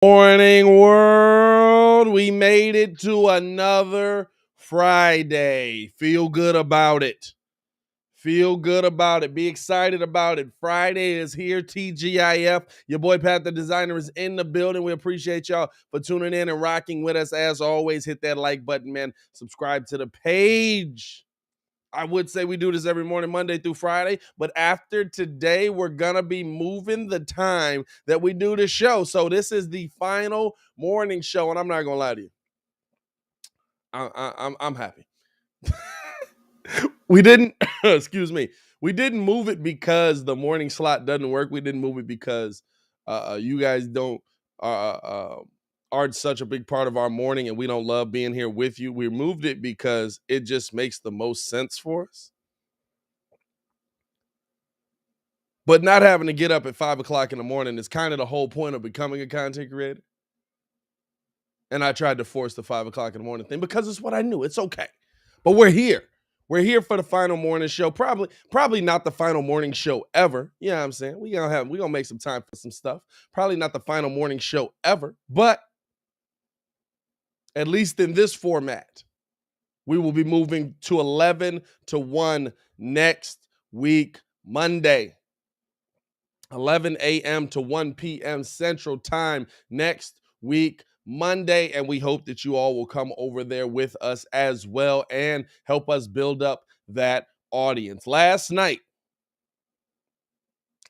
Morning world. We made it to another Friday. Feel good about it. Feel good about it. Be excited about it. Friday is here. TGIF. Your boy Pat the Designer is in the building. We appreciate y'all for tuning in and rocking with us. As always, hit that like button, man. Subscribe to the page. I would say we do this every morning, Monday through Friday, but after today, we're going to be moving the time that we do the show. So this is the final morning show, and I'm not going to lie to you. I'm happy. We didn't, excuse me, we didn't move it because the morning slot doesn't work. We didn't move it because you guys don't aren't such a big part of our morning and we don't love being here with you. We moved it because it just makes the most sense for us. But not having to get up at 5 o'clock in the morning is kind of the whole point of becoming a content creator. And I tried to force the 5 o'clock in the morning thing because it's what I knew. It's okay. But we're here. We're here for the final morning show. Probably not the final morning show ever. You know what I'm saying? We're gonna make some time for some stuff. Probably not the final morning show ever, but at least in this format, we will be moving to 11 to 1 next week, Monday. 11 a.m. to 1 p.m. Central Time next week, Monday. And we hope that you all will come over there with us as well and help us build up that audience. Last night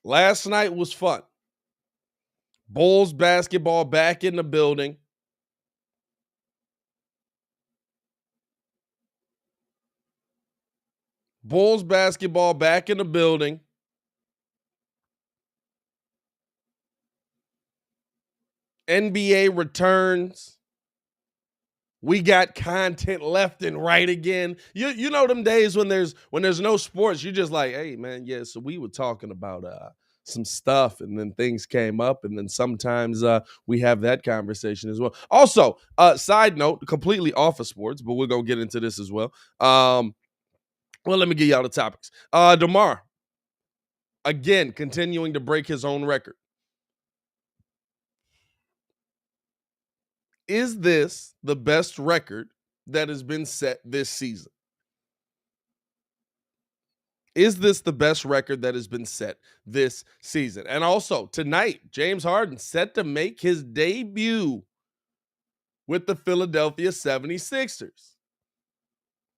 was fun. Bulls basketball back in the building. Bulls basketball back in the building. NBA returns. We got content left and right again. You know them days when there's no sports, you're just like, hey man, yeah. So we were talking about some stuff, and then things came up, and then sometimes we have that conversation as well. Also, side note, completely off of sports, but we're gonna get into this as well. Well, let me give y'all the topics. DeMar, again, continuing to break his own record. Is this the best record that has been set this season? Is this the best record that has been set this season? And also, tonight, James Harden set to make his debut with the Philadelphia 76ers.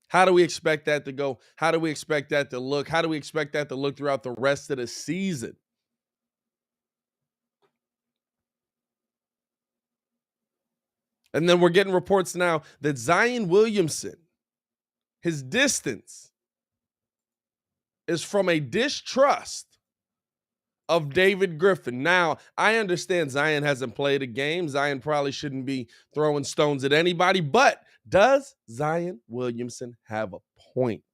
How do we expect that to go? How do we expect that to look? How do we expect that to look throughout the rest of the season? And then we're getting reports now that Zion Williamson, his distance is from a distrust of David Griffin. Now, I understand Zion hasn't played a game. Zion probably shouldn't be throwing stones at anybody, but does Zion Williamson have a point?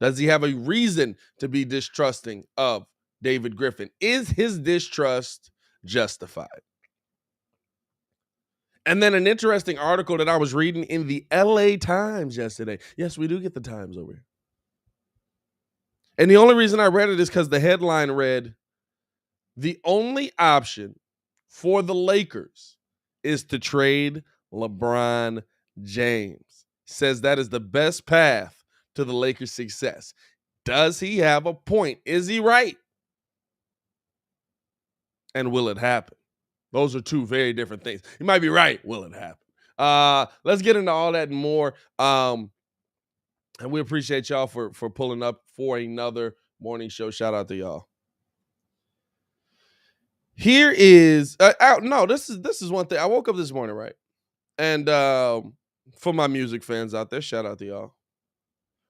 Does he have a reason to be distrusting of David Griffin? Is his distrust justified? And then an interesting article that I was reading in the LA Times yesterday. Yes, we do get the Times over here. And the only reason I read it is because the headline read, the only option for the Lakers is to trade LeBron James. Says that is the best path to the Lakers' success. Does he have a point? Is he right? And will it happen? Those are two very different things. He might be right. Will it happen? Let's get into all that and more. And we appreciate y'all for pulling up for another morning show. Shout out to y'all. Here is this is one thing. I woke up this morning, right? And for my music fans out there, shout out to y'all.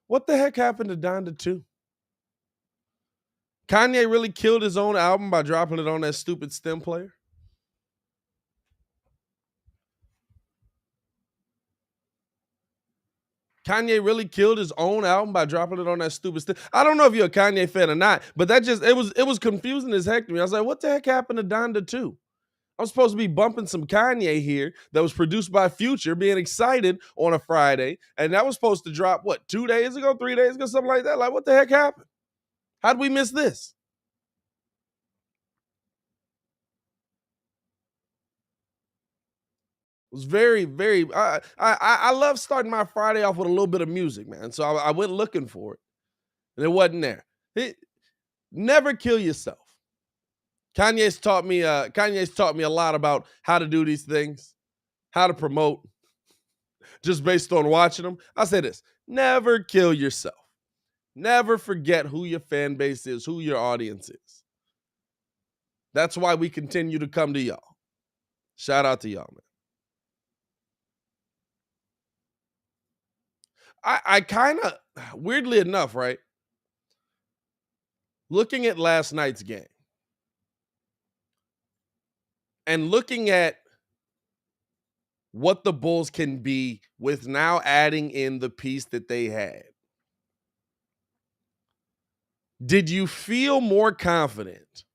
What the heck happened to Donda 2? Kanye really killed his own album by dropping it on that stupid stem player? Kanye really killed his own album by dropping it on that stupid stem. I don't know if you're a Kanye fan or not, but that just it was confusing as heck to me. I was like, what the heck happened to Donda 2? I'm supposed to be bumping some Kanye here that was produced by Future, being excited on a Friday, and that was supposed to drop, 2 days ago, 3 days ago, something like that? Like, what the heck happened? How did we miss this? was very, very. I love starting my Friday off with a little bit of music, man. So I went looking for it, and it wasn't there. Never kill yourself. Kanye's taught me a lot about how to do these things, how to promote, just based on watching them. I'll say this: never kill yourself. Never forget who your fan base is, who your audience is. That's why we continue to come to y'all. Shout out to y'all, man. I kind of, weirdly enough, right? Looking at last night's game and looking at what the Bulls can be with now adding in the piece that they had, did you feel more confident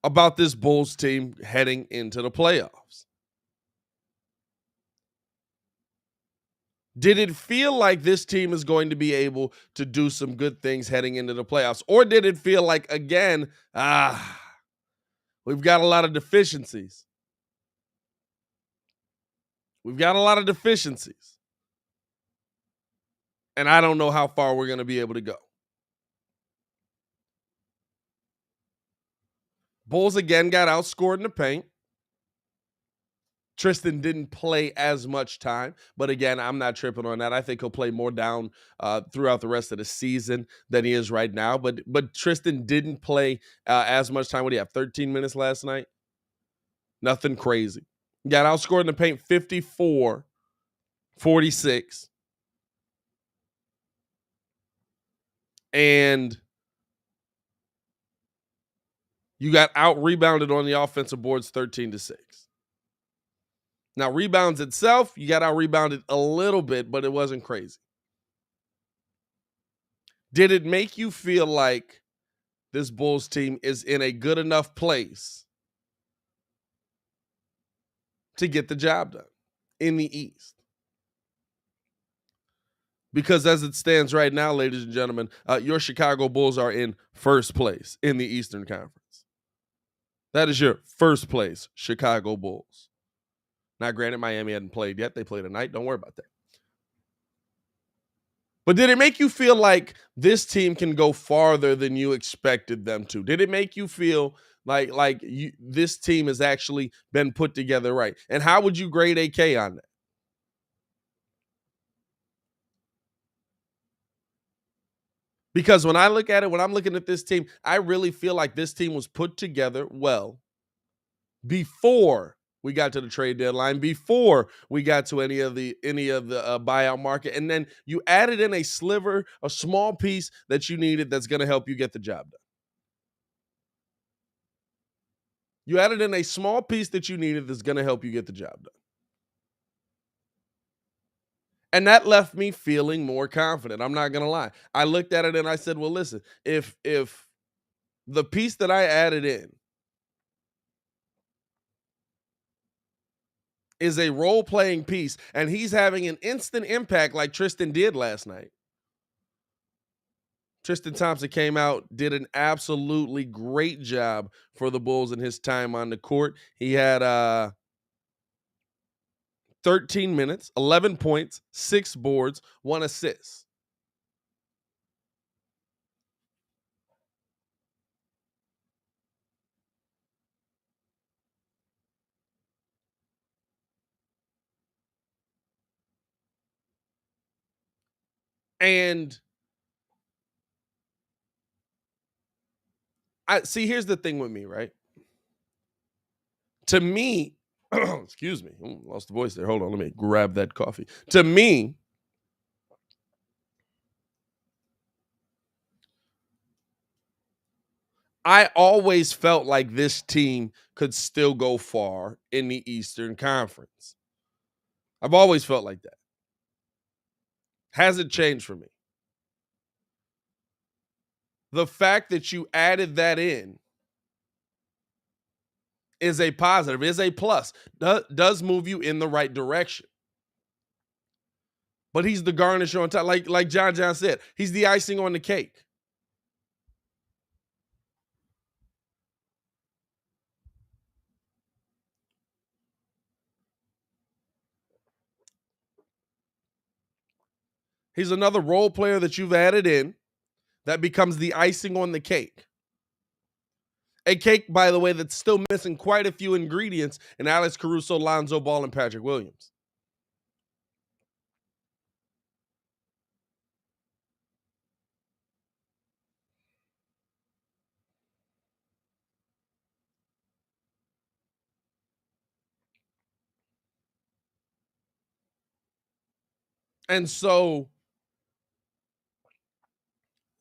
about this Bulls team heading into the playoffs? Did it feel like this team is going to be able to do some good things heading into the playoffs? Or did it feel like, again, we've got a lot of deficiencies? We've got a lot of deficiencies. And I don't know how far we're going to be able to go. Bulls again got outscored in the paint. Tristan didn't play as much time, but again, I'm not tripping on that. I think he'll play more down throughout the rest of the season than he is right now. But Tristan didn't play as much time. What do you have? 13 minutes last night? Nothing crazy. Got outscored in the paint 54-46. And you got out rebounded on the offensive boards 13-6. Now, rebounds itself, you got out rebounded a little bit, but it wasn't crazy. Did it make you feel like this Bulls team is in a good enough place to get the job done in the East? Because as it stands right now, ladies and gentlemen, your Chicago Bulls are in first place in the Eastern Conference. That is your first place Chicago Bulls. Now, granted, Miami hadn't played yet. They play tonight. Don't worry about that. But did it make you feel like this team can go farther than you expected them to? Did it make you feel like this team has actually been put together right? And how would you grade AK on that? Because when I look at it, when I'm looking at this team, I really feel like this team was put together well before we got to the trade deadline, before we got to any of the buyout market, and then you added in a sliver, a small piece that you needed that's going to help you get the job done. You added in a small piece that you needed that's going to help you get the job done. And that left me feeling more confident. I'm not going to lie. I looked at it and I said, well, listen, if the piece that I added in is a role-playing piece, and he's having an instant impact like Tristan did last night. Tristan Thompson came out, did an absolutely great job for the Bulls in his time on the court. He had 13 minutes, 11 points, 6 boards, 1 assist. And here's the thing with me, right? To me, excuse me, lost the voice there. Hold on, let me grab that coffee. To me, I always felt like this team could still go far in the Eastern Conference. I've always felt like that. Hasn't changed for me. The fact that you added that in is a positive, is a plus, does move you in the right direction. But he's the garnish on top. Like John said, he's the icing on the cake. He's another role player that you've added in that becomes the icing on the cake. A cake, by the way, that's still missing quite a few ingredients in Alex Caruso, Lonzo Ball, and Patrick Williams. And so,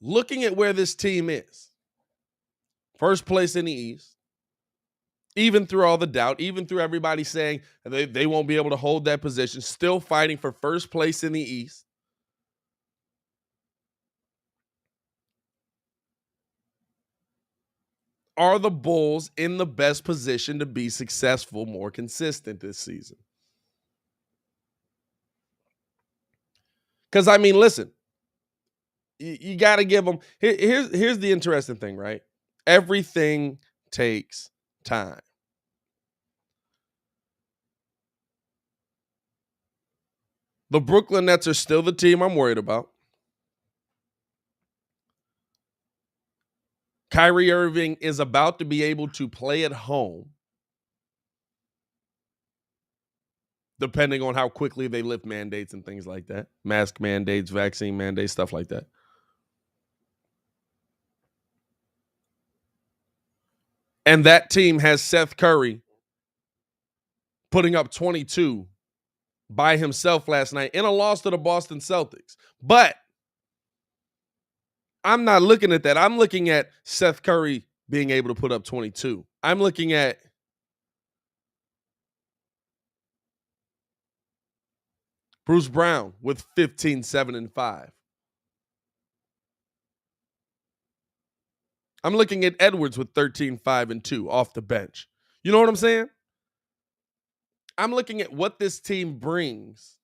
looking at where this team is, first place in the East, even through all the doubt, even through everybody saying they won't be able to hold that position, still fighting for first place in the East. Are the Bulls in the best position to be successful, more consistent this season? Because, I mean, listen, you got to give them. Here's the interesting thing, right? Everything takes time. The Brooklyn Nets are still the team I'm worried about. Kyrie Irving is about to be able to play at home, depending on how quickly they lift mandates and things like that. Mask mandates, vaccine mandates, stuff like that. And that team has Seth Curry putting up 22 by himself last night in a loss to the Boston Celtics. But I'm not looking at that. I'm looking at Seth Curry being able to put up 22. I'm looking at Bruce Brown with 15, 7, and 5. I'm looking at Edwards with 13, 5, and 2 off the bench. You know what I'm saying? I'm looking at what this team brings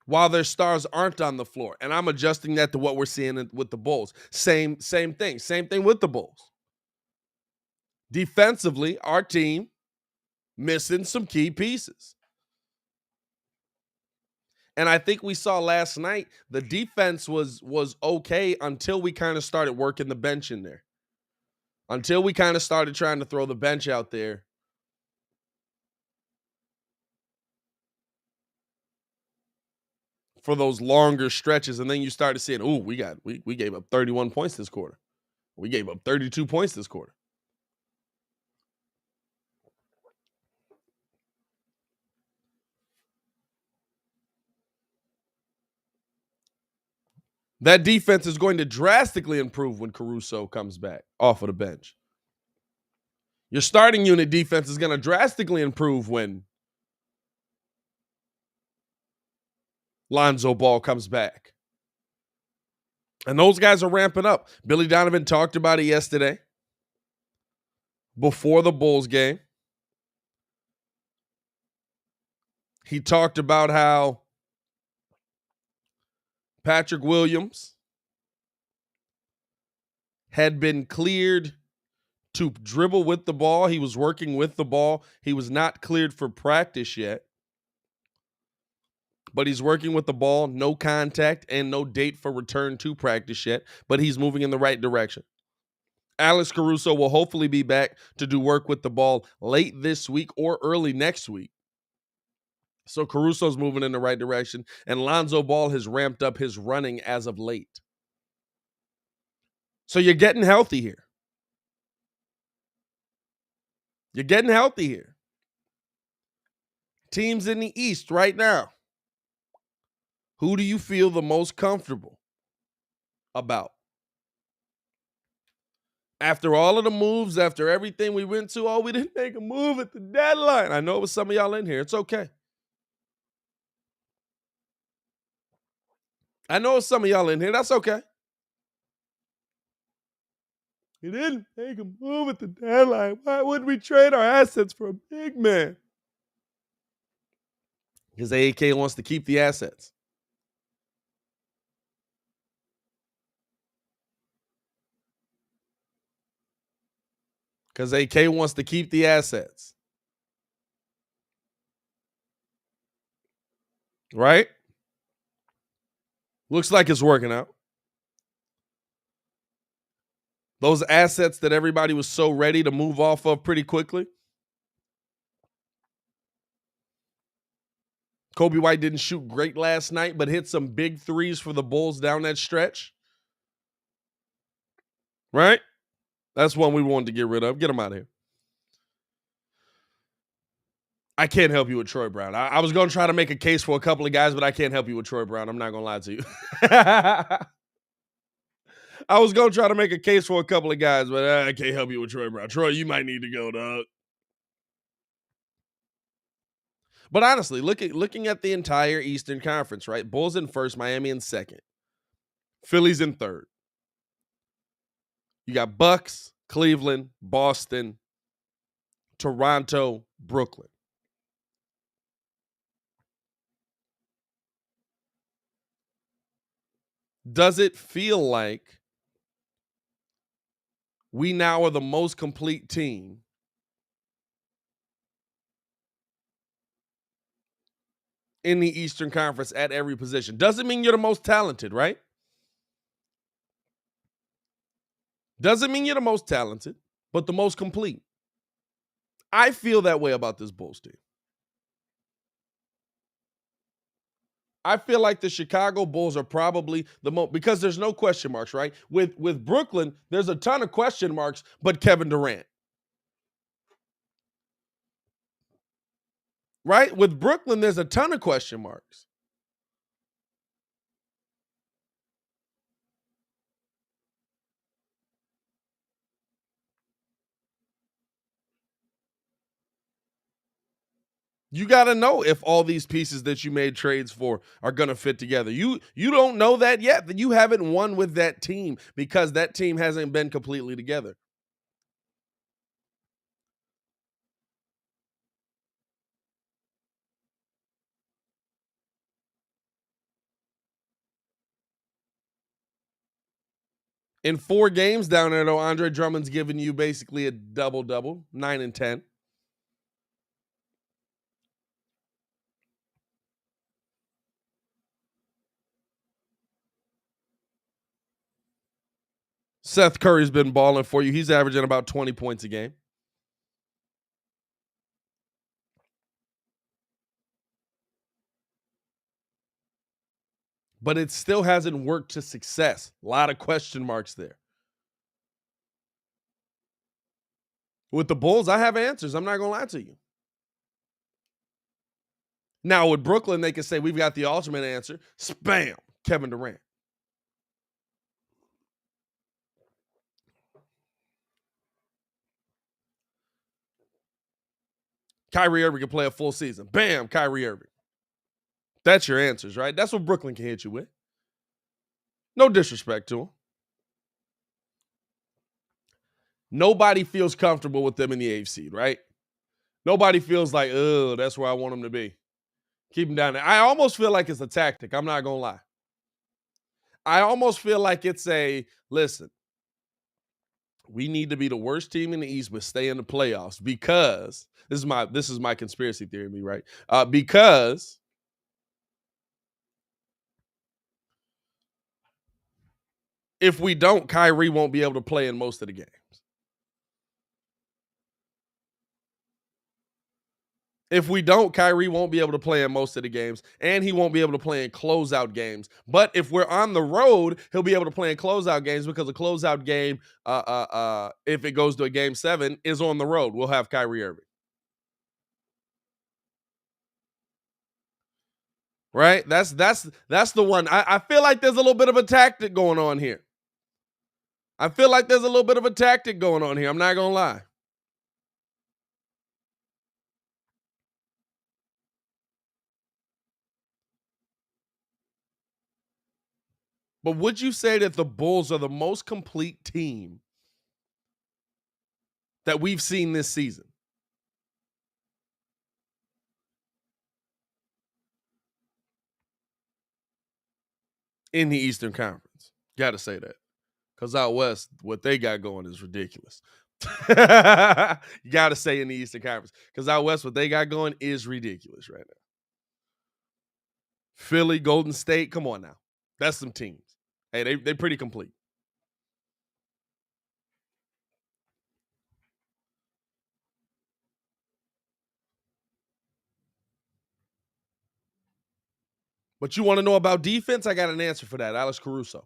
while their stars aren't on the floor. And I'm adjusting that to what we're seeing with the Bulls. Same thing. Same thing with the Bulls. Defensively, our team missing some key pieces. And I think we saw last night the defense was okay until we kind of started working the bench in there. Until we kind of started trying to throw the bench out there. For those longer stretches, and then you started seeing, oh, we gave up 31 points this quarter. We gave up 32 points this quarter. That defense is going to drastically improve when Caruso comes back off of the bench. Your starting unit defense is going to drastically improve when Lonzo Ball comes back. And those guys are ramping up. Billy Donovan talked about it yesterday before the Bulls game. He talked about how Patrick Williams had been cleared to dribble with the ball. He was working with the ball. He was not cleared for practice yet, but he's working with the ball, no contact, and no date for return to practice yet, but he's moving in the right direction. Alex Caruso will hopefully be back to do work with the ball late this week or early next week. So Caruso's moving in the right direction, and Lonzo Ball has ramped up his running as of late. So you're getting healthy here. You're getting healthy here. Teams in the East right now, who do you feel the most comfortable about? After all of the moves, after everything we went to, we didn't make a move at the deadline. I know it was some of y'all in here. It's okay. I know it's some of y'all in here. That's okay. We didn't make a move at the deadline. Why wouldn't we trade our assets for a big man? Because AAK wants to keep the assets. Because AK wants to keep the assets. right? Looks like it's working out. Those assets that everybody was so ready to move off of pretty quickly. Kobe White didn't shoot great last night, but hit some big threes for the Bulls down that stretch. Right? That's one we wanted to get rid of. Get him out of here. I can't help you with Troy Brown. I was going to try to make a case for a couple of guys, but I can't help you with Troy Brown. I'm not going to lie to you. I was going to try to make a case for a couple of guys, but I can't help you with Troy Brown. Troy, you might need to go, dog. But honestly, looking at the entire Eastern Conference, right? Bulls in first, Miami in second. Philly's in third. You got Bucks, Cleveland, Boston, Toronto, Brooklyn. Does it feel like we now are the most complete team in the Eastern Conference at every position? Doesn't mean you're the most talented, right? Doesn't mean you're the most talented, but the most complete. I feel that way about this Bulls team. I feel like the Chicago Bulls are probably the most, because there's no question marks, right? With Brooklyn, there's a ton of question marks, but Kevin Durant. Right? With Brooklyn, there's a ton of question marks. You got to know if all these pieces that you made trades for are going to fit together. You don't know that yet. That you haven't won with that team because that team hasn't been completely together. In 4 games down there, though, Andre Drummond's giving you basically a double-double, 9 and 10. Seth Curry's been balling for you. He's averaging about 20 points a game. But it still hasn't worked to success. A lot of question marks there. With the Bulls, I have answers. I'm not going to lie to you. Now, with Brooklyn, they can say, we've got the ultimate answer. Spam, Kevin Durant. Kyrie Irving can play a full season. Bam, Kyrie Irving. That's your answers, right? That's what Brooklyn can hit you with. No disrespect to them. Nobody feels comfortable with them in the 8th seed, right? Nobody feels like, oh, that's where I want them to be. Keep them down there. I almost feel like it's a tactic. I'm not going to lie. I almost feel like it's a, listen, we need to be the worst team in the East, but stay in the playoffs because this is my conspiracy theory, me, right? Because if we don't, Kyrie won't be able to play in most of the games. If we don't, Kyrie won't be able to play in most of the games, and he won't be able to play in closeout games. But if we're on the road, he'll be able to play in closeout games because a closeout game, if it goes to a game 7, is on the road. We'll have Kyrie Irving. Right? That's the one. I feel like there's a little bit of a tactic going on here. I'm not gonna lie. But would you say that the Bulls are the most complete team that we've seen this season? In the Eastern Conference. Got to say that. Because out West, what they got going is ridiculous. You got to say in the Eastern Conference. Because out West, what they got going is ridiculous right now. Philly, Golden State. Come on now. That's some teams. Hey, they pretty complete. But you want to know about defense? I got an answer for that. Alex Caruso.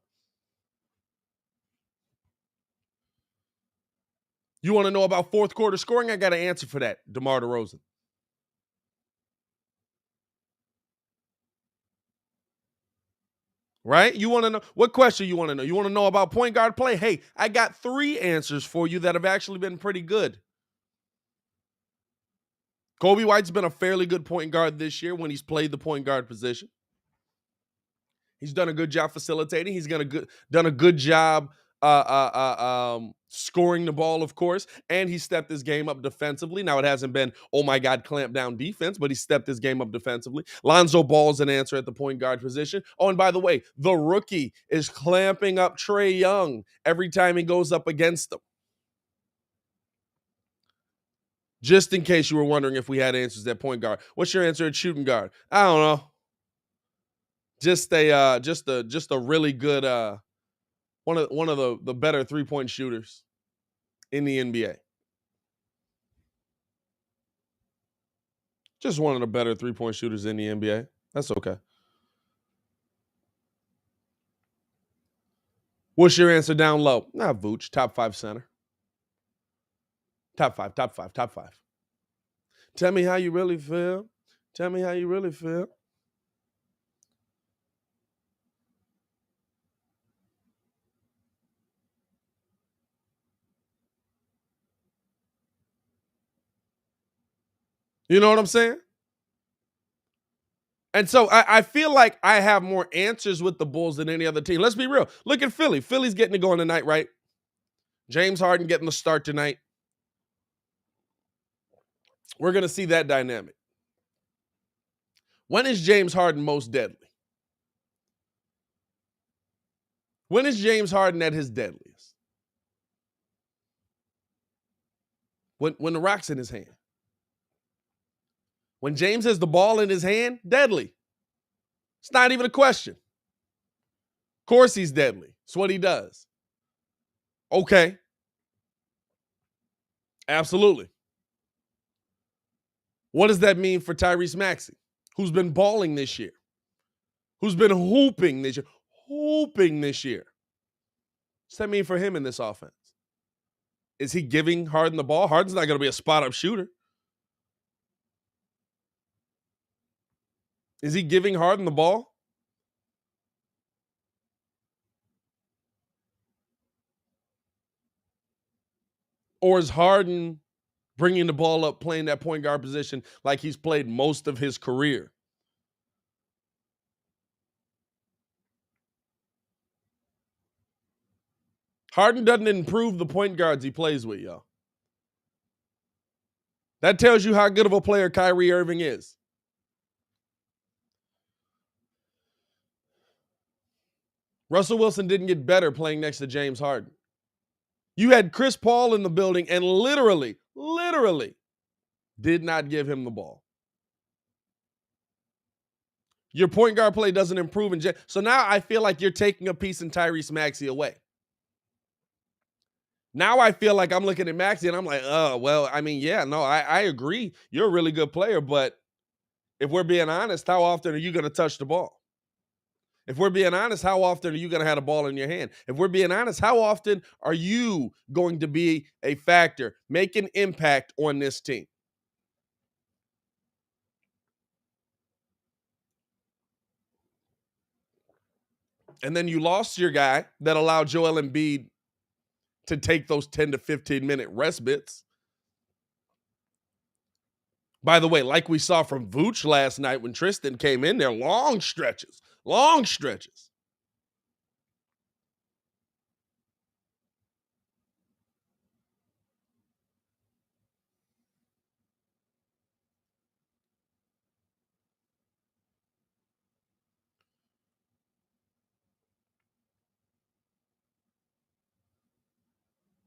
You want to know about fourth quarter scoring? I got an answer for that. DeMar DeRozan. Right? You want to know what question you want to know? You want to know about point guard play? Hey, I got 3 answers for you that have actually been pretty good. Kobe White's been a fairly good point guard this year when he's played the point guard position. He's done a good job facilitating. He's done a good job scoring the ball, of course, and he stepped his game up defensively. Now, it hasn't been, oh my God, clamp down defense, but he stepped his game up defensively. Lonzo Ball's an answer at the point guard position. Oh, and by the way, the rookie is clamping up Trae Young every time he goes up against him. Just in case you were wondering if we had answers at point guard. What's your answer at shooting guard? I don't know. Just a really good one of the better 3-point shooters in the NBA. Just one of the better 3-point shooters in the NBA. That's okay. What's your answer down low? Nah, Vooch, top 5 center. Top five. Tell me how you really feel. Tell me how you really feel. You know what I'm saying? And so I feel like I have more answers with the Bulls than any other team. Let's be real. Look at Philly. Philly's getting it going tonight, right? James Harden getting the start tonight. We're going to see that dynamic. When is James Harden most deadly? When is James Harden at his deadliest? When the rock's in his hand. When James has the ball in his hand, deadly. It's not even a question. Of course he's deadly. It's what he does. Okay. Absolutely. What does that mean for Tyrese Maxey, who's been balling this year? Who's been hooping this year? What's that mean for him in this offense? Is he giving Harden the ball? Harden's not going to be a spot-up shooter. Is he giving Harden the ball? Or is Harden bringing the ball up, playing that point guard position like he's played most of his career? Harden doesn't improve the point guards he plays with, y'all. That tells you how good of a player Kyrie Irving is. Russell Wilson didn't get better playing next to James Harden. You had Chris Paul in the building and literally did not give him the ball. Your point guard play doesn't improve. So now I feel like you're taking a piece in Tyrese Maxey away. Now I feel like I'm looking at Maxey and I'm like, oh, well, I mean, yeah, no, I agree. You're a really good player, but if we're being honest, how often are you going to touch the ball? If we're being honest, how often are you going to have a ball in your hand? If we're being honest, how often are you going to be a factor, make an impact on this team? And then you lost your guy that allowed Joel Embiid to take those 10 to 15-minute respites. By the way, like we saw from Vooch last night when Tristan came in there, long stretches.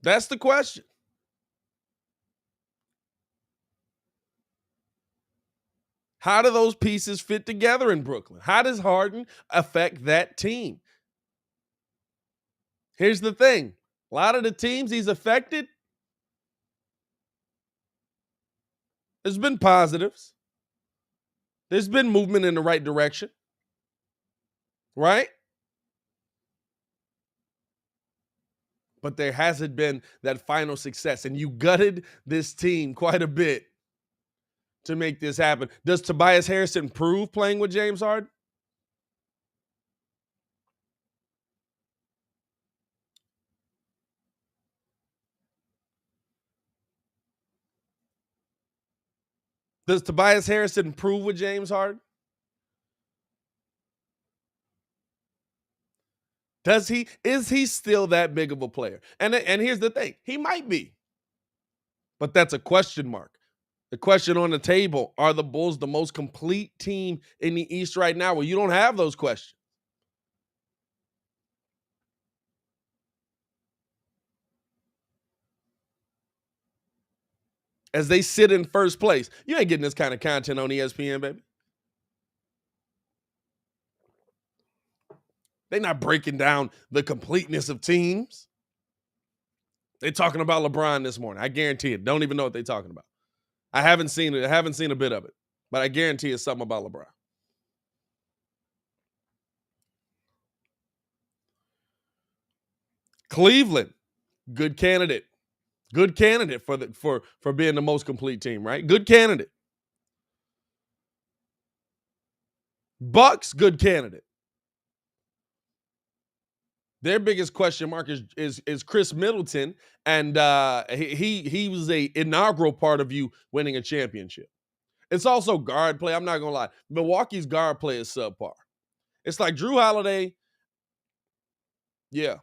That's the question. How do those pieces fit together in Brooklyn? How does Harden affect that team? Here's the thing. A lot of the teams he's affected, there's been positives. There's been movement in the right direction, right? But there hasn't been that final success. And you gutted this team quite a bit to make this happen. Does Tobias Harris improve playing with James Harden? Does Tobias Harris improve with James Harden? Does he? Is he still that big of a player? And here's the thing. He might be. But that's a question mark. The question on the table, are the Bulls the most complete team in the East right now? Well, you don't have those questions. As they sit in first place. You ain't getting this kind of content on ESPN, baby. They're not breaking down the completeness of teams. They're talking about LeBron this morning. I guarantee it. Don't even know what they're talking about. I haven't seen it. I haven't seen a bit of it. But I guarantee it's something about LeBron. Cleveland, good candidate. Good candidate for being the most complete team, right? Good candidate. Bucks, good candidate. Their biggest question mark is Chris Middleton, and he was a inaugural part of you winning a championship. It's also guard play. I'm not gonna lie. Milwaukee's guard play is subpar. It's like Drew Holiday. Yeah.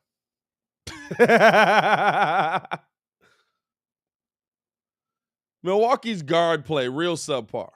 Milwaukee's guard play, real subpar.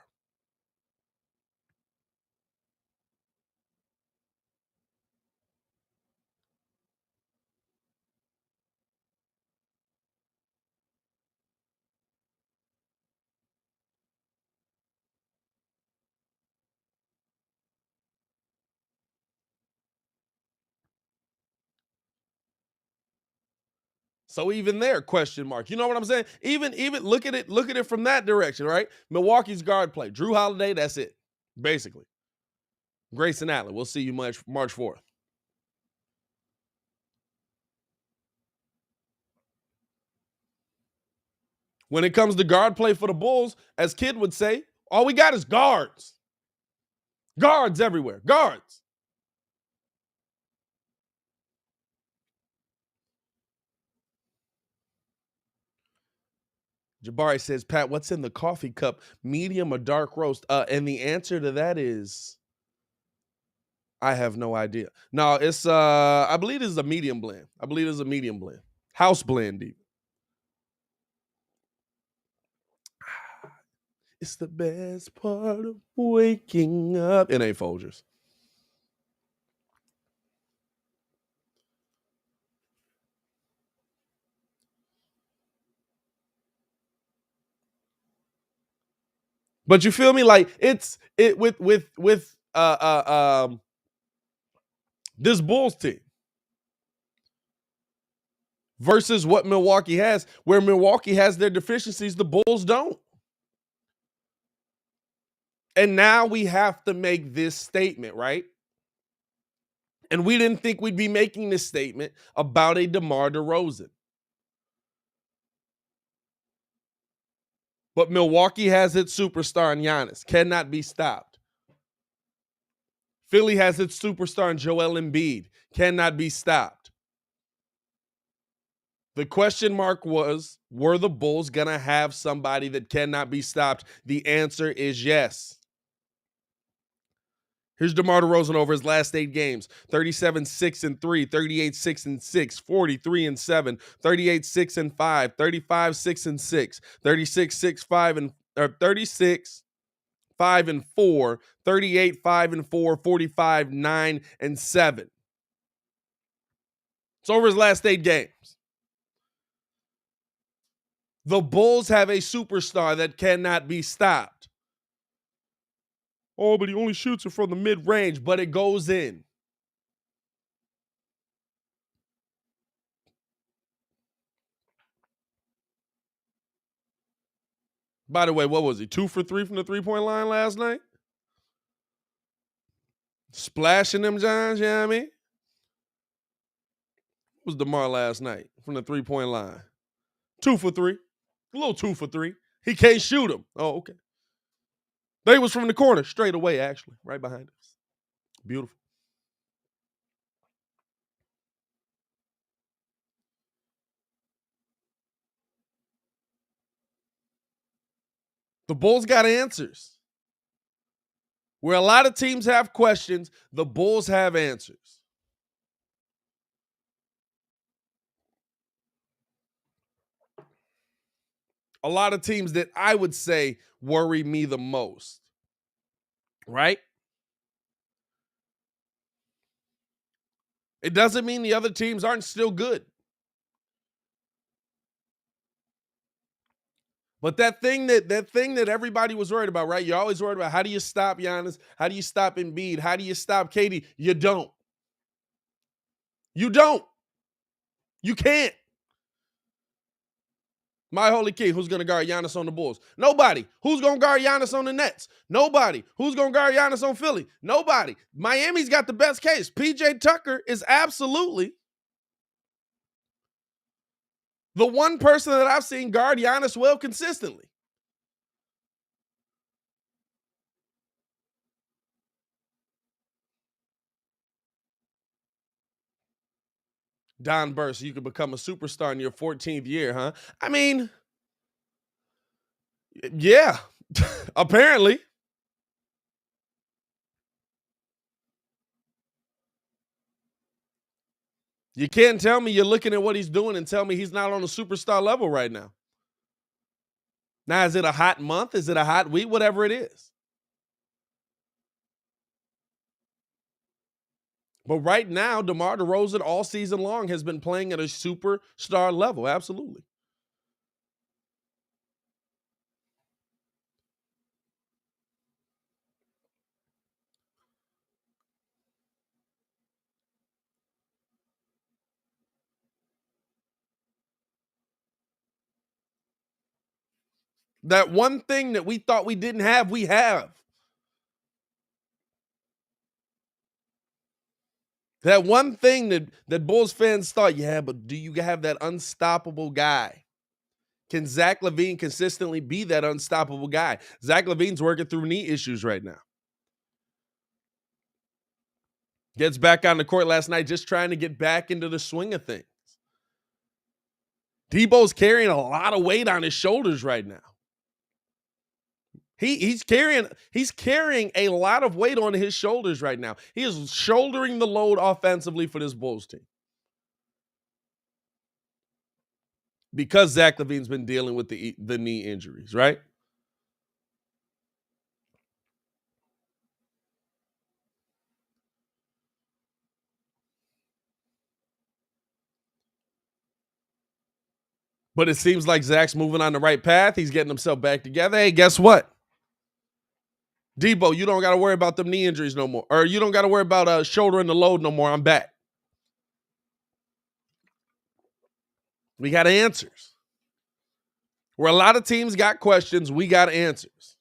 So even there, question mark. You know what I'm saying? Even look at it from that direction, right? Milwaukee's guard play. Drew Holiday, that's it. Basically. Grayson Allen. We'll see you March 4th. When it comes to guard play for the Bulls, as Kid would say, all we got is guards. Guards everywhere. Guards. Jabari says, Pat, what's in the coffee cup? Medium or dark roast? And the answer to that is I have no idea. No, it's I believe it's a medium blend. House blend even. It's the best part of waking up. It ain't Folgers. But you feel me? Like it's with this Bulls team versus what Milwaukee has, where Milwaukee has their deficiencies, the Bulls don't. And now we have to make this statement, right? And we didn't think we'd be making this statement about a DeMar DeRozan. But Milwaukee has its superstar in Giannis, cannot be stopped. Philly has its superstar in Joel Embiid, cannot be stopped. The question mark was, were the Bulls going to have somebody that cannot be stopped? The answer is yes. Here's DeMar DeRozan over his last 8 games. 37-6-3, 38-6-6, 43-7, 38-6-5, 35-6-6, 36-6-5 or 36-5-4, 38-5-4, 45-9-7. It's over his last 8 games. The Bulls have a superstar that cannot be stopped. Oh, but he only shoots it from the mid-range, but it goes in. By the way, what was he? 2 for 3 from the three-point line last night? Splashing them Johns, you know what I mean? What was DeMar last night from the three-point line? 2 for 3. A little 2 for 3. He can't shoot them. Oh, okay. They was from the corner, straight away, actually, right behind us. Beautiful. The Bulls got answers. Where a lot of teams have questions, the Bulls have answers. A lot of teams that I would say worry me the most. Right? It doesn't mean the other teams aren't still good. But that thing that everybody was worried about, right? You're always worried about how do you stop Giannis? How do you stop Embiid? How do you stop KD? You don't. You don't. You can't. My holy king, who's going to guard Giannis on the Bulls? Nobody. Who's going to guard Giannis on the Nets? Nobody. Who's going to guard Giannis on Philly? Nobody. Miami's got the best case. PJ Tucker is absolutely the one person that I've seen guard Giannis well consistently. Don Burst, you could become a superstar in your 14th year, huh? I mean, yeah, apparently. You can't tell me you're looking at what he's doing and tell me he's not on a superstar level right now. Now, is it a hot month? Is it a hot week? Whatever it is. But right now, DeMar DeRozan all season long has been playing at a superstar level. Absolutely. That one thing that we thought we didn't have, we have. That one thing that Bulls fans thought, yeah, but do you have that unstoppable guy? Can Zach LaVine consistently be that unstoppable guy? Zach LaVine's working through knee issues right now. Gets back on the court last night just trying to get back into the swing of things. Debo's carrying a lot of weight on his shoulders right now. He's carrying a lot of weight on his shoulders right now. He is shouldering the load offensively for this Bulls team. Because Zach LaVine's been dealing with the knee injuries, right? But it seems like Zach's moving on the right path. He's getting himself back together. Hey, guess what? Debo, you don't got to worry about them knee injuries no more. Or you don't got to worry about shouldering the load no more. I'm back. We got answers. Where a lot of teams got questions, we got answers.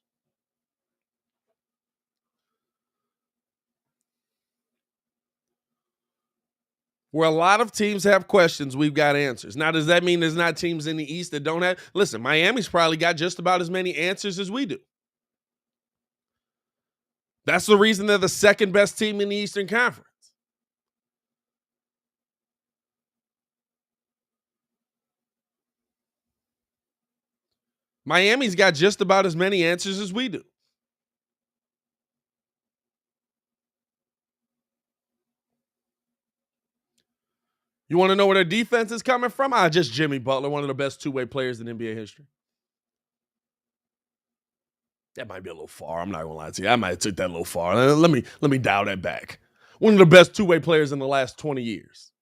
Where a lot of teams have questions, we've got answers. Now, does that mean there's not teams in the East that don't have? Listen, Miami's probably got just about as many answers as we do. That's the reason they're the second best team in the Eastern Conference. Miami's got just about as many answers as we do. You want to know where their defense is coming from? Just Jimmy Butler, one of the best two-way players in NBA history. That might be a little far. I'm not gonna lie to you. I might have took that a little far. Let me dial that back. One of the best two-way players in the last 20 years.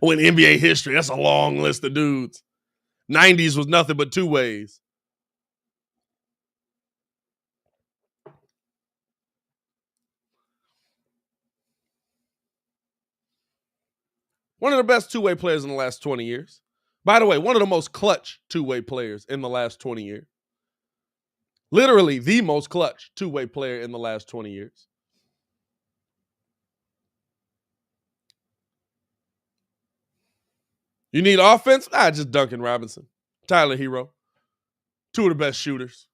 When NBA history, that's a long list of dudes. 90s was nothing but two ways. One of the best two-way players in the last 20 years. By the way, one of the most clutch two-way players in the last 20 years. Literally the most clutch two-way player in the last 20 years. You need offense? Just Duncan Robinson, Tyler Hero. Two of the best shooters.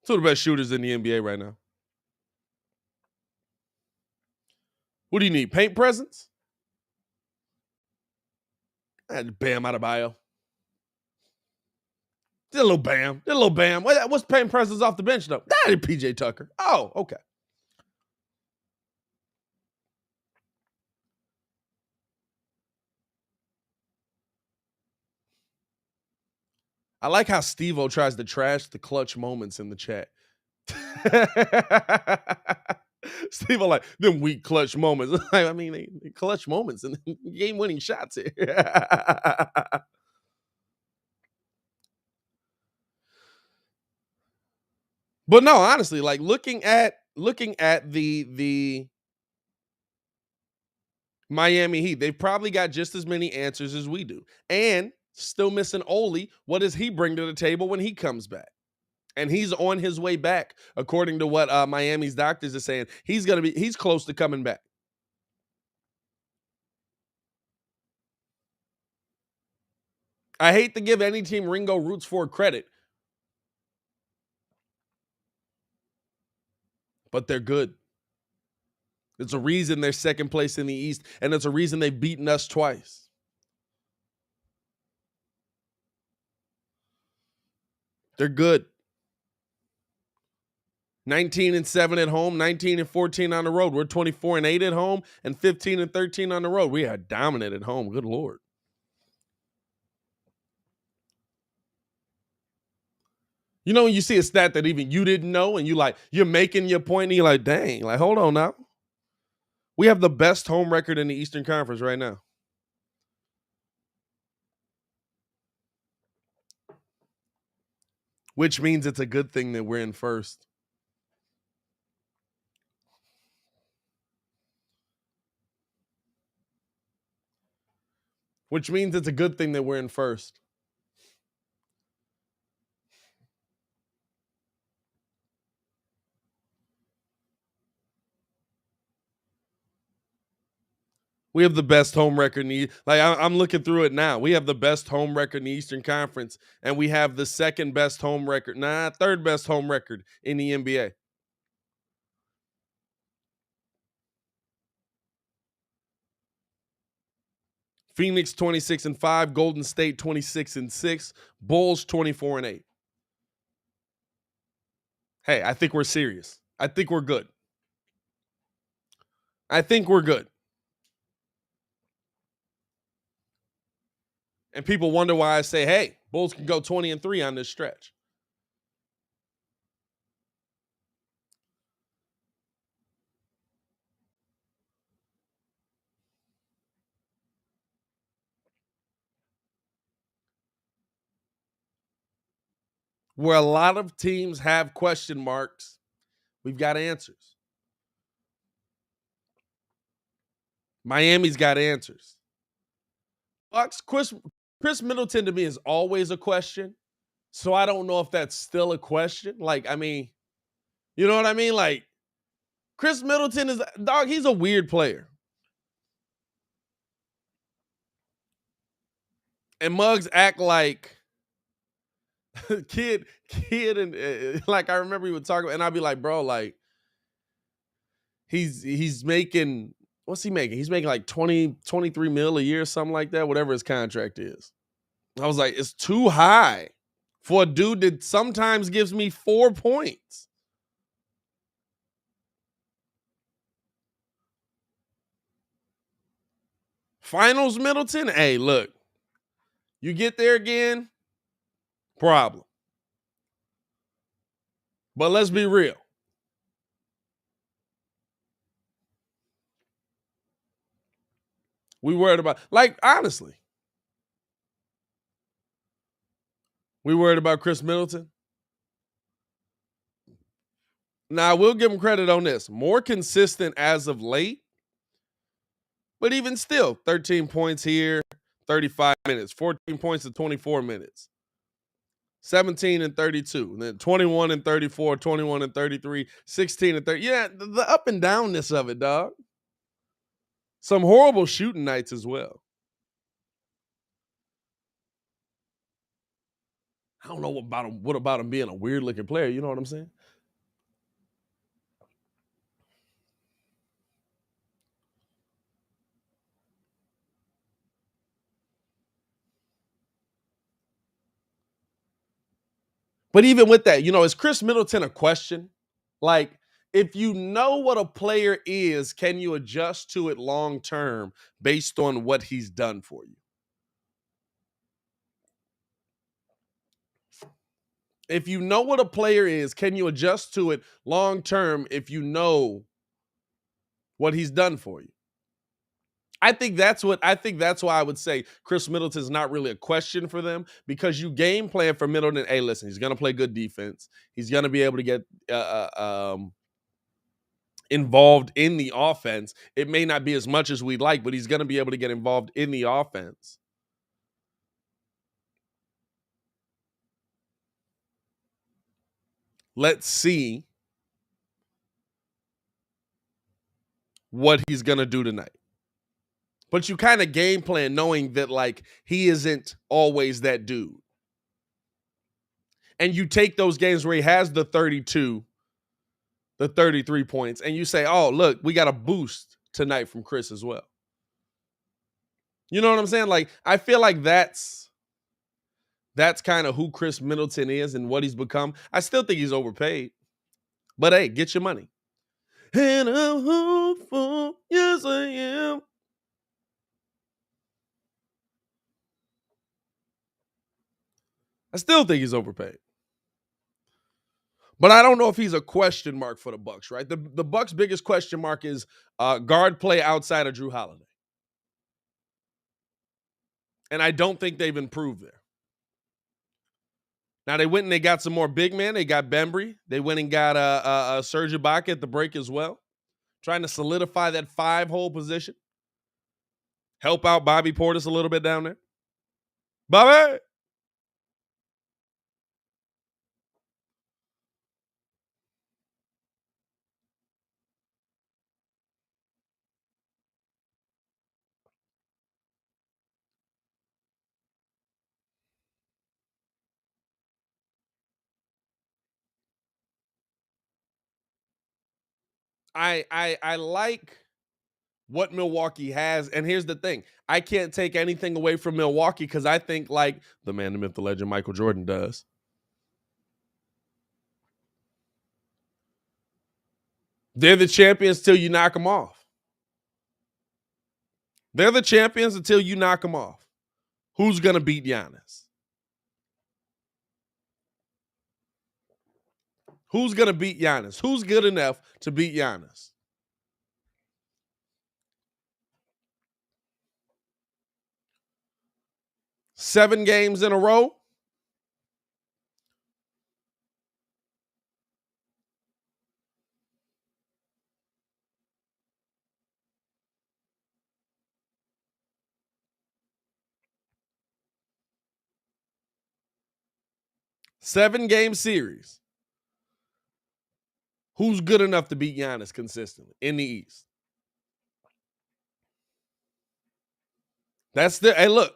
Two of the best shooters in the NBA right now. What do you need? Paint presence? Bam Adebayo. Did a little bam. Did a little bam. What's paint presence off the bench, though? PJ Tucker. Oh, okay. I like how Steve-O tries to trash the clutch moments in the chat. Steve-O like, them weak clutch moments. I mean, clutch moments and game-winning shots here. But no, honestly, like looking at the Miami Heat, they've probably got just as many answers as we do. And still missing Oli. What does he bring to the table when he comes back? And he's on his way back, according to what Miami's doctors are saying. He's close to coming back. I hate to give any team Ringo roots for credit, but they're good. There's a reason they're second place in the East, and there's a reason they've beaten us twice. They're good. 19-7 at home, 19-14 on the road. We're 24-8 at home and 15-13 on the road. We are dominant at home. Good Lord. You know, when you see a stat that even you didn't know and you're making your point and you're like, dang, like, hold on now. We have the best home record in the Eastern Conference right now. Which means it's a good thing that we're in first. Which means it's a good thing that we're in first. We have the best home record in I'm looking through it now. We have the best home record in the Eastern Conference, and we have the third best home record in the NBA. Phoenix 26-5, Golden State 26-6, Bulls 24-8. Hey, I think we're serious. I think we're good. And people wonder why I say, hey, Bulls can go 20-3 on this stretch. Where a lot of teams have question marks, we've got answers. Miami's got answers. Bucks, Chris Middleton to me is always a question. So I don't know if that's still a question. Like, I mean, you know what I mean? Like, Chris Middleton is, dog, he's a weird player. And Muggs act like kid and like I remember he would talk about, and I'd be like, bro, like he's making, what's he making? He's making like 23 mil a year or something like that, whatever his contract is. I was like, it's too high for a dude that sometimes gives me 4 points. Finals Middleton, hey, look, you get there again, problem. But let's be real. We worried about, like, honestly, we worried about Chris Middleton. Now, I will give him credit on this. More consistent as of late, but even still, 13 points here, 35 minutes, 14 points in 24 minutes, 17 and 32, and then 21 and 34, 21 and 33, 16 and 30. Yeah, the up and downness of it, dog. Some horrible shooting nights as well. I don't know what about him being a weird looking player. You know what I'm saying? But even with that, is Chris Middleton a question? Like, if you know what a player is, can you adjust to it long term based on what he's done for you? If you know what a player is, can you adjust to it long term if you know what he's done for you? I think that's why I would say Chris Middleton's not really a question for them, because you game plan for Middleton. Hey, listen, he's gonna play good defense. He's gonna be able to get involved in the offense. It may not be as much as we'd like, but he's gonna be able to get involved in the offense. Let's see what he's gonna do tonight. But you kind of game plan knowing that, like, he isn't always that dude. And you take those games where he has the 32, the 33 points, and you say, oh, look, we got a boost tonight from Chris as well. You know what I'm saying? Like, I feel like that's kind of who Chris Middleton is and what he's become. I still think he's overpaid. But hey, get your money. And I'm hopeful, yes I am. I still think he's overpaid. But I don't know if he's a question mark for the Bucks, right? The Bucks' biggest question mark is guard play outside of Drew Holiday. And I don't think they've improved there. Now, they went and they got some more big men. They got Bembry. They went and got Serge Ibaka at the break as well, trying to solidify that 5-hole position. Help out Bobby Portis a little bit down there. Bobby! I like what Milwaukee has. And here's the thing. I can't take anything away from Milwaukee because I think like the man, the myth, the legend, Michael Jordan does. They're the champions till you knock them off. They're the champions until you knock them off. Who's going to beat Giannis? Who's going to beat Giannis? Who's good enough to beat Giannis? Seven games in a row? Seven-game series. Who's good enough to beat Giannis consistently in the East? Hey, look,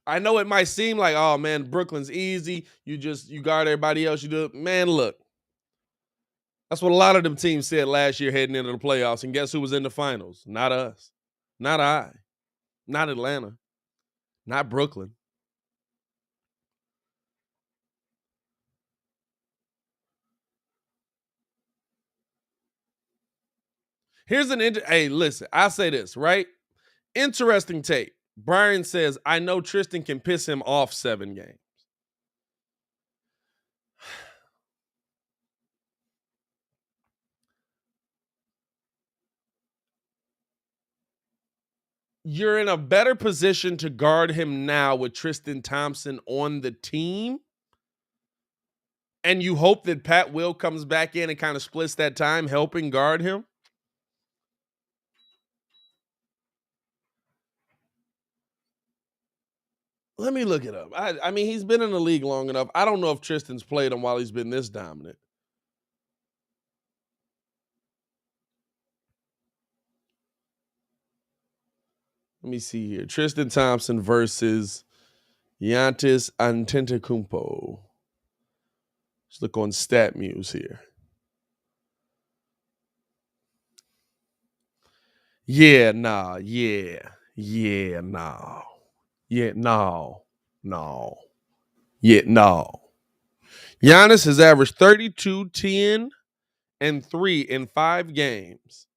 I know it might seem like, oh man, Brooklyn's easy. You guard everybody else. You do it. Man, look. That's what a lot of them teams said last year heading into the playoffs. And guess who was in the finals? Not us. Not I. Not Atlanta. Not Brooklyn. Here's hey, listen, I say this, right? Interesting take. Brian says, I know Tristan can piss him off 7 games. You're in a better position to guard him now with Tristan Thompson on the team And you hope that Pat Will comes back in and kind of splits that time helping guard him? Let me look it up. I mean, he's been in the league long enough. I don't know if Tristan's played him while he's been this dominant. Let me see here. Tristan Thompson versus Giannis Antetokounmpo. Let's look on StatMuse here. Yeah, nah. Yeah, no. Yeah, no. Yeah, no. Giannis has averaged 32, 10, and 3 in 5 games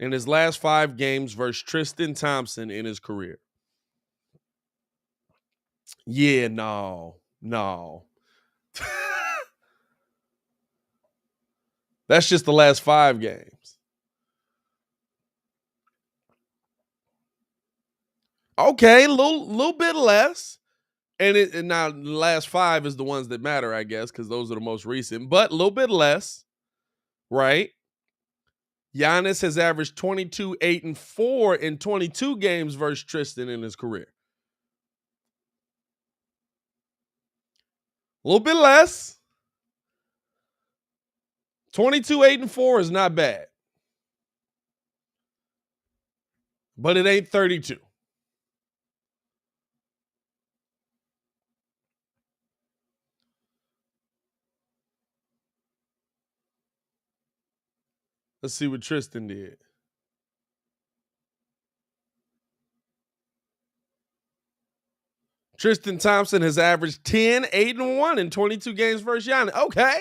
in his last 5 games versus Tristan Thompson in his career. Yeah, no. That's just the last 5 games. Okay, a little bit less. And now the last 5 is the ones that matter, I guess, because those are the most recent, but a little bit less, right? Giannis has averaged 22, 8, and 4 in 22 games versus Tristan in his career. A little bit less. 22, 8, and 4 is not bad. But it ain't 32. Let's see what Tristan did. Tristan Thompson has averaged 10, 8, and 1 in 22 games versus Giannis. Okay.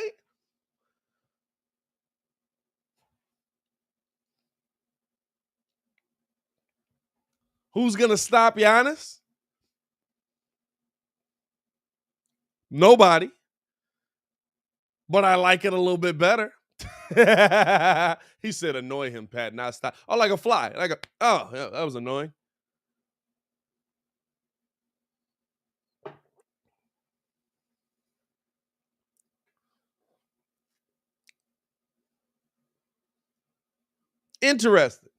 Who's going to stop Giannis? Nobody. But I like it a little bit better. He said annoy him, Pat, not stop. Oh, like a fly. Yeah, that was annoying. Interesting.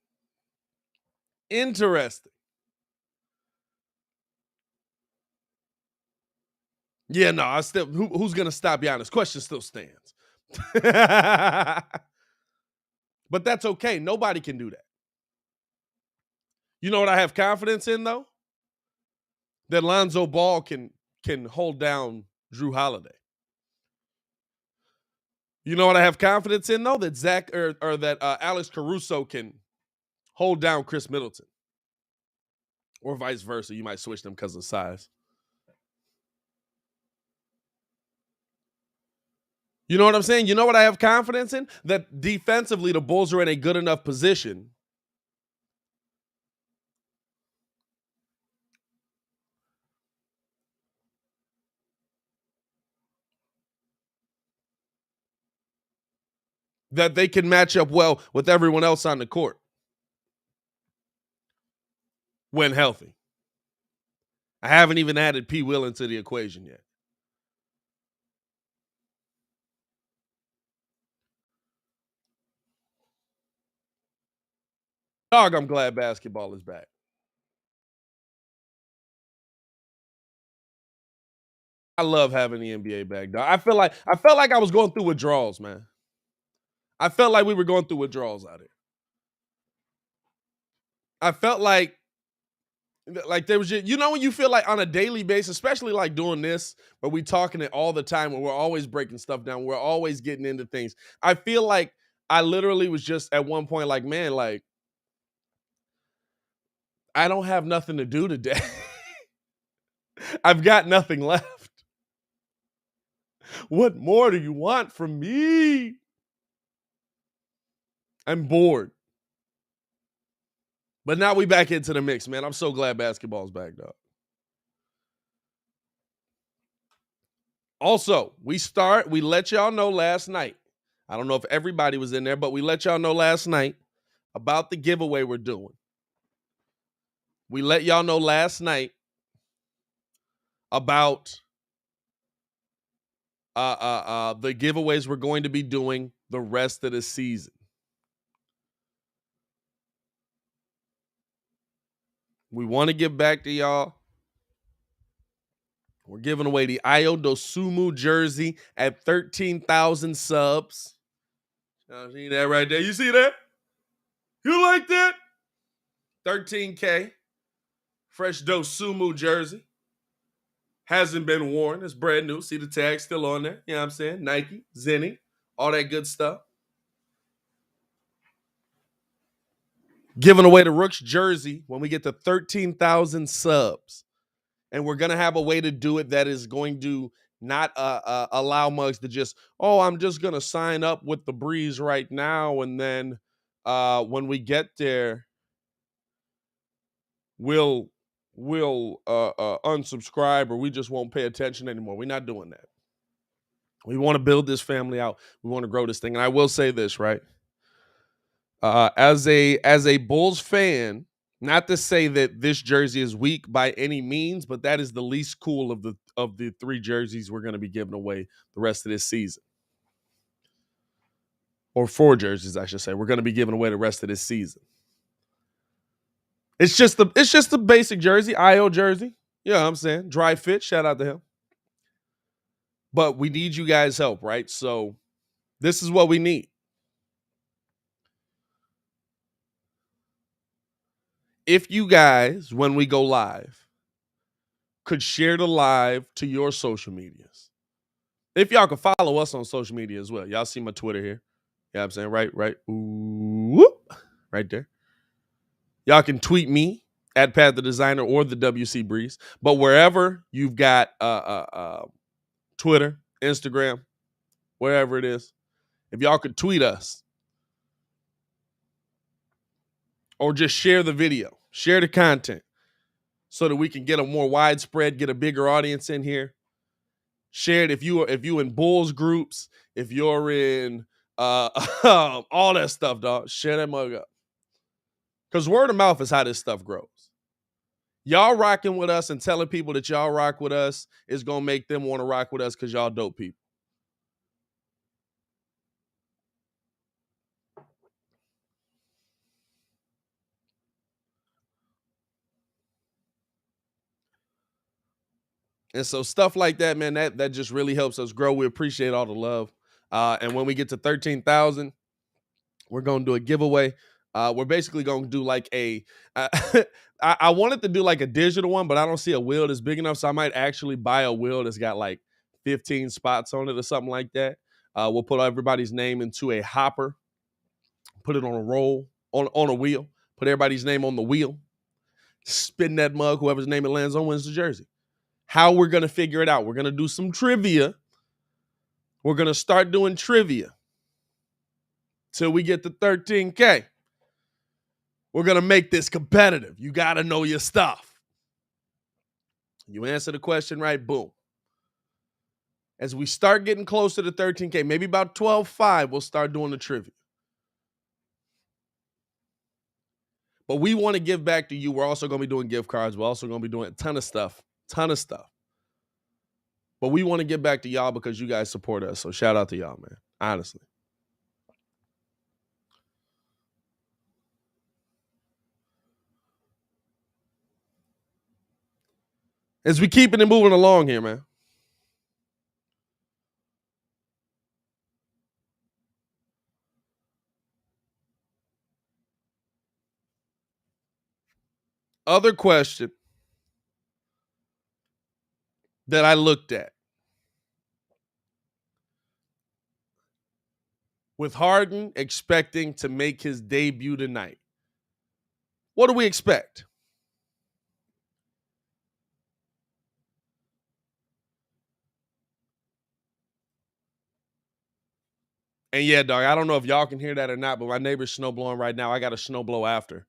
Yeah, no, I still who's gonna stop Giannis? Question still stands. But that's okay. Nobody can do that. You know what I have confidence in though? That Lonzo Ball can hold down Drew Holiday. You know what I have confidence in though? That Zach or that Alex Caruso can hold down Chris Middleton. Or vice versa. You might switch them because of size. You know what I'm saying? You know what I have confidence in? That defensively, the Bulls are in a good enough position that they can match up well with everyone else on the court when healthy. I haven't even added P. Will into the equation yet. Dog, I'm glad basketball is back. I love having the NBA back, dog. I felt like I was going through withdrawals, man. I felt like we were going through withdrawals out here. I felt like there was just, you know, when you feel like on a daily basis, especially like doing this, where we talking it all the time, where we're always breaking stuff down, we're always getting into things. I feel like I literally was just at one point like, man, like I don't have nothing to do today. I've got nothing left. What more do you want from me? I'm bored. But now we back into the mix, man. I'm so glad basketball's back, dog. Also, we let y'all know last night. I don't know if everybody was in there, but we let y'all know last night about the giveaway we're doing. We let y'all know last night about the giveaways we're going to be doing the rest of the season. We want to give back to y'all. We're giving away the TWCB jersey at 13,000 subs. See that right there? You see that? You like that? 13K. Fresh TWCB jersey. Hasn't been worn. It's brand new. See the tag still on there. You know what I'm saying? Nike, Zenny, all that good stuff. Giving away the Rooks jersey when we get to 13,000 subs. And we're going to have a way to do it that is going to not allow mugs to just, I'm just going to sign up with the Breeze right now. And then when we get there, we'll unsubscribe or we just won't pay attention anymore. We're not doing that. We want to build this family out. We want to grow this thing. And I will say this, right? As a Bulls fan, not to say that this jersey is weak by any means, but that is the least cool of the three jerseys we're going to be giving away the rest of this season. Or four jerseys, I should say. We're going to be giving away the rest of this season. It's just the basic jersey, IO jersey. You know what I'm saying? Dry fit. Shout out to him. But we need you guys' help, right? So this is what we need. If you guys, when we go live, could share the live to your social medias. If y'all can follow us on social media as well. Y'all see my Twitter here. You know what I'm saying? Right. Ooh, right there. Y'all can tweet me at Pat the Designer or the WC Breeze. But wherever you've got Twitter, Instagram, wherever it is, if y'all could tweet us or just share the video, share the content so that we can get a more widespread, get a bigger audience in here. Share it if you in Bulls groups, if you're in all that stuff, dog. Share that mug up. Because word of mouth is how this stuff grows. Y'all rocking with us and telling people that y'all rock with us is going to make them want to rock with us because y'all dope people. And so stuff like that, man, that just really helps us grow. We appreciate all the love. And when we get to 13,000, we're going to do a giveaway. We're basically going to do like I wanted to do like a digital one, but I don't see a wheel that's big enough. So I might actually buy a wheel that's got like 15 spots on it or something like that. We'll put everybody's name into a hopper, put it on a roll, on a wheel, put everybody's name on the wheel, spin that mug. Whoever's name it lands on wins the jersey. How we're going to figure it out. We're going to do some trivia. We're going to start doing trivia till we get to 13K. We're going to make this competitive. You got to know your stuff. You answer the question right, boom. As we start getting closer to 13K, maybe about 12.5, we'll start doing the trivia. But we want to give back to you. We're also going to be doing gift cards. We're also going to be doing a ton of stuff. But we want to give back to y'all because you guys support us. So shout out to y'all, man. Honestly. As we keeping it moving along here, man. Other question that I looked at. With Harden expecting to make his debut tonight, what do we expect? And yeah, dog, I don't know if y'all can hear that or not, but my neighbor's snow blowing right now. I got a snow blow after.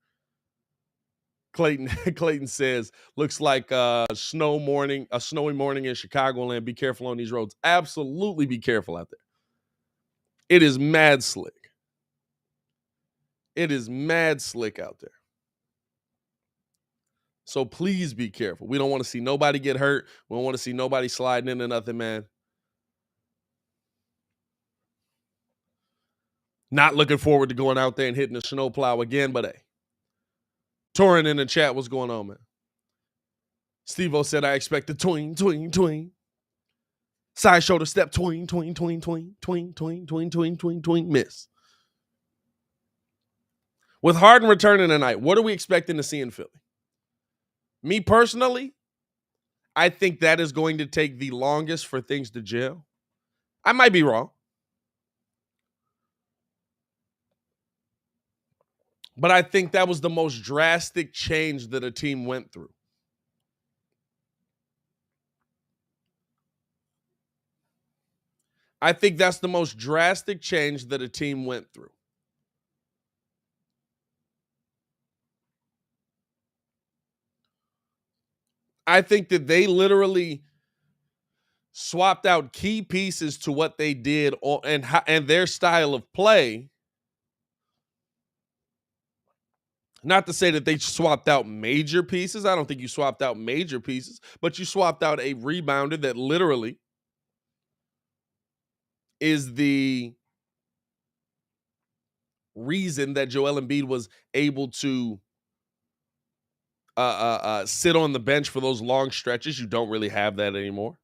Clayton says, looks like a snowy morning in Chicagoland. Be careful on these roads. Absolutely be careful out there. It is mad slick. It is mad slick out there. So please be careful. We don't want to see nobody get hurt. We don't want to see nobody sliding into nothing, man. Not looking forward to going out there and hitting the snowplow again, but hey. Torin in the chat, what's going on, man? Steve-O said, I expect the twing, twing, twing. Side shoulder step, twing, twing, twing, twing, twing, twing, twing, twing, twing, twing, miss. With Harden returning tonight, what are we expecting to see in Philly? Me personally, I think that is going to take the longest for things to gel. I might be wrong. But I think that was the most drastic change that a team went through. I think that's the most drastic change that a team went through. I think that they literally swapped out key pieces to what they did and their style of play. Not to say that they swapped out major pieces. I don't think you swapped out major pieces, but you swapped out a rebounder that literally is the reason that Joel Embiid was able to sit on the bench for those long stretches. You don't really have that anymore.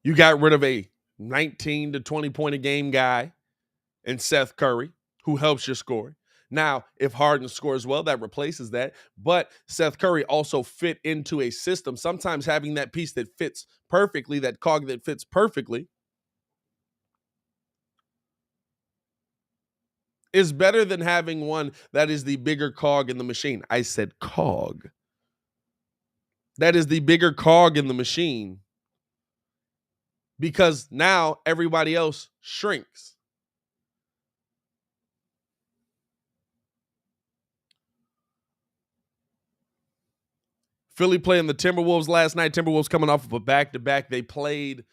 You got rid of a 19 to 20 point a game guy in Seth Curry, who helps your scoring. Now, if Harden scores well, that replaces that. But Seth Curry also fit into a system. Sometimes having that piece that fits perfectly, that cog that fits perfectly, is better than having one that is the bigger cog in the machine. I said cog. That is the bigger cog in the machine because now everybody else shrinks. Philly playing the Timberwolves last night. Timberwolves coming off of a back-to-back. They played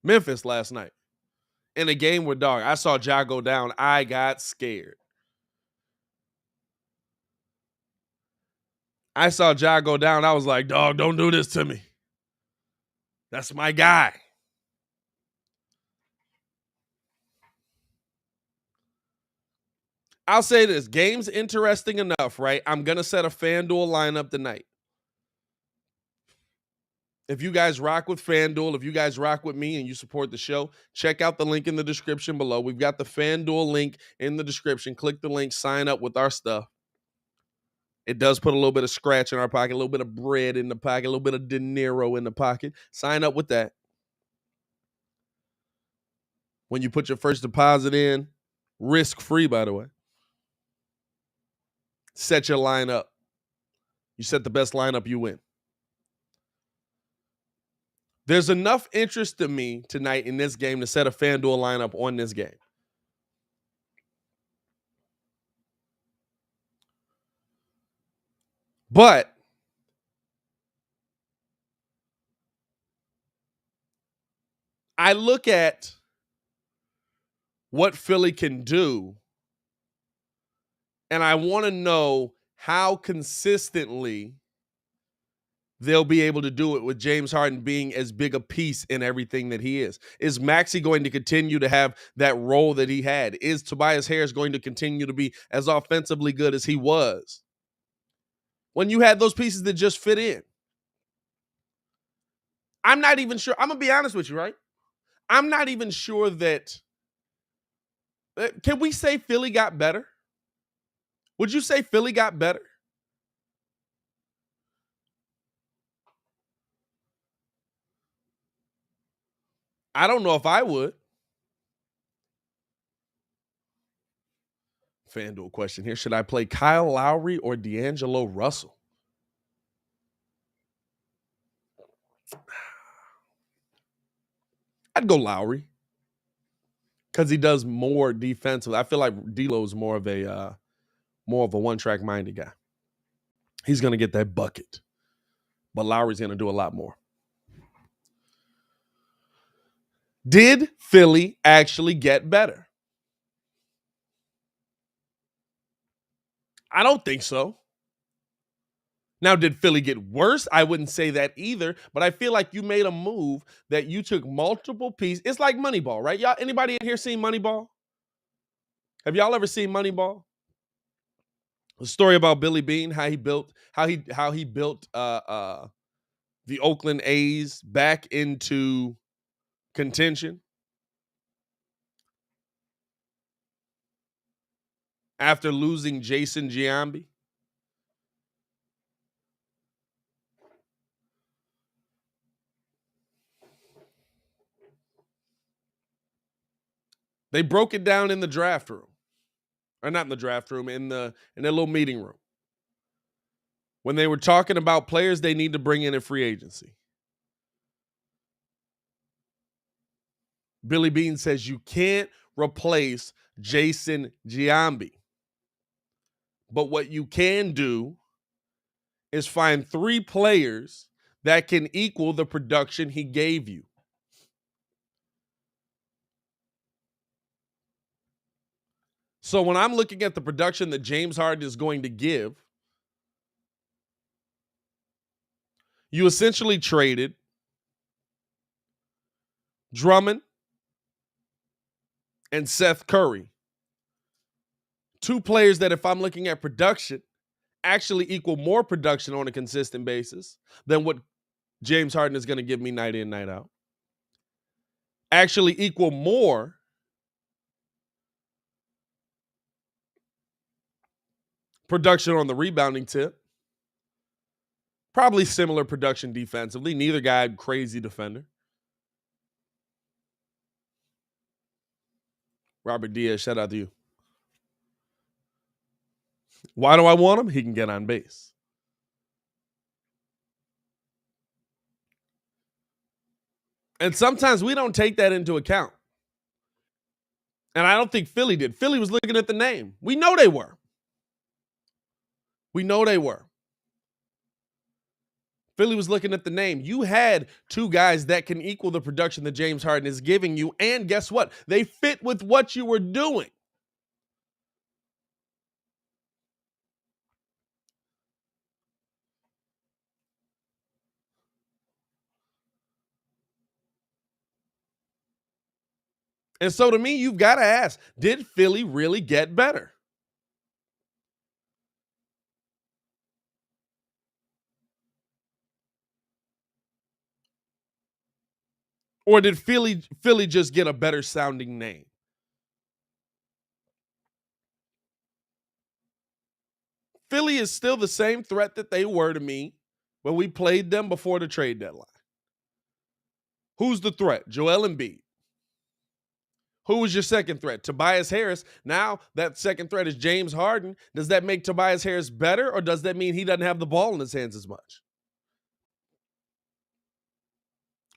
Memphis last night in a game where, dog, I saw Ja go down. I got scared. I saw Ja go down. I was like, dog, don't do this to me. That's my guy. I'll say this. Game's interesting enough, right? I'm going to set a FanDuel lineup tonight. If you guys rock with FanDuel, if you guys rock with me and you support the show, check out the link in the description below. We've got the FanDuel link in the description. Click the link, sign up with our stuff. It does put a little bit of scratch in our pocket, a little bit of bread in the pocket, a little bit of De Niro in the pocket. Sign up with that. When you put your first deposit in, risk-free, by the way. Set your lineup. You set the best lineup, you win. There's enough interest to me tonight in this game to set a FanDuel lineup on this game. But I look at what Philly can do, and I want to know how consistently they'll be able to do it with James Harden being as big a piece in everything that he is. Is Maxey going to continue to have that role that he had? Is Tobias Harris going to continue to be as offensively good as he was when you had those pieces that just fit in? I'm not even sure. I'm going to be honest with you, right? I'm not even sure that. Can we say Philly got better? Would you say Philly got better? I don't know if I would. FanDuel question here. Should I play Kyle Lowry or D'Angelo Russell? I'd go Lowry because he does more defensive. I feel like D'Lo is more of a one-track minded guy. He's going to get that bucket, but Lowry's going to do a lot more. Did Philly actually get better? I don't think so. Now, did Philly get worse? I wouldn't say that either, but I feel like you made a move that you took multiple pieces. It's like Moneyball, right? Y'all, anybody in here seen Moneyball? Have y'all ever seen Moneyball? The story about Billy Beane, how he built the Oakland A's back into contention after losing Jason Giambi. They broke it down in the draft room. Or not in the draft room, in their little meeting room. When they were talking about players they need to bring in free agency. Billy Beane says you can't replace Jason Giambi. But what you can do is find 3 players that can equal the production he gave you. So when I'm looking at the production that James Harden is going to give, you essentially traded Drummond and Seth Curry. 2 players that, if I'm looking at production, actually equal more production on a consistent basis than what James Harden is going to give me night in, night out. Actually equal more production on the rebounding tip. Probably similar production defensively. Neither guy crazy defender. Robert Diaz, shout out to you. Why do I want him? He can get on base. And sometimes we don't take that into account. And I don't think Philly did. Philly was looking at the name. We know they were. Philly was looking at the name. You had 2 guys that can equal the production that James Harden is giving you. And guess what? They fit with what you were doing. And so to me, you've got to ask, did Philly really get better? Or did Philly just get a better sounding name? Philly is still the same threat that they were to me when we played them before the trade deadline. Who's the threat? Joel Embiid. Who was your second threat? Tobias Harris. Now that second threat is James Harden. Does that make Tobias Harris better, or does that mean he doesn't have the ball in his hands as much?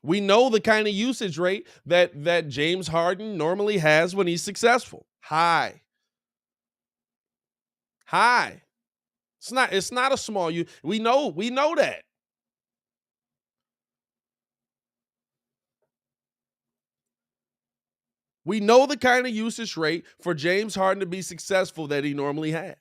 We know the kind of usage rate that James Harden normally has when he's successful. High. It's not a small you. We know that. We know the kind of usage rate for James Harden to be successful that he normally has.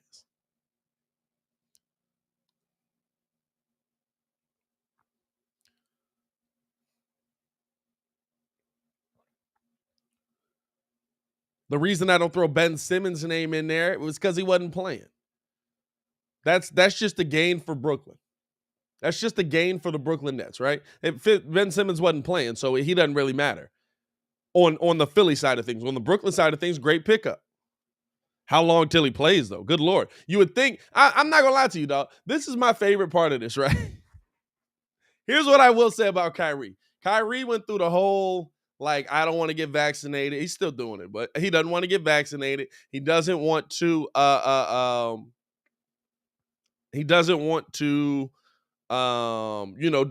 The reason I don't throw Ben Simmons' name in there was because he wasn't playing. That's just a gain for Brooklyn. That's just a gain for the Brooklyn Nets, right? Ben Simmons wasn't playing, so he doesn't really matter. On the Philly side of things. On the Brooklyn side of things, great pickup. How long till he plays, though? Good Lord. You would think, I'm not going to lie to you, dog. This is my favorite part of this, right? Here's what I will say about Kyrie. Kyrie went through the whole, I don't want to get vaccinated. He's still doing it, but he doesn't want to get vaccinated. He doesn't want to do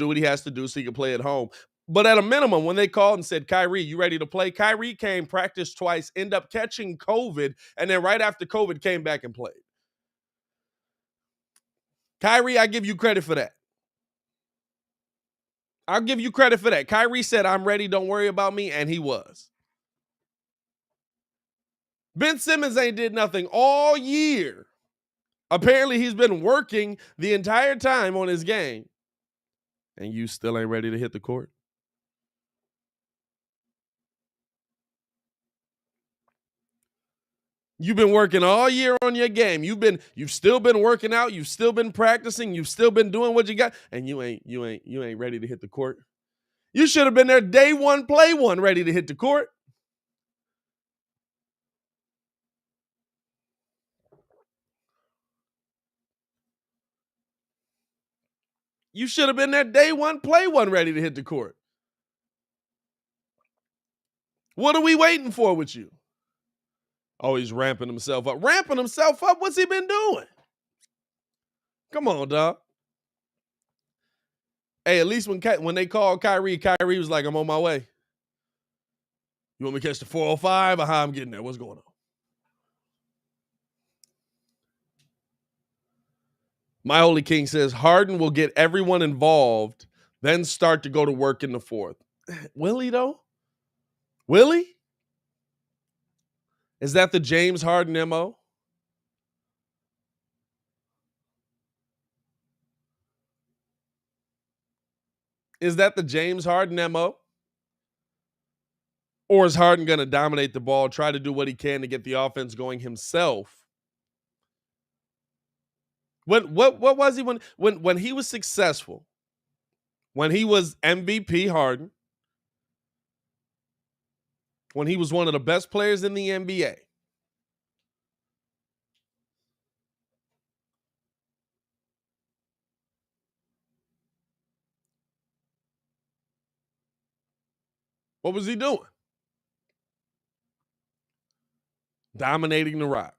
what he has to do so he can play at home. But at a minimum, when they called and said, Kyrie, you ready to play? Kyrie came, practiced twice, ended up catching COVID, and then right after COVID came back and played. Kyrie, I give you credit for that. I'll give you credit for that. Kyrie said, I'm ready, don't worry about me, and he was. Ben Simmons ain't did nothing all year Apparently, he's been working the entire time on his game, and you still ain't ready to hit the court. You've been working all year on your game. You've still been working out. You've still been practicing. You've still been doing what you got, and you ain't ready to hit the court. You should have been there day one, play one, ready to hit the court. You should have been there day one, play one, ready to hit the court. What are we waiting for with you? Oh, he's ramping himself up. Ramping himself up? What's he been doing? Come on, dog. Hey, at least when they called Kyrie was like, I'm on my way. You want me to catch the 405 or how I'm getting there? What's going on? My Holy King says Harden will get everyone involved, then start to go to work in the fourth. Will he, though? Will he? Is that the James Harden MO? Is that the James Harden MO? Or is Harden going to dominate the ball, try to do what he can to get the offense going himself? What was he when he was successful? When he was MVP Harden, when he was one of the best players in the NBA, what was he doing? Dominating the rock.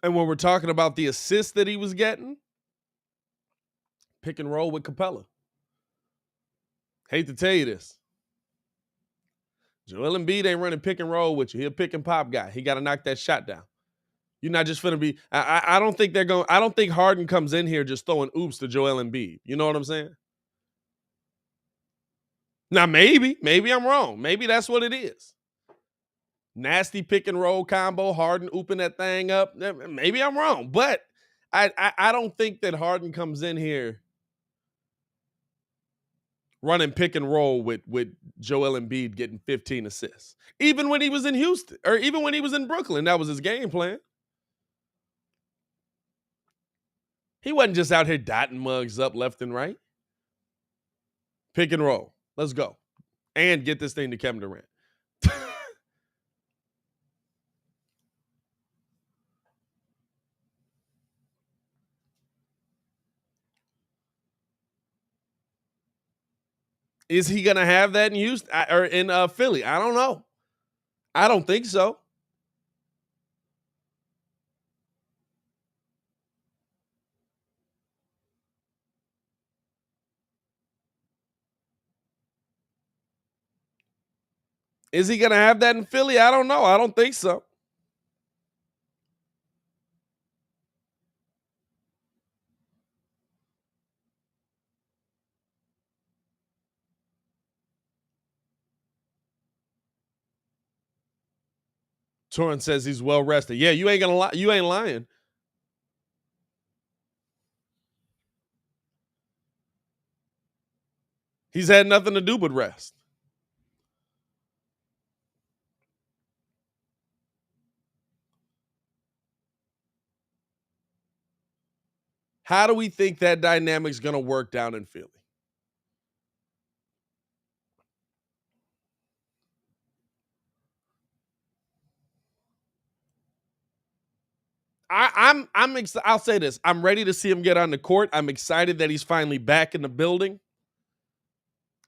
And when we're talking about the assists that he was getting, pick and roll with Capella. Hate to tell you this. Joel Embiid ain't running pick and roll with you. He'll pick and pop guy. He got to knock that shot down. You're not just finna be. I don't think they're going. I don't think Harden comes in here just throwing oops to Joel Embiid. You know what I'm saying? Now maybe I'm wrong. Maybe that's what it is. Nasty pick and roll combo. Harden ooping that thing up. Maybe I'm wrong, but I don't think that Harden comes in here running pick and roll with Joel Embiid getting 15 assists. Even when he was in Houston, or even when he was in Brooklyn, that was his game plan. He wasn't just out here dotting mugs up left and right. Pick and roll. Let's go. And get this thing to Kevin Durant. Is he going to have that in Houston or in Philly? I don't know. I don't think so. Is he going to have that in Philly? I don't know. I don't think so. Torrance says he's well rested. Yeah, you ain't gonna lie. You ain't lying. He's had nothing to do but rest. How do we think that dynamic's gonna work down in Philly? I'll say this. I'm ready to see him get on the court. I'm excited that he's finally back in the building.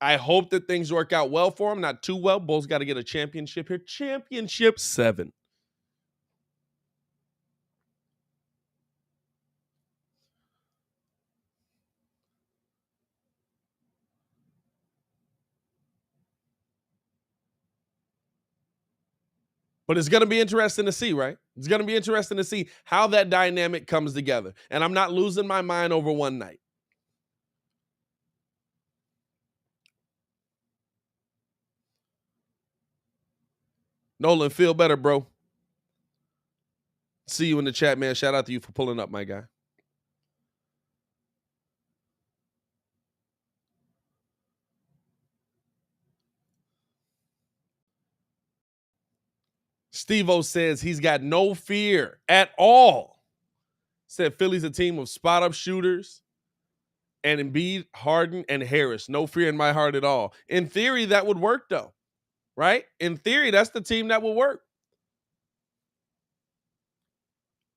I hope that things work out well for him. Not too well. Bulls got to get a championship here. Championship 7. But it's going to be interesting to see, right? It's going to be interesting to see how that dynamic comes together. And I'm not losing my mind over one night. Nolan, feel better, bro. See you in the chat, man. Shout out to you for pulling up, my guy. Steve-O says he's got no fear at all. Said Philly's a team of spot-up shooters and Embiid, Harden, and Harris. No fear in my heart at all. In theory, that would work, though, right? In theory, that's the team that will work.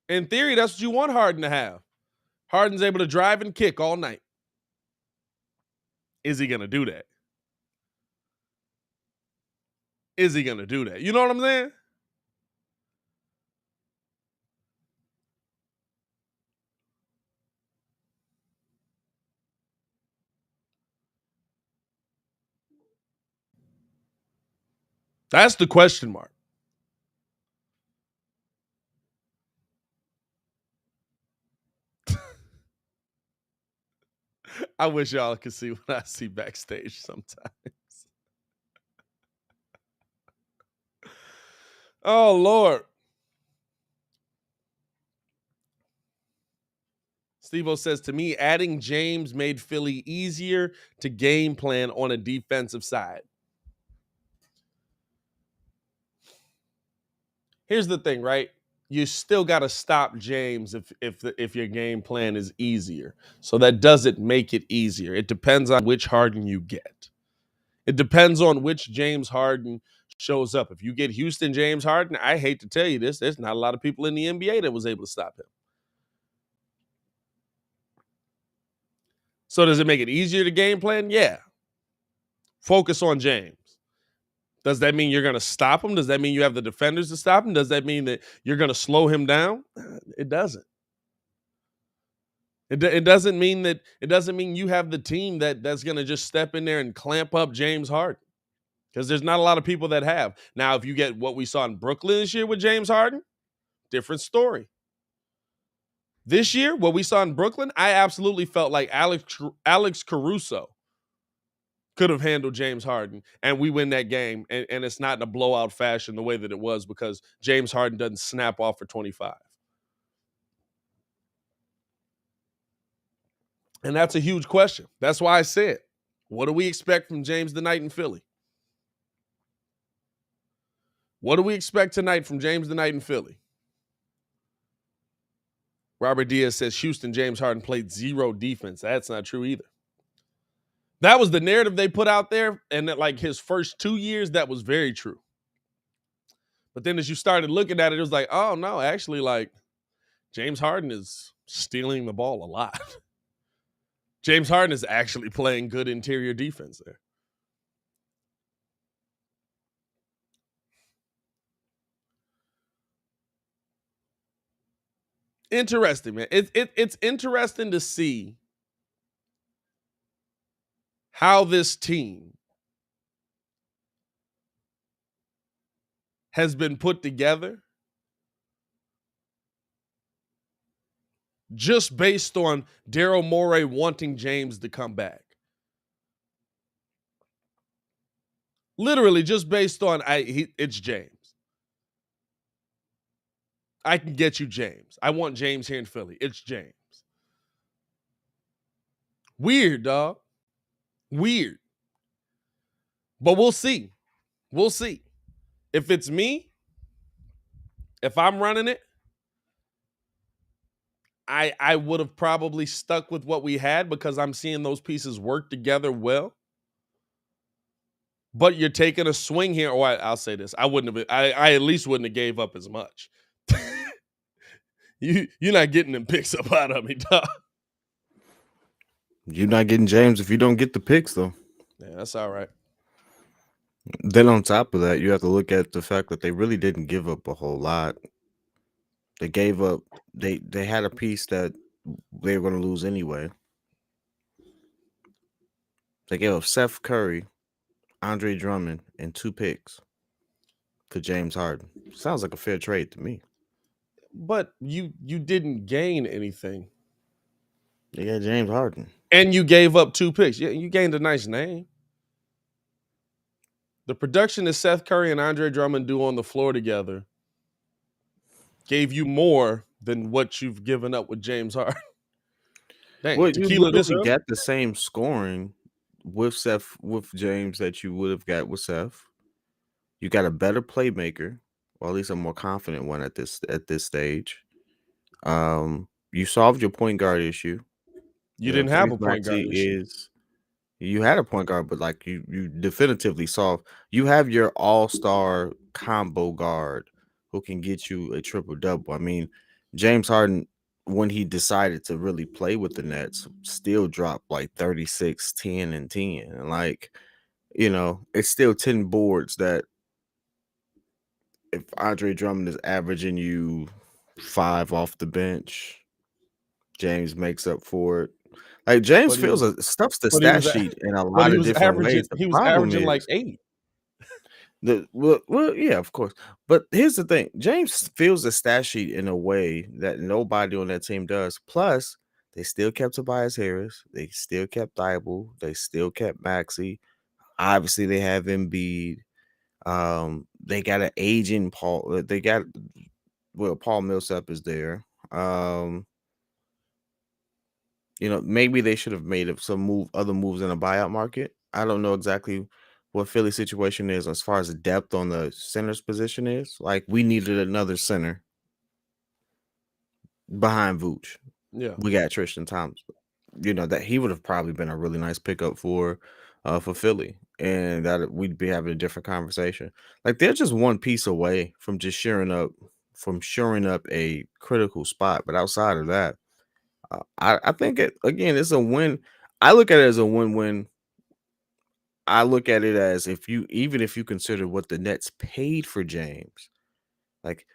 In theory, that's what you want Harden to have. Harden's able to drive and kick all night. Is he going to do that? Is he going to do that? You know what I'm saying? That's the question mark. I wish y'all could see what I see backstage sometimes. Oh, Lord. Steve-O says, to me, adding James made Philly easier to game plan on a defensive side. Here's the thing, right? You still got to stop James if your game plan is easier. So that doesn't make it easier. It depends on which Harden you get. It depends on which James Harden shows up. If you get Houston James Harden, I hate to tell you this, there's not a lot of people in the NBA that was able to stop him. So does it make it easier to game plan? Yeah. Focus on James. Does that mean you're going to stop him? Does that mean you have the defenders to stop him? Does that mean that you're going to slow him down? It doesn't. It doesn't mean that. It doesn't mean you have the team that's going to just step in there and clamp up James Harden, because there's not a lot of people that have. Now, if you get what we saw in Brooklyn this year with James Harden, different story. This year, what we saw in Brooklyn, I absolutely felt like Alex Caruso could have handled James Harden, and we win that game, and it's not in a blowout fashion the way that it was, because James Harden doesn't snap off for 25. And that's a huge question. That's why I said, what do we expect from James tonight in Philly? What do we expect tonight from James tonight in Philly? Robert Diaz says Houston James Harden played zero defense. That's not true either. That was the narrative they put out there, and that, like, his first 2 years, that was very true. But then as you started looking at it, it was like, oh, no, actually, like, James Harden is stealing the ball a lot. James Harden is actually playing good interior defense there. Interesting, man. It's interesting to see how this team has been put together just based on Daryl Morey wanting James to come back. Literally just based on it's James. I can get you James. I want James here in Philly. It's James. Weird, dog. Weird. But we'll see. We'll see. If it's me, if I'm running it, I would have probably stuck with what we had, because I'm seeing those pieces work together well. But you're taking a swing here. Or I'll say this. I wouldn't have. I at least wouldn't have gave up as much. You're not getting them picks up out of me, dog. You're not getting James if you don't get the picks, though. Yeah, that's all right. Then on top of that, you have to look at the fact that they really didn't give up a whole lot. They gave up. They had a piece that they were going to lose anyway. They gave up Seth Curry, Andre Drummond, and 2 picks for James Harden. Sounds like a fair trade to me. But you didn't gain anything. They got James Harden. And you gave up 2 picks. Yeah, you gained a nice name. The production that Seth Curry and Andre Drummond do on the floor together gave you more than what you've given up with James Harden. Dang, Well, you tequila this literally early? got the same scoring with James that you would have got with Seth. You got a better playmaker, or at least a more confident one at this stage. You solved your point guard issue. You didn't have a Therese point guard Maxey issue. you had a point guard, but like you definitively solved. You have your all-star combo guard who can get you a triple-double. I mean, James Harden, when he decided to really play with the Nets, still dropped like 36, 10, and 10. And like, it's still 10 boards that if Andre Drummond is averaging you 5 off the bench, James makes up for it. Like James But he was stuffs the but he stat was sheet in a but lot of different ways. The he was problem averaging like is 8. yeah, of course. But here's the thing: James fills the stat sheet in a way that nobody on that team does. Plus, they still kept Tobias Harris, they still kept Thibault, they still kept Maxey. Obviously, they have Embiid. They got an aging Paul. Paul Millsap is there. Maybe they should have made other moves in a buyout market. I don't know exactly what Philly's situation is as far as the depth on the center's position is. Like, we needed another center behind Vooch. Yeah. We got Tristan Thompson. That he would have probably been a really nice pickup for Philly, and that we'd be having a different conversation. Like, they're just one piece away from just shoring up a critical spot. But outside of that, I think it's a win. I look at it as a win-win. I look at it as even if you consider what the Nets paid for James, like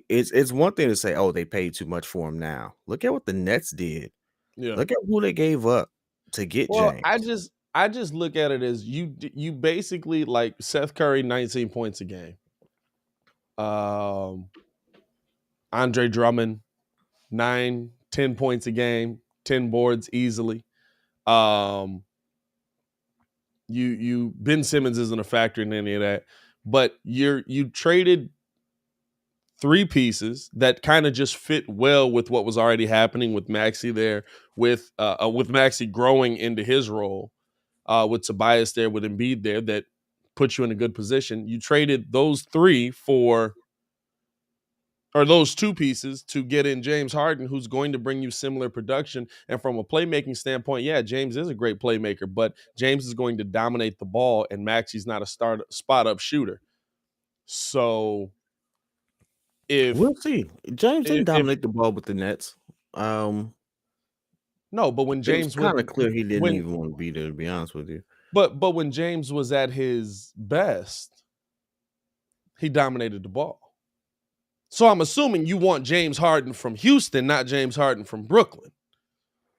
it's one thing to say, oh, they paid too much for him now. Look at what the Nets did. Yeah. Look at who they gave up to get Well, James. I just look at it as you basically like Seth Curry 19 points a game. Andre Drummond 9, 10 points a game, 10 boards easily. You Ben Simmons isn't a factor in any of that, but you traded 3 pieces that kind of just fit well with what was already happening with Maxey there, with Maxey growing into his role, with Tobias there, with Embiid there, that puts you in a good position. You traded those 3 those 2 pieces to get in James Harden, who's going to bring you similar production. And from a playmaking standpoint, yeah, James is a great playmaker, but James is going to dominate the ball, and Maxey's not a spot up shooter. So We'll see. James didn't if dominate the ball with the Nets. no, but when It was James kind of clear he didn't when even want to be there, to be honest with you. but when James was at his best, he dominated the ball. So I'm assuming you want James Harden from Houston, not James Harden from Brooklyn.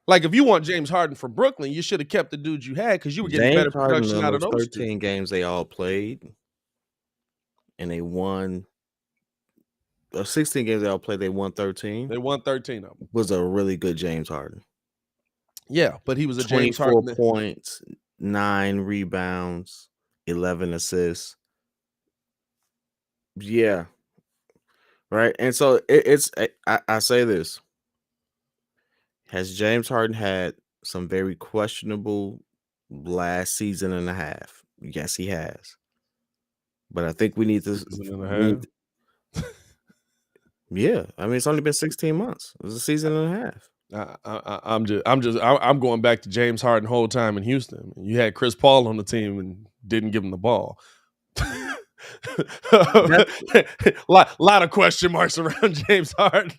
Like, if you want James Harden from Brooklyn, you should have kept the dudes you had because you were getting James better Harden production in out of those those 2. 13 games they all played, and they won 16 games they all played, they won 13. They won 13 of them. Was a really good James Harden. Yeah, but he was a James 24 Harden. points, 9 rebounds, 11 assists. Yeah. Right. And so I say this. Has James Harden had some very questionable last season and a half? Yes, he has. But I think we need to. Season and a We need half. yeah, I mean, it's only been 16 months. It was a season and a half. I'm going back to James Harden whole time in Houston. You had Chris Paul on the team and didn't give him the ball. lot of question marks around James Harden.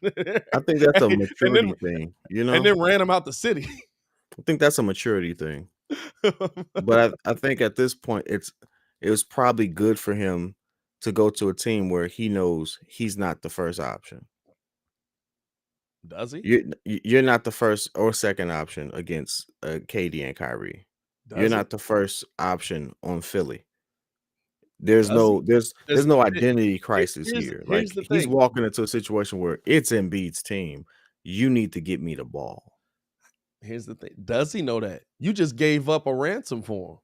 I think that's a maturity thing, and then ran him out the city. I think that's a maturity thing. But I think at this point, it was probably good for him to go to a team where he knows he's not the first option. Does he? You're not the first or second option against KD and Kyrie. You're not the first option on Philly. There's no identity crisis here. Like, he's walking into a situation where it's Embiid's team. You need to get me the ball. Here's the thing. Does he know that? You just gave up a ransom for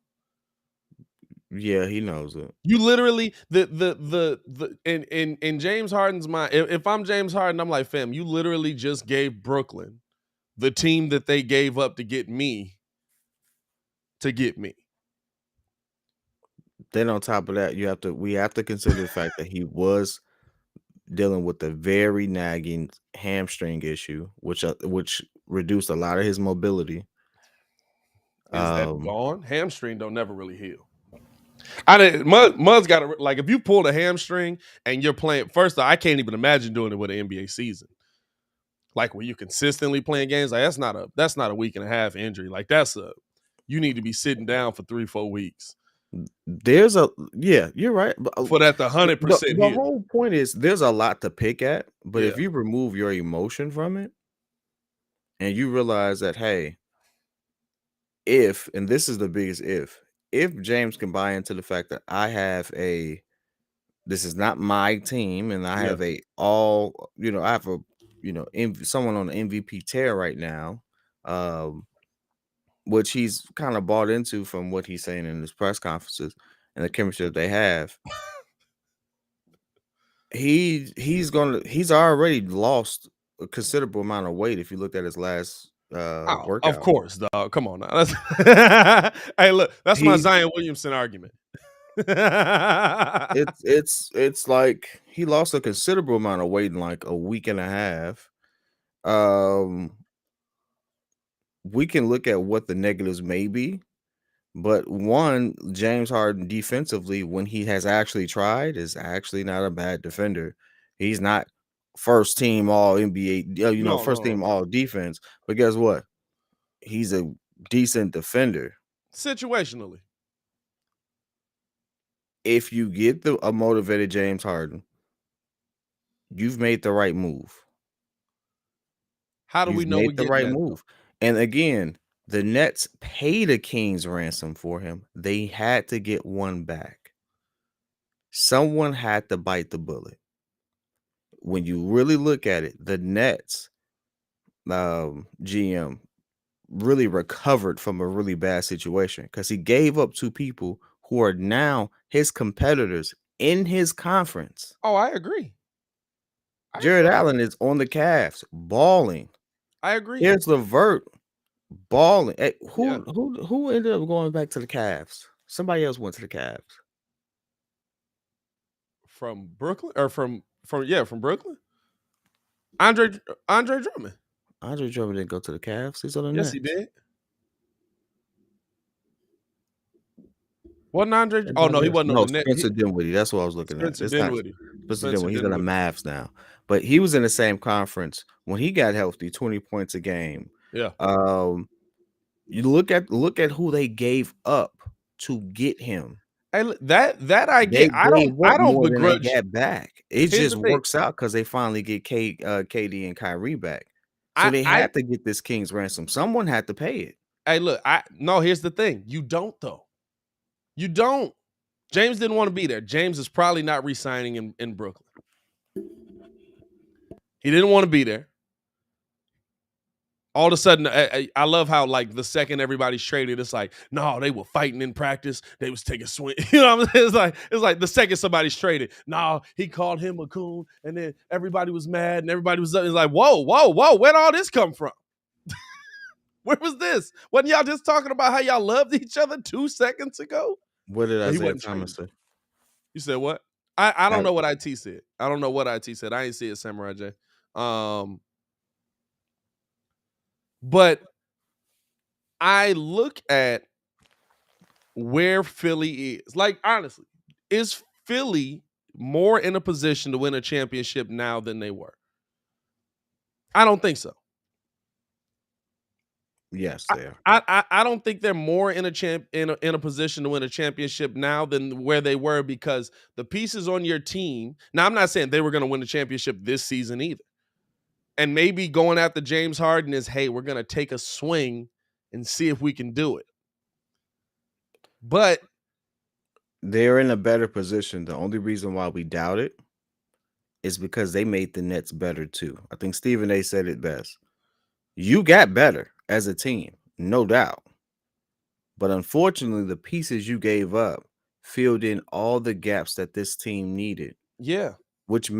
him. Yeah, he knows it. You literally the in James Harden's mind. If I'm James Harden, I'm like, fam, you literally just gave Brooklyn the team that they gave up to get me to get me. Then on top of that, we have to consider the fact that he was dealing with a very nagging hamstring issue, which reduced a lot of his mobility. Is that Um, gone? Hamstring don't never really heal. I didn't. Mud's got to like if you pulled a hamstring and you're playing. First, I can't even imagine doing it with an NBA season. Like when you consistently playing games, like that's not a week and a half injury. Like you need to be sitting down for 3-4 weeks you're right. But, for that to 100% the heal. whole point is there's a lot to pick at, but Yeah, if you remove your emotion from it and you realize that, hey, if, and this is the biggest if James can buy into the fact that this is not my team and I yeah. have I have a, someone on the MVP tear right now, um, which he's kind of bought into from what he's saying in his press conferences and the chemistry that they have. He's already lost a considerable amount of weight if you looked at his last Oh, of workout. course, dog. Come on now. Hey, look, that's my He's Zion Williamson argument. it's like he lost a considerable amount of weight in like a week and a half. Um, we can look at what the negatives may be, but one, James Harden defensively, when he has actually tried, is actually not a bad defender. He's not first team all NBA, No, first no, team no. all defense. But guess what? He's a decent defender. Situationally, If you get a motivated James Harden, you've made the right move. how do we You've know we're made the getting right that though? move. And again, the Nets paid a king's ransom for him. They had to get one back. Someone had to bite the bullet. When you really look at it, the Nets GM really recovered from a really bad situation because he gave up two people who are now his competitors in his conference. Oh, I agree. I Jared agree. Allen is on the Cavs balling. I agree. Here's Levert balling. Hey, Yeah. who ended up going back to the Cavs? Somebody else went to the Cavs. From Brooklyn or from Brooklyn? Andre Drummond. Andre Drummond didn't go to the Cavs. He's on the Yes, he Nets. did. Wasn't Andre? Oh no, he wasn't on No, the net. Spencer Dinwiddie. That's what I was looking at. Spencer It's not Dinwiddie. Spencer Spencer Dinwiddie. He's on the Dinwiddie. Mavs now, but he was in the same conference when he got healthy. 20 points a game. Yeah. You look at who they gave up to get him. Hey, that I They get. gave I up don't more than they begrudge. got back. It Here's the just thing. works out because they finally get KD and Kyrie back. So I they I had to get this king's ransom. Someone had to pay it. hey look. I no. Here's the thing. You don't though. You don't. James didn't want to be there. James is probably not re-signing in Brooklyn. He didn't want to be there. All of a sudden, I love how like the second everybody's traded, it's like, no, they were fighting in practice. They was taking swing. You know what I'm saying? It's like the second somebody's traded, no, he called him a coon, and then everybody was mad and everybody was up. It's like, whoa, whoa, whoa, where'd all this come from? Where was this? Wasn't y'all just talking about how y'all loved each other 2 seconds ago? What did But he Isaiah wasn't Thomas traded. say? You said what? I don't I- know what IT said. I don't know what IT said. I ain't see it, Samurai J. But I look at where Philly is. Like, honestly, is Philly more in a position to win a championship now than they were? I don't think so. yes, I, they are. I don't think they're more in a position to win a championship now than where they were because the pieces on your team. Now, I'm not saying they were going to win the championship this season either. And maybe going after James Harden is, hey, we're going to take a swing and see if we can do it. But They're in a better position. The only reason why we doubt it is because they made the Nets better too. I think Stephen A said it best. You got better as a team, no doubt. But unfortunately, the pieces you gave up filled in all the gaps that this team needed, Yeah. which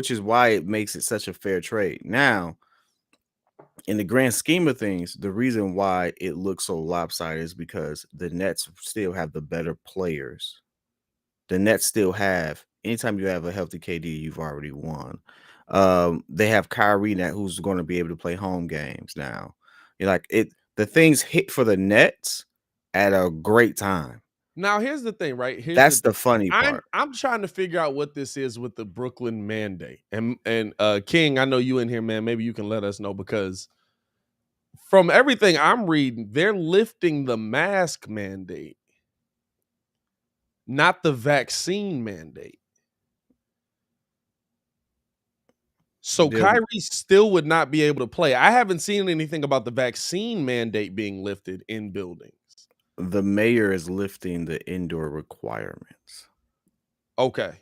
is why it makes it such a fair trade. Now, in the grand scheme of things, the reason why it looks so lopsided is because the Nets still have the better players. The Nets still have, anytime you have a healthy KD, you've already won. They have Kyrie now, who's going to be able to play home games now. You're like it. The things hit for the Nets at a great time. Now here's the thing, right? Here's the That's thing. the funny part. I'm trying to figure out what this is with the Brooklyn mandate. And King, I know you in here, man. Maybe you can let us know, because from everything I'm reading, they're lifting the mask mandate, not the vaccine mandate. So Kyrie still would not be able to play. I haven't seen anything about the vaccine mandate being lifted in buildings. The mayor is lifting the indoor requirements. Okay.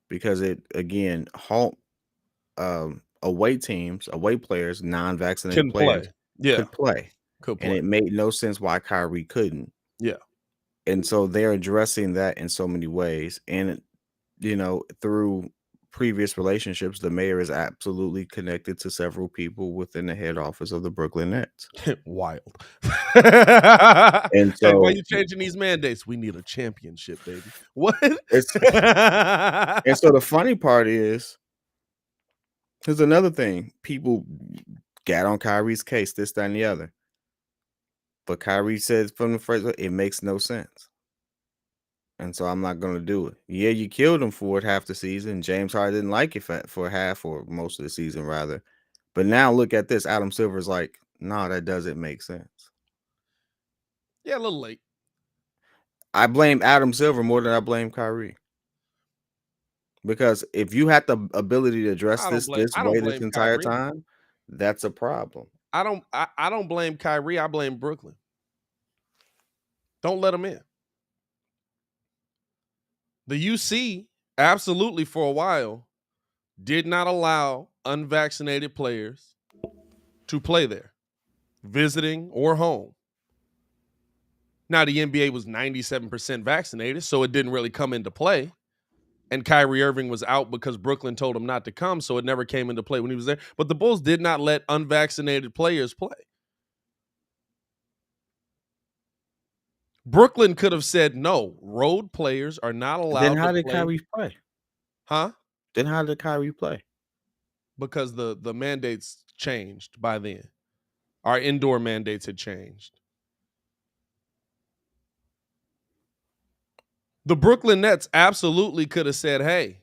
Because it, again, away teams, away players, non-vaccinated players could play. And it made no sense why Kyrie couldn't. Yeah. And so they're addressing that in so many ways. And, through previous relationships, the mayor is absolutely connected to several people within the head office of the Brooklyn Nets. Wild. And so, hey, why are you changing these mandates? We need a championship, baby. What? And so the funny part is, here's another thing. People got on Kyrie's case, this, that, and the other. But Kyrie says from the first, it makes no sense. And so I'm not going to do it. Yeah, you killed him for it half the season. James Harden didn't like it for half or most of the season, rather. But now look at this. Adam Silver's like, no, that doesn't make sense. Yeah, a little late. I blame Adam Silver more than I blame Kyrie. Because if you had the ability to address this way this entire time, that's a problem. I don't blame Kyrie. I blame Brooklyn. Don't let him in. The UC absolutely for a while did not allow unvaccinated players to play there, visiting or home. Now, the NBA was 97% vaccinated, so it didn't really come into play. And Kyrie Irving was out because Brooklyn told him not to come, so it never came into play when he was there. But the Bulls did not let unvaccinated players play. Brooklyn could have said, no, road players are not allowed to play. Then how did Kyrie play? Huh? Then how did Kyrie play? Because the mandates changed by then. Our indoor mandates had changed. The Brooklyn Nets absolutely could have said, hey,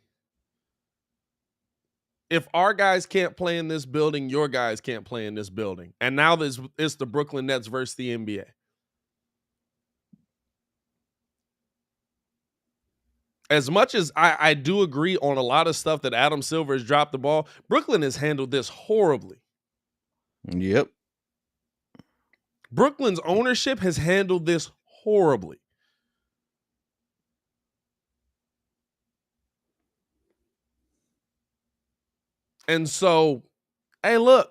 if our guys can't play in this building, your guys can't play in this building. And now it's the Brooklyn Nets versus the NBA. As much as I do agree on a lot of stuff that Adam Silver has dropped the ball, Brooklyn has handled this horribly. Yep. Brooklyn's ownership has handled this horribly. And so, hey, look,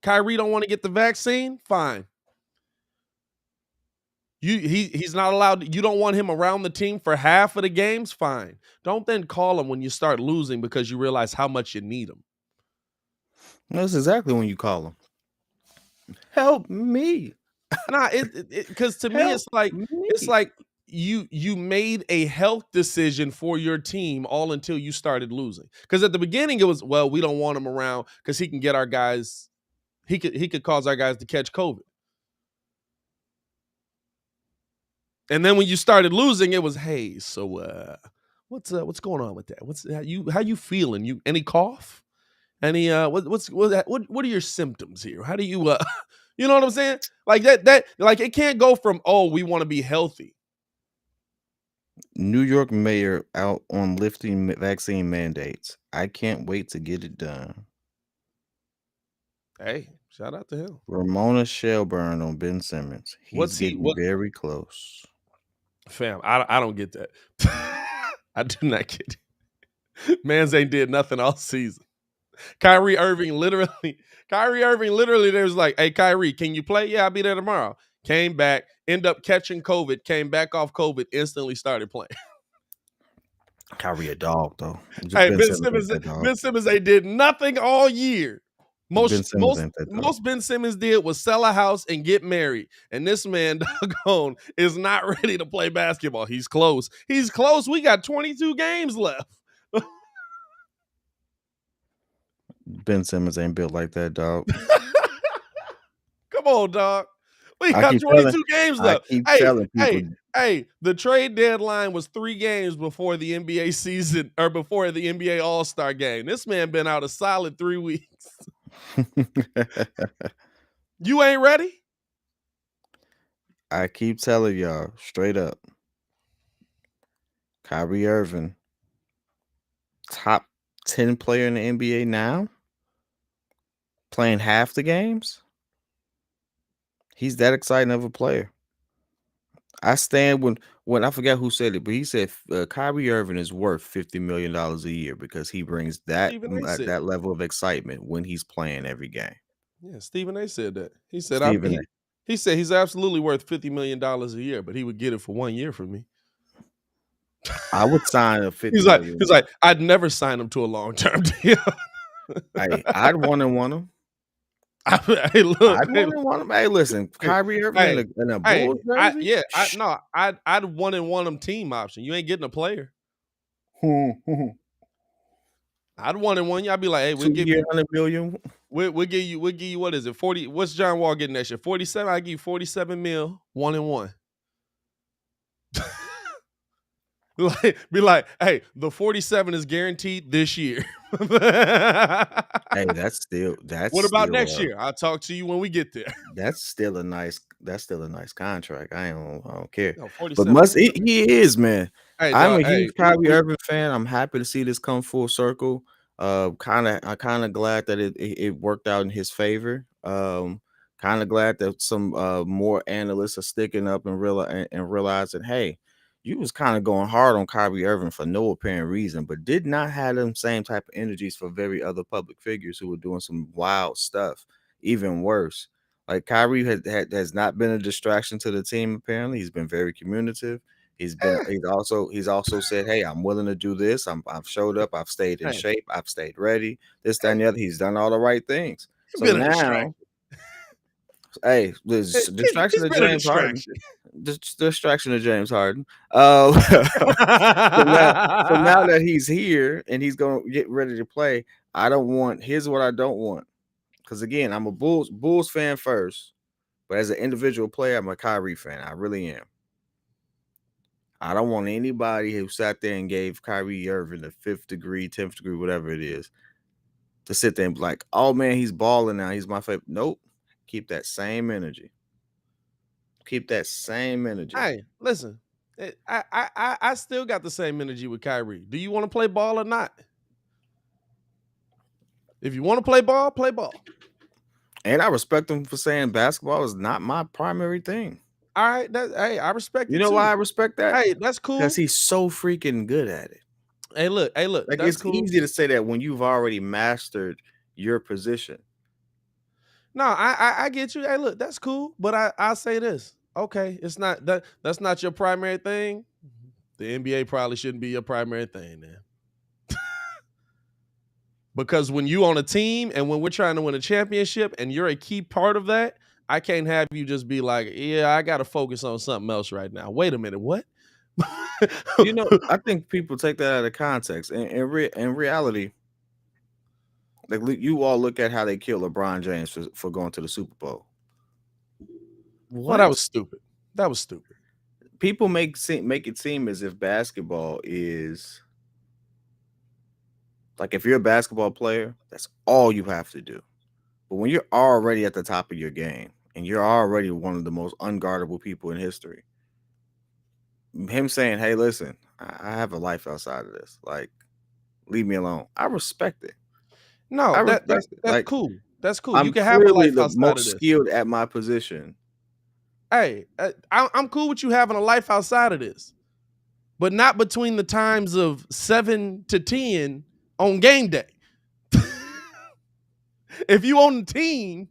Kyrie don't want to get the vaccine? Fine. He's not allowed. You don't want him around the team for half of the games? Fine. Don't then call him when you start losing because you realize how much you need him. That's exactly when you call him. Help me. Nah, because to me it's like you made a health decision for your team all until you started losing. Because at the beginning it was, well, we don't want him around because he can get our guys. He could cause our guys to catch COVID. And then when you started losing, it was, hey, so what's going on with that? How you feeling? You any cough? Any what are your symptoms here? How do you you know what I'm saying? Like that like it can't go from, oh, we want to be healthy. New York mayor out on lifting vaccine mandates. I can't wait to get it done. Hey, shout out to him. Ramona Shelburne on Ben Simmons. He's getting very close. Fam, I don't get that. I do not get it. Mans ain't did nothing all season. Kyrie Irving literally, there was like, hey, Kyrie, can you play? Yeah, I'll be there tomorrow. came back, ended up catching COVID, came back off COVID, instantly started playing. Kyrie a dog though. Hey, Ben Simmons ain't that dog. Ben Simmons ain't did nothing all year. Ben Simmons ain't that dog. Most Ben Simmons did was sell a house and get married. And this man, doggone, is not ready to play basketball. He's close. He's close. We got 22 games left. Ben Simmons ain't built like that, dog. Come on, dog. We I got keep 22 games I left. keep telling people. Hey, the trade deadline was 3 games before the NBA season or before the NBA All-Star game. This man been out a solid 3 weeks. You ain't ready? I keep telling y'all straight up. Kyrie Irving, top 10 player in the NBA now, playing half the games. He's that exciting of a player. I stand when I forget who said it, but he said Kyrie Irving is worth $50 million a year because he brings that level of excitement when he's playing every game. Yeah, Stephen A. said that. He said he said he's absolutely worth $50 million a year, but he would get it for 1 year from me. I would sign a 50 He's like, I'd never sign him to a long-term deal. I'd want him. Hey, look. Want him. Hey, listen, Kyrie Irving in a Bulls jersey? I'd want him team option. You ain't getting a player. I'd want one. I'd be like, hey, we'll give you $100 million. We'll give you what is it? 40. What's John Wall getting next year? 47. I give you 47 mil, 1-1. Be like, hey, the 47 is guaranteed this year. Hey, that's what about next year? I'll talk to you when we get there. That's still a nice contract. I don't care. No, but he is, man. Hey, I'm a huge Kyrie Irving fan. I'm happy to see this come full circle. I'm kind of glad that it worked out in his favor. Kind of glad that some more analysts are sticking up and realizing, hey, you was kind of going hard on Kyrie Irving for no apparent reason, but did not have them same type of energies for very other public figures who were doing some wild stuff, even worse. Like Kyrie has not been a distraction to the team. Apparently, he's been very communicative. He's also said, "Hey, I'm willing to do this. I've showed up. I've stayed in shape. I've stayed ready. This, that, and the other. He's done all the right things. So now, hey, there's distraction of James Harden. Distraction of James Harden. So now that he's here and he's going to get ready to play, here's what I don't want. Because again, I'm a Bulls fan first, but as an individual player, I'm a Kyrie fan. I really am. I don't want anybody who sat there and gave Kyrie Irving the 5th degree, 10th degree, whatever it is, to sit there and be like, oh man, he's balling now. He's my favorite. Nope. Keep that same energy. Hey, listen, I still got the same energy with Kyrie. Do you want to play ball or not? If you want to play ball, play ball. And I respect him for saying basketball is not my primary thing. All right, hey, I respect it. You know why I respect that? Hey, that's cool. Because he's so freaking good at it. Hey, look. Like it's easy to say that when you've already mastered your position. No, I get you. Hey, look, that's cool. But I'll say this. Okay, it's not that's not your primary thing. The NBA probably shouldn't be your primary thing then. Because when you on a team and when we're trying to win a championship and you're a key part of that, I can't have you just be like, yeah, I got to focus on something else right now. Wait a minute, what? I think people take that out of context. In reality, like you all look at how they killed LeBron James for going to the Super Bowl. What? Well, that was stupid. People make it seem as if basketball is like if you're a basketball player, that's all you have to do. But when you're already at the top of your game and you're already one of the most unguardable people in history, him saying, hey, listen, I have a life outside of this. Like, leave me alone. I respect it. No, that's like, cool. That's cool. I'm you can have a life outside most of this. Skilled at my position. Hey, I'm cool with you having a life outside of this, but not between the times of 7 to 10 on game day. If you on the team,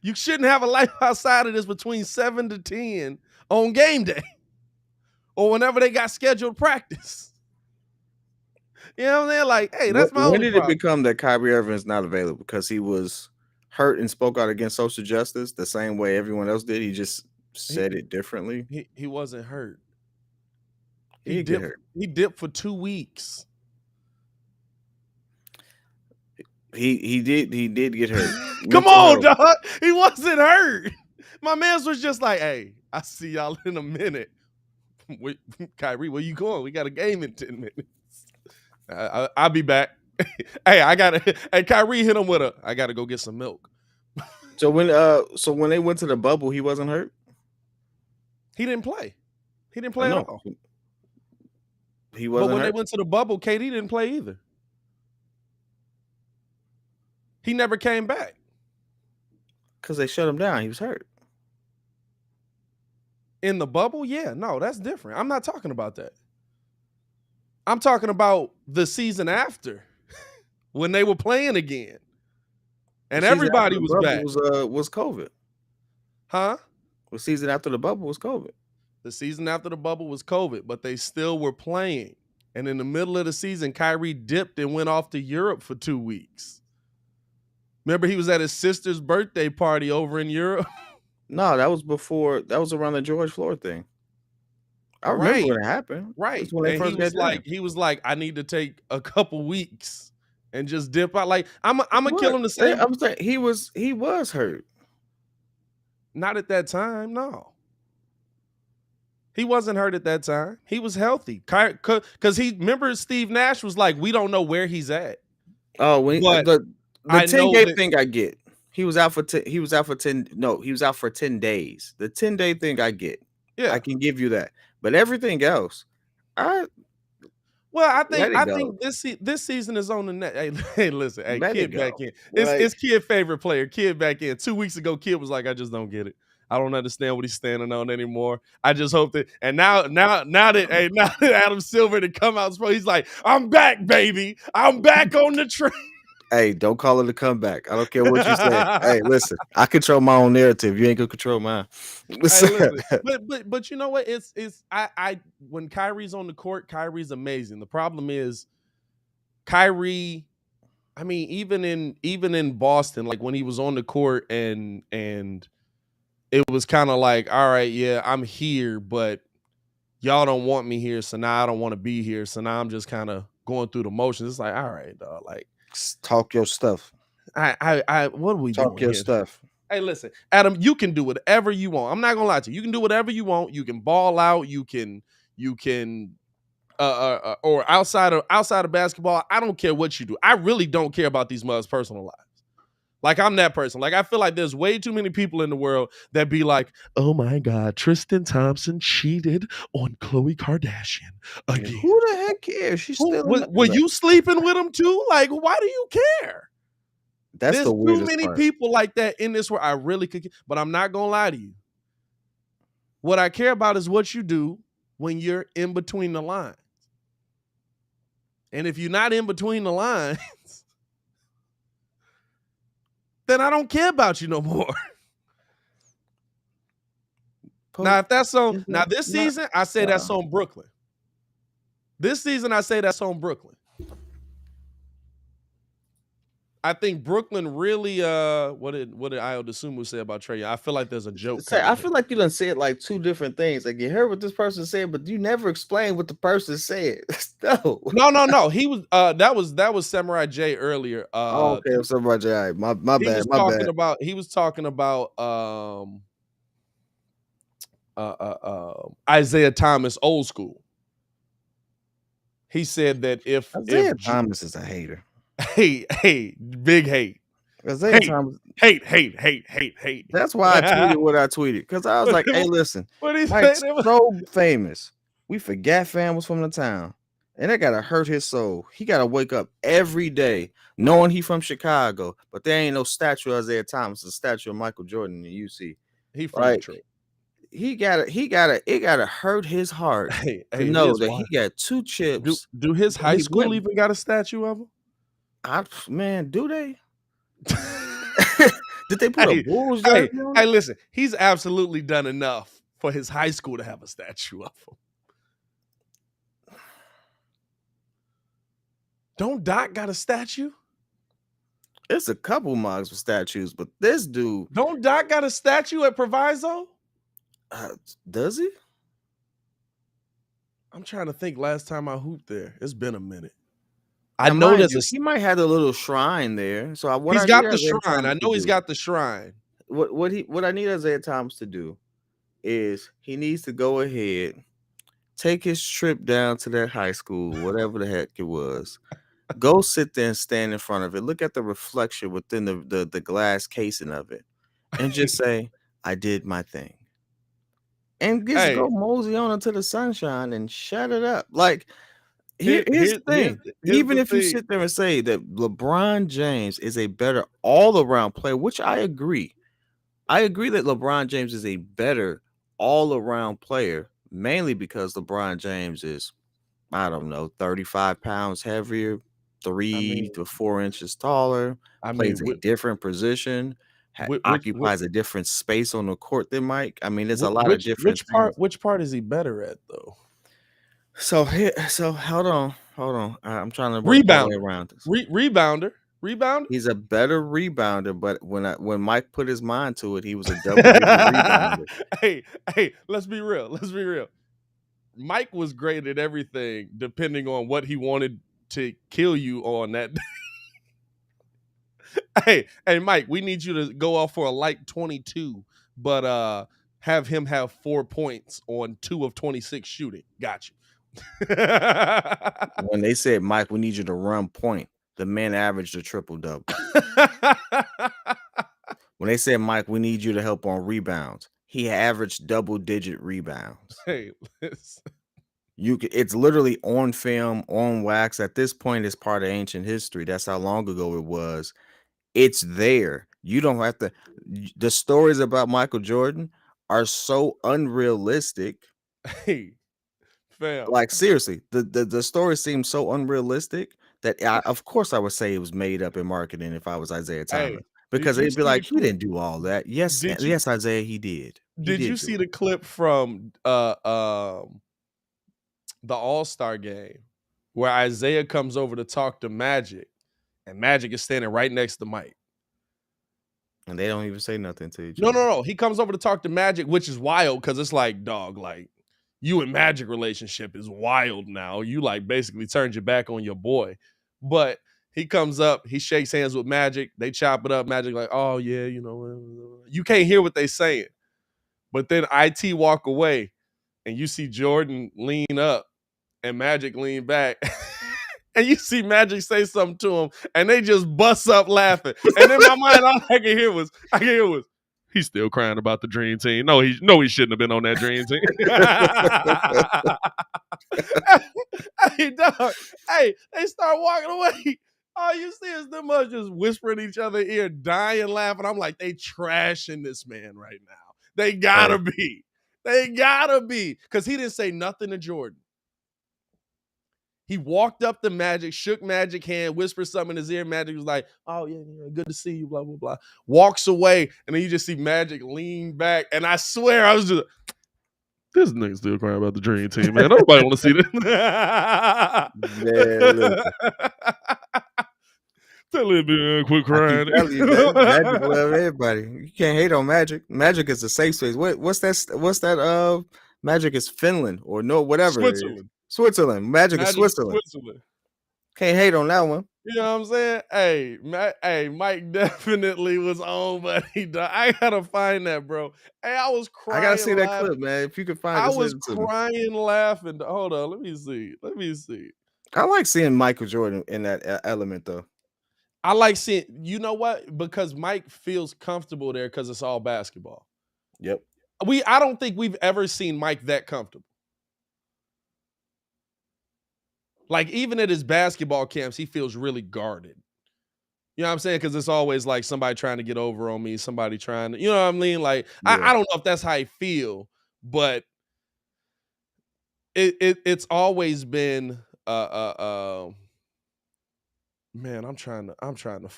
You shouldn't have a life outside of this between 7 to 10 on game day or whenever they got scheduled practice. You know what I'm saying? Like, hey, that's my When only did it problem. become that Kyrie Irving is not available because he was hurt and spoke out against social justice the same way everyone else did? He just said it differently. He wasn't hurt. He did get hurt. He dipped for 2 weeks. He did get hurt. Come Mental on, health. dog. He wasn't hurt. My man was just like, hey, I see y'all in a minute. Wait, Kyrie, where you going? We got a game in 10 minutes. I'll be back. Hey, Kyrie hit him with I gotta go get some milk. So when they went to the bubble, he wasn't hurt? He didn't play. He didn't play at all. He wasn't But when hurt? they went to the bubble, KD didn't play either. He never came back. Because they shut him down. He was hurt. In the bubble? Yeah, no, that's different. I'm not talking about that. I'm talking about the season after when they were playing again. And everybody was back. Was COVID. Huh? The season after the bubble was COVID. The season after the bubble was COVID, but they still were playing. And in the middle of the season, Kyrie dipped and went off to Europe for 2 weeks. Remember, he was at his sister's birthday party over in Europe? No, that was before. That was around the George Floyd thing. I remember when it happened. Right. When they first he was like, I need to take a couple weeks and just dip out. Like, I'm gonna kill him the same. I'm saying he was hurt. Not at that time, no. He wasn't hurt at that time. He was healthy. Because remember Steve Nash was like, we don't know where he's at. Oh, the 10-game thing I get. He was out for 10 days. The 10-day thing I get. Yeah. I can give you that. But everything else, I think this season is on the net. Hey, listen, hey, Kid back in. It's Kid favorite player. Kid back in. 2 weeks ago, Kid was like, I just don't get it. I don't understand what he's standing on anymore. I just hope that. And now that Adam Silver to come out, he's like, I'm back, baby. I'm back on the train. Hey, don't call it a comeback. I don't care what you say. Hey, listen, I control my own narrative. You ain't gonna control mine. Hey, listen, but you know what? When Kyrie's on the court, Kyrie's amazing. The problem is Kyrie. I mean, even in Boston, like when he was on the court and it was kind of like, all right, yeah, I'm here, but y'all don't want me here, so now I don't want to be here. So now I'm just kind of going through the motions. It's like, all right, dog, like. Talk your stuff. What are we doing? Talk your stuff. Hey, listen, Adam, you can do whatever you want. I'm not gonna lie to you. You can do whatever you want. You can ball out. You can, or outside of basketball. I don't care what you do. I really don't care about these mothers' personal lives. Like, I'm that person. Like, I feel like there's way too many people in the world that be like, oh my God, Tristan Thompson cheated on Khloe Kardashian again. Who the heck cares? She's still. Were you sleeping with him too? Like, why do you care? There's the weirdest too many part. people like that in this world. I really could, but I'm not gonna lie to you. What I care about is what you do when you're in between the lines. And if you're not in between the lines, then I don't care about you no more. Now, if that's on this season, I say that's on Brooklyn. This season, I say that's on Brooklyn. I think Brooklyn really what did Ayo Dosunmu say about Trae? I feel like there's a joke. I feel like you done said like two different things. Like, you heard what this person said, but you never explained what the person said. No. He was that was Samurai J earlier. Okay, Samurai J. Right. My bad. He was talking about Isaiah Thomas, old school. He said that if Thomas is a hater. Hey, big hate. Thomas. Hate. That's why I tweeted what I tweeted. Because I was like, hey, listen, Mike's so famous. We forgot fam was from the town. And that gotta hurt his soul. He gotta wake up every day knowing he from Chicago, but there ain't no statue of Isaiah Thomas, a statue of Michael Jordan in UC. He from Detroit. It gotta hurt his heart to know that he got 2 chips. Do his high school even got a statue of him? Man, do they? Did they put a Hey, Bulls hey, jersey on hey, it? listen, he's absolutely done enough for his high school to have a statue of him. Don't Doc got a statue? It's a couple mugs with statues, but this dude, Don't Doc got a statue at Proviso? uh, does he? I'm trying to think last time I hooped there. It's been a minute. I Now, know mind there's you, he might have a little shrine there. So what he's I need got the Isaiah shrine. Thomas I to know he's do, got the shrine. what I need Isaiah Thomas to do is he needs to go ahead, take his trip down to that high school, whatever the heck it was. Go sit there and stand in front of it. Look at the reflection within the glass casing of it, and just say, "I did my thing," and just Hey, go mosey on into the sunshine and shut it up. Like here's here, the thing. here's Even the if you thing. sit there and say that LeBron James is a better all-around player, which I agree. I agree that LeBron James is a better all-around player, mainly because LeBron James is, I don't know, 35 pounds heavier, I 3 mean, to 4 inches taller, I mean, plays a different position, which occupies a different space on the court than Mike. I mean, there's a lot of different which part things. which part is he better at though? So hold on. I'm trying to work my way Rebounder, around this. rebounder. He's a better rebounder, but when Mike put his mind to it, he was a double-digit rebounder. hey, hey, let's be real. Let's be real. Mike was great at everything, depending on what he wanted to kill you on that. Hey, Mike, we need you to go off for a light 22, but have him have 4 points on 2 of 26 shooting. Got you. When they said, "Mike, we need you to run point," the man averaged a triple-double. When they said, "Mike, we need you to help on rebounds," he averaged double-digit rebounds. Hey, listen. It's literally on film, on wax. At this point, it's part of ancient history. That's how long ago it was. It's there. You don't have to. The stories about Michael Jordan are so unrealistic. Hey, fam. Like seriously, the story seems so unrealistic that of course I would say it was made up in marketing if I was Isaiah Hey, Thomas, did because you they'd be see the like, he clip? didn't do all that. Yes, Did you yes, Isaiah, he did. He did you did do see it. the clip from the All-Star game where Isaiah comes over to talk to Magic and Magic is standing right next to Mike? And they don't even say nothing to each No, other. no, no. He comes over to talk to Magic, which is wild because it's like, dog, like you and Magic relationship is wild now. You like basically turned your back on your boy. But he comes up, he shakes hands with Magic, they chop it up. Magic, like, oh yeah, you can't hear what they saying. But then IT walk away and you see Jordan lean up and Magic lean back. And you see Magic say something to him, and they just bust up laughing. And in my mind, all I can hear was, he's still crying about the dream team. No, he shouldn't have been on that dream team. Hey, dog. Hey, they start walking away. All you see is them just whispering each other ear, dying laughing. I'm like, they trashing this man right now. They gotta Hey, be. They gotta be. Because he didn't say nothing to Jordan. He walked up to Magic, shook Magic hand, whispered something in his ear. Magic was like, oh, yeah, good to see you, blah, blah, blah. Walks away, and then you just see Magic lean back. And I swear, I was just, this nigga still crying about the dream team, man. Nobody want to see this. man, listen. Tell him, man, quit I keep crying. telling you, man, Magic love everybody. You can't hate on Magic. Magic is a safe space. What's that? What's that? Magic is Finland or no, whatever it is. Switzerland. Switzerland. Magic is Magic is Switzerland. Switzerland. Can't hate on that one. You know what I'm saying? Hey, Mike definitely was on, but I gotta find that, bro. Hey, I was I gotta crying see that laughing. clip, man. If you can find I it, send was it to me. crying laughing. Hold on, let me see. Let me see. I like seeing Michael Jordan in that element, though. I like seeing, you know what? Because Mike feels comfortable there because it's all basketball. Yep. I don't think we've ever seen Mike that comfortable. Like, even at his basketball camps, he feels really guarded. You know what I'm saying? Because it's always like somebody trying to get over on me, somebody trying to, you know what I mean? Like, Yeah. I don't know if that's how he feel, but it's always been Man, I'm trying to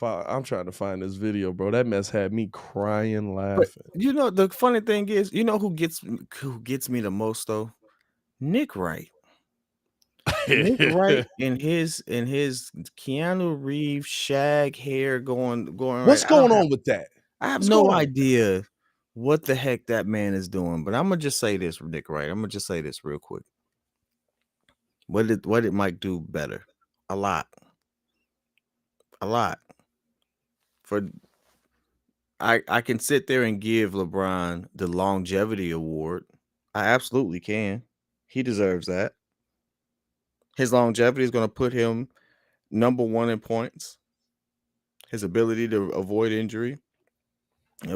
find this video, bro. That mess had me crying But laughing. the funny thing is, who gets me the most though? Nick Wright. Nick Wright in his Keanu Reeves shag hair going right. What's going on with that? I have What's going no on? idea what the heck that man is doing, but I'm gonna just say this, Nick Wright. I'm gonna just say this real quick. What did Mike do better? A lot. A lot. For I can sit there and give LeBron the longevity award. I absolutely can. He deserves that. His longevity is going to put him number one in points. His ability to avoid injury.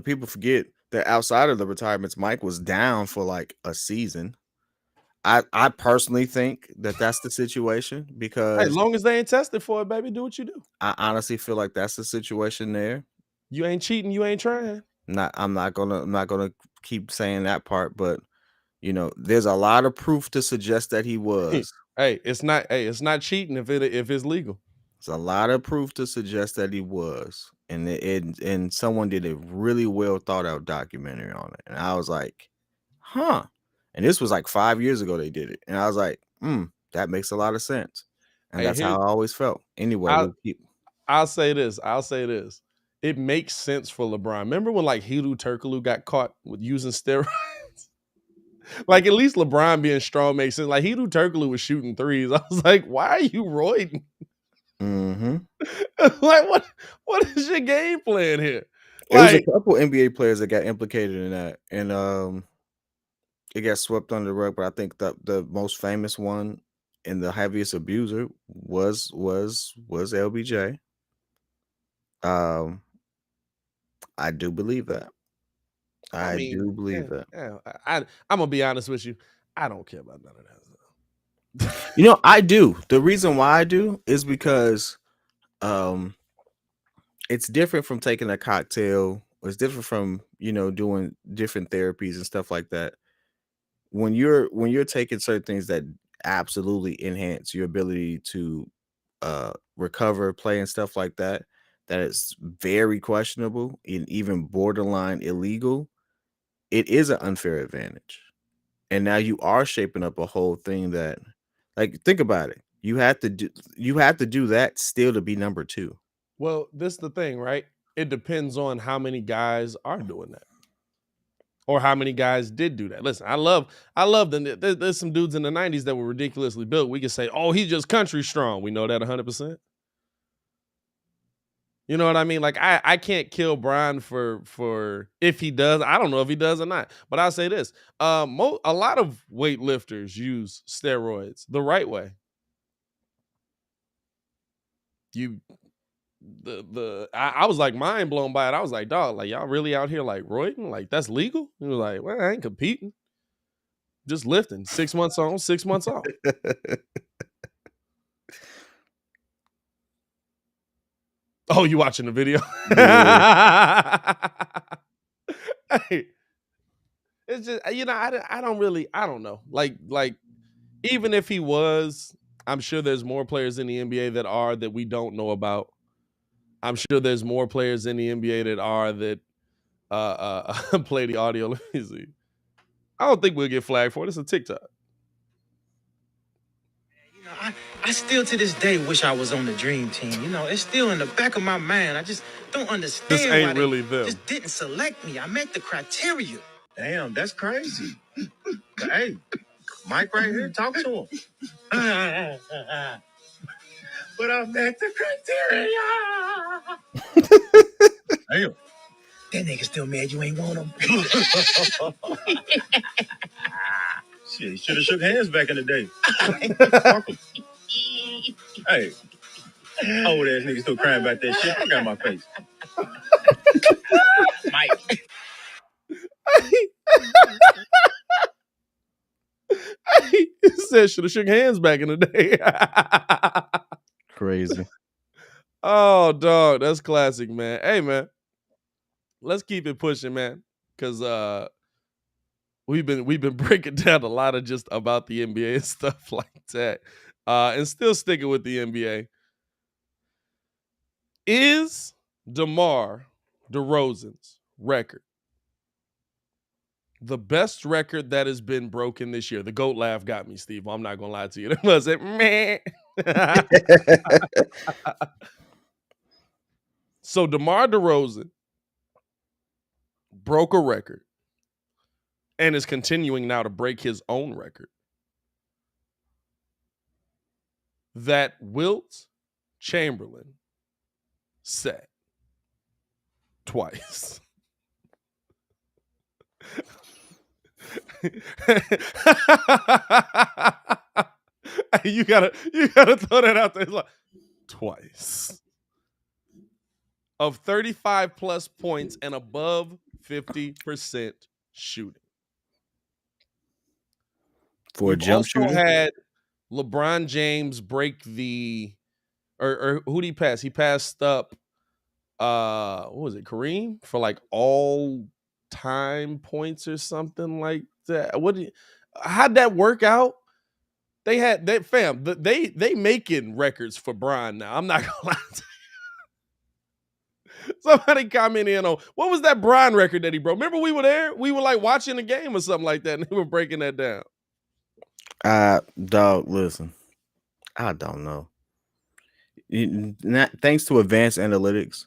People forget that outside of the retirements, Mike was down for like a season. I personally think that that's the situation Hey, because long as they ain't tested for it, baby, do what you do. I honestly feel like that's the situation there. You ain't cheating, you ain't trying. I'm not gonna keep saying that part, but there's a lot of proof to suggest that he was. It's not cheating if it's legal. There's a lot of proof to suggest that he was, and someone did a really well thought out documentary on it, and I was like, huh. And this was like 5 years ago they did it, and I was like, that makes a lot of sense, and Hey, that's how I always felt. Anyway, I'll I'll say this. It makes sense for LeBron. Remember when like Hedo Turkoglu got caught with using steroids? Like at least LeBron being strong makes sense. Like Hedo Turkoglu was shooting threes. I was like, why are you roiding? Mm-hmm. Like what is your game plan here? It was a Like, couple NBA players that got implicated in that, and it got swept under the rug. But I think the most famous one and the heaviest abuser was LBJ. Um, I do believe that. I I mean, do believe that. I'm gonna be honest with you. I don't care about none of that stuff. I do. The reason why I do is because um it's different from taking a cocktail. It's different from, doing different therapies and stuff like that. When you're taking certain things that absolutely enhance your ability to recover, play, and stuff like that, that is very questionable and even borderline illegal, it is an unfair advantage. And now you are shaping up a whole thing that, like, think about it. You have to do that still to be number two. Well, this is the thing, right? It depends on how many guys are doing that. Or how many guys did do that. Listen, I love there's some dudes in the 90s that were ridiculously built. We could say, oh, he's just country strong. We know that 100%. You know what I mean? Like I can't kill Brian for if he does. I don't know if he does or not. But I'll say this: a lot of weightlifters use steroids the right way. I was like mind blown by it. I was like, dog, like y'all really out here like roiding? Like that's legal? He was like, well, I ain't competing, just lifting. 6 months on, 6 months off. Oh, you watching the video? Yeah. Hey, it's just I don't know. Like even if he was, I'm sure there's more players in the NBA that we don't know about. I'm sure there's more players in the NBA that play the audio. Let me see. I don't think we'll get flagged for it. It's a TikTok. I still to this day wish I was on the dream team. It's still in the back of my mind. I just don't understand This why ain't they really them. just didn't select me. I met the criteria. Damn, that's crazy. Hey, Mike right here, talk to him. But I met the criteria. Damn. That nigga still mad you ain't want him. Shit, he should have shook hands back in the day. Fuck him. Hey, old ass nigga still crying about that shit. I got my face. Mike. He said should have shook hands back in the day. Crazy. Oh, dog, that's classic, man. Hey, man, let's keep it pushing, man, because we've been breaking down a lot of just about the NBA and stuff like that, and still sticking with the NBA. Is DeMar DeRozan's record the best record that has been broken this year? The GOAT laugh got me, Steve. I'm not going to lie to you. It wasn't, meh. So DeMar DeRozan broke a record and is continuing now to break his own record that Wilt Chamberlain set twice. you gotta throw that out there. It's like, twice. Of 35 plus points and above 50% shooting. For a jump shooter? Had LeBron James break the or who did he pass? He passed up what was it, Kareem? For like all time points or something like that. How'd that work out? They had that fam. They making records for Brian now. I'm not gonna lie to you. Somebody comment in on what was that Brian record that he broke? Remember we were there? We were like watching a game or something like that, and they were breaking that down. Dog, listen. I don't know. Thanks to advanced analytics,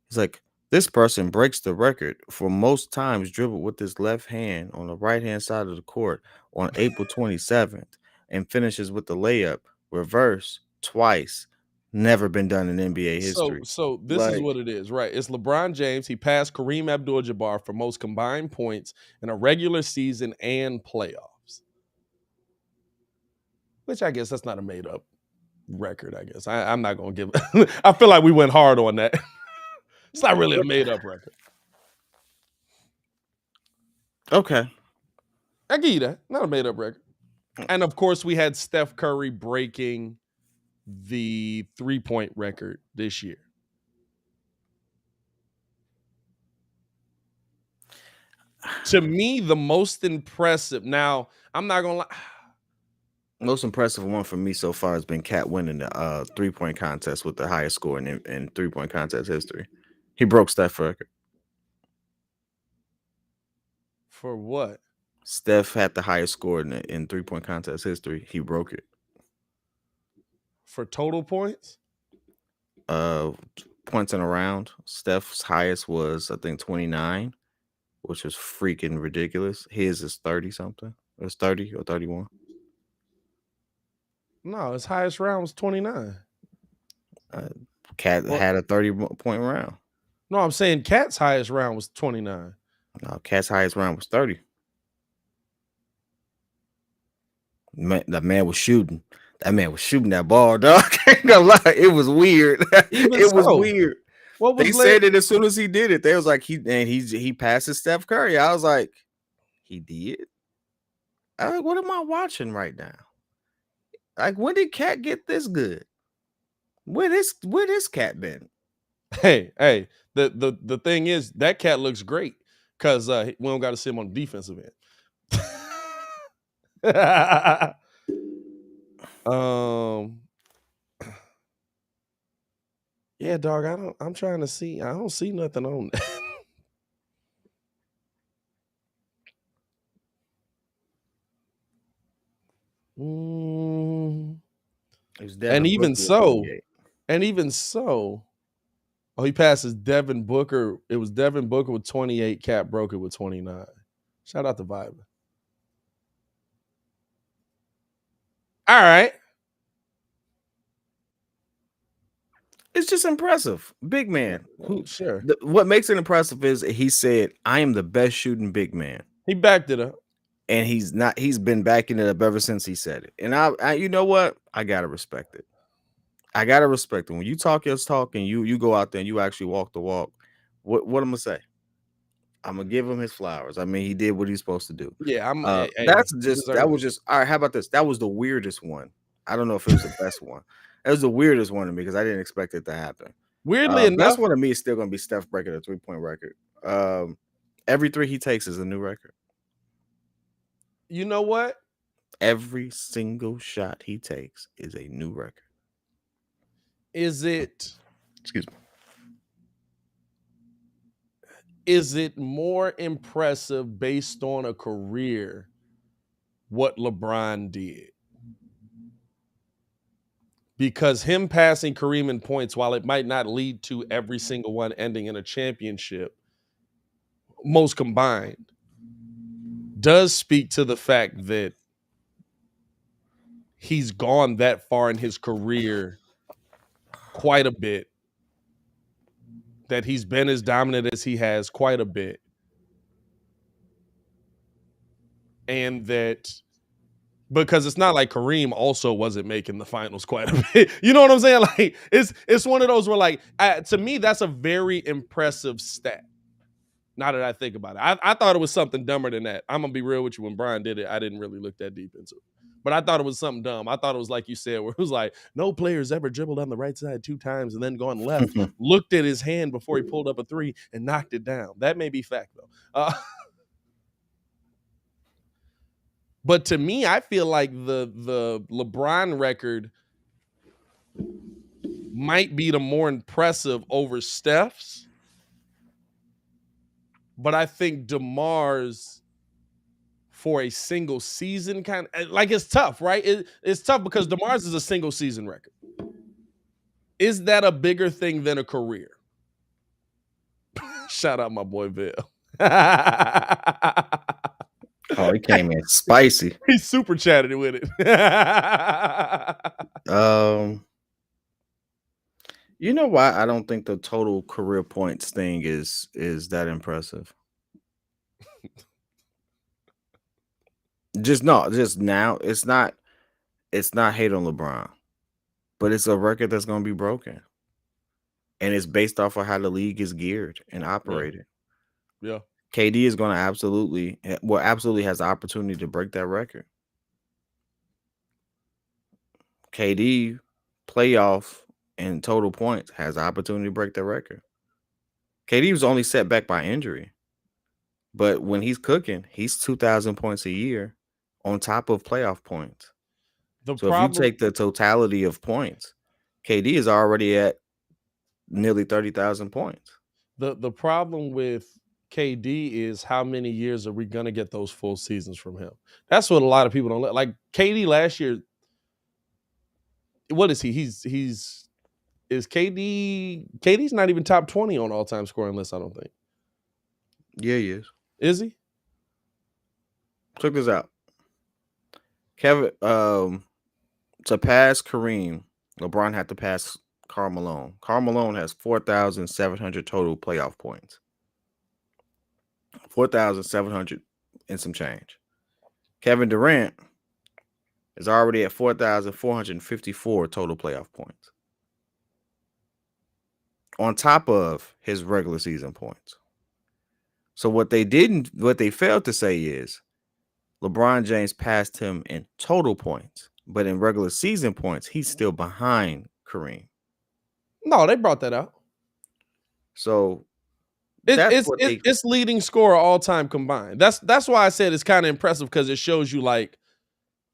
it's like this person breaks the record for most times dribbled with his left hand on the right-hand side of the court on April 27th and finishes with the layup reverse twice. Never been done in NBA history. So this is what it is, right? It's LeBron James. He passed Kareem Abdul-Jabbar for most combined points in a regular season and playoffs. Which I guess that's not a made-up record, I guess. I'm not going to give it. I feel like we went hard on that. It's not really a made-up record. Okay. I give you that. Not a made-up record. And, of course, we had Steph Curry breaking the three-point record this year. To me, the most impressive. Now, I'm not going to lie. Most impressive one for me so far has been Cat winning the three-point contest with the highest score in three-point contest history. He broke Steph's record. For what? Steph had the highest score in three-point contest history. He broke it. For total points? Points in a round. Steph's highest was, I think, 29, which was freaking ridiculous. His is 30-something. It was 30 or 31. No, his highest round was 29. Cat had a 30-point round. No, I'm saying Cat's highest round was 29. No, Cat's highest round was 30. The man was shooting. That man was shooting that ball, dog. I ain't gonna lie. It was weird. It was weird. They said it as soon as he did it. They was like, he passes Steph Curry. I was like, he did? I was like, what am I watching right now? Like, when did Cat get this good? Where this Cat been? Hey, the thing is that Cat looks great because we don't got to see him on the defensive end. Yeah, dog. I'm trying to see. I don't see nothing on that. And even so, oh, he passes Devin Booker. It was Devin Booker with 28. Cat broke it with 29. Shout out to Vibe. All right. It's just impressive. Big man. Sure. What makes it impressive is he said, I am the best shooting big man. He backed it up. And he's been backing it up ever since he said it. And I you know what? I gotta respect it. I gotta respect it. When you talk your talk and you go out there and you actually walk the walk, what I'm gonna say? I'm gonna give him his flowers. I mean, he did what he's supposed to do. Yeah, that was just all right. How about this? That was the weirdest one. I don't know if it was the best one. It was the weirdest one to me because I didn't expect it to happen. Weirdly enough, best one to me is still gonna be Steph breaking a three-point record. Every three he takes is a new record. You know what? Every single shot he takes is a new record. Is it? Excuse me. is it more impressive based on a career what LeBron did? Because him passing Kareem in points, while it might not lead to every single one ending in a championship, most combined, does speak to the fact that he's gone that far in his career quite a bit, that he's been as dominant as he has quite a bit, and that because it's not like Kareem also wasn't making the finals quite a bit. You know what I'm saying? Like it's one of those where like to me that's a very impressive stat. Now that I think about it, I thought it was something dumber than that. I'm gonna be real with you. When Brian did it, I didn't really look that deep into it, but I thought it was something dumb. I thought it was like you said, where it was like no player's ever dribbled on the right side 2 times and then gone left, looked at his hand before he pulled up a 3 and knocked it down. That may be fact though. But to me, I feel like the LeBron record might be the more impressive over Steph's. But I think DeMar's for a single season kind of like it's tough, right? It's tough because DeMar's is a single season record. Is that a bigger thing than a career? Shout out my boy Bill. Oh, he came in spicy. He super chatted with it. You know why I don't think the total career points thing is that impressive? Just now, it's not hate on LeBron, but it's a record that's going to be broken, and it's based off of how the league is geared and operated. Yeah. KD is going to absolutely has the opportunity to break that record. KD playoff and total points has the opportunity to break that record. KD was only set back by injury, but when he's cooking, he's 2,000 points a year on top of playoff points. If you take the totality of points, KD is already at nearly 30,000 points. The problem with KD is how many years are we gonna get those full seasons from him? That's what a lot of people don't like. KD last year. What is he? Is KD's not even top 20 on all-time scoring list, I don't think. Yeah, he is. Is he? Check this out. Kevin, to pass Kareem, LeBron had to pass Karl Malone. Karl Malone has 4,700 total playoff points. 4,700 and some change. Kevin Durant is already at 4,454 total playoff points, on top of his regular season points. So what they failed to say is LeBron James passed him in total points, but in regular season points, he's still behind Kareem. No, they brought that out. So it's leading scorer all time combined. That's why I said it's kind of impressive, because it shows you like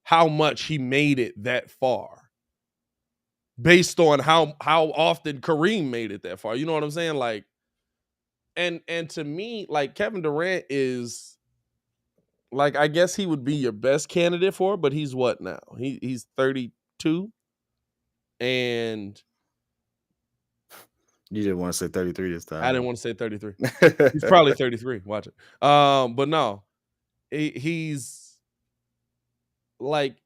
how much he made it that far based on how often Kareem made it that far. You know what I'm saying? Like, and to me, like Kevin Durant is like, I guess he would be your best candidate for it, but he's what now? He's 32, and you didn't want to say 33 this time. I didn't want to say 33. He's probably 33. Watch it. But no, he's like,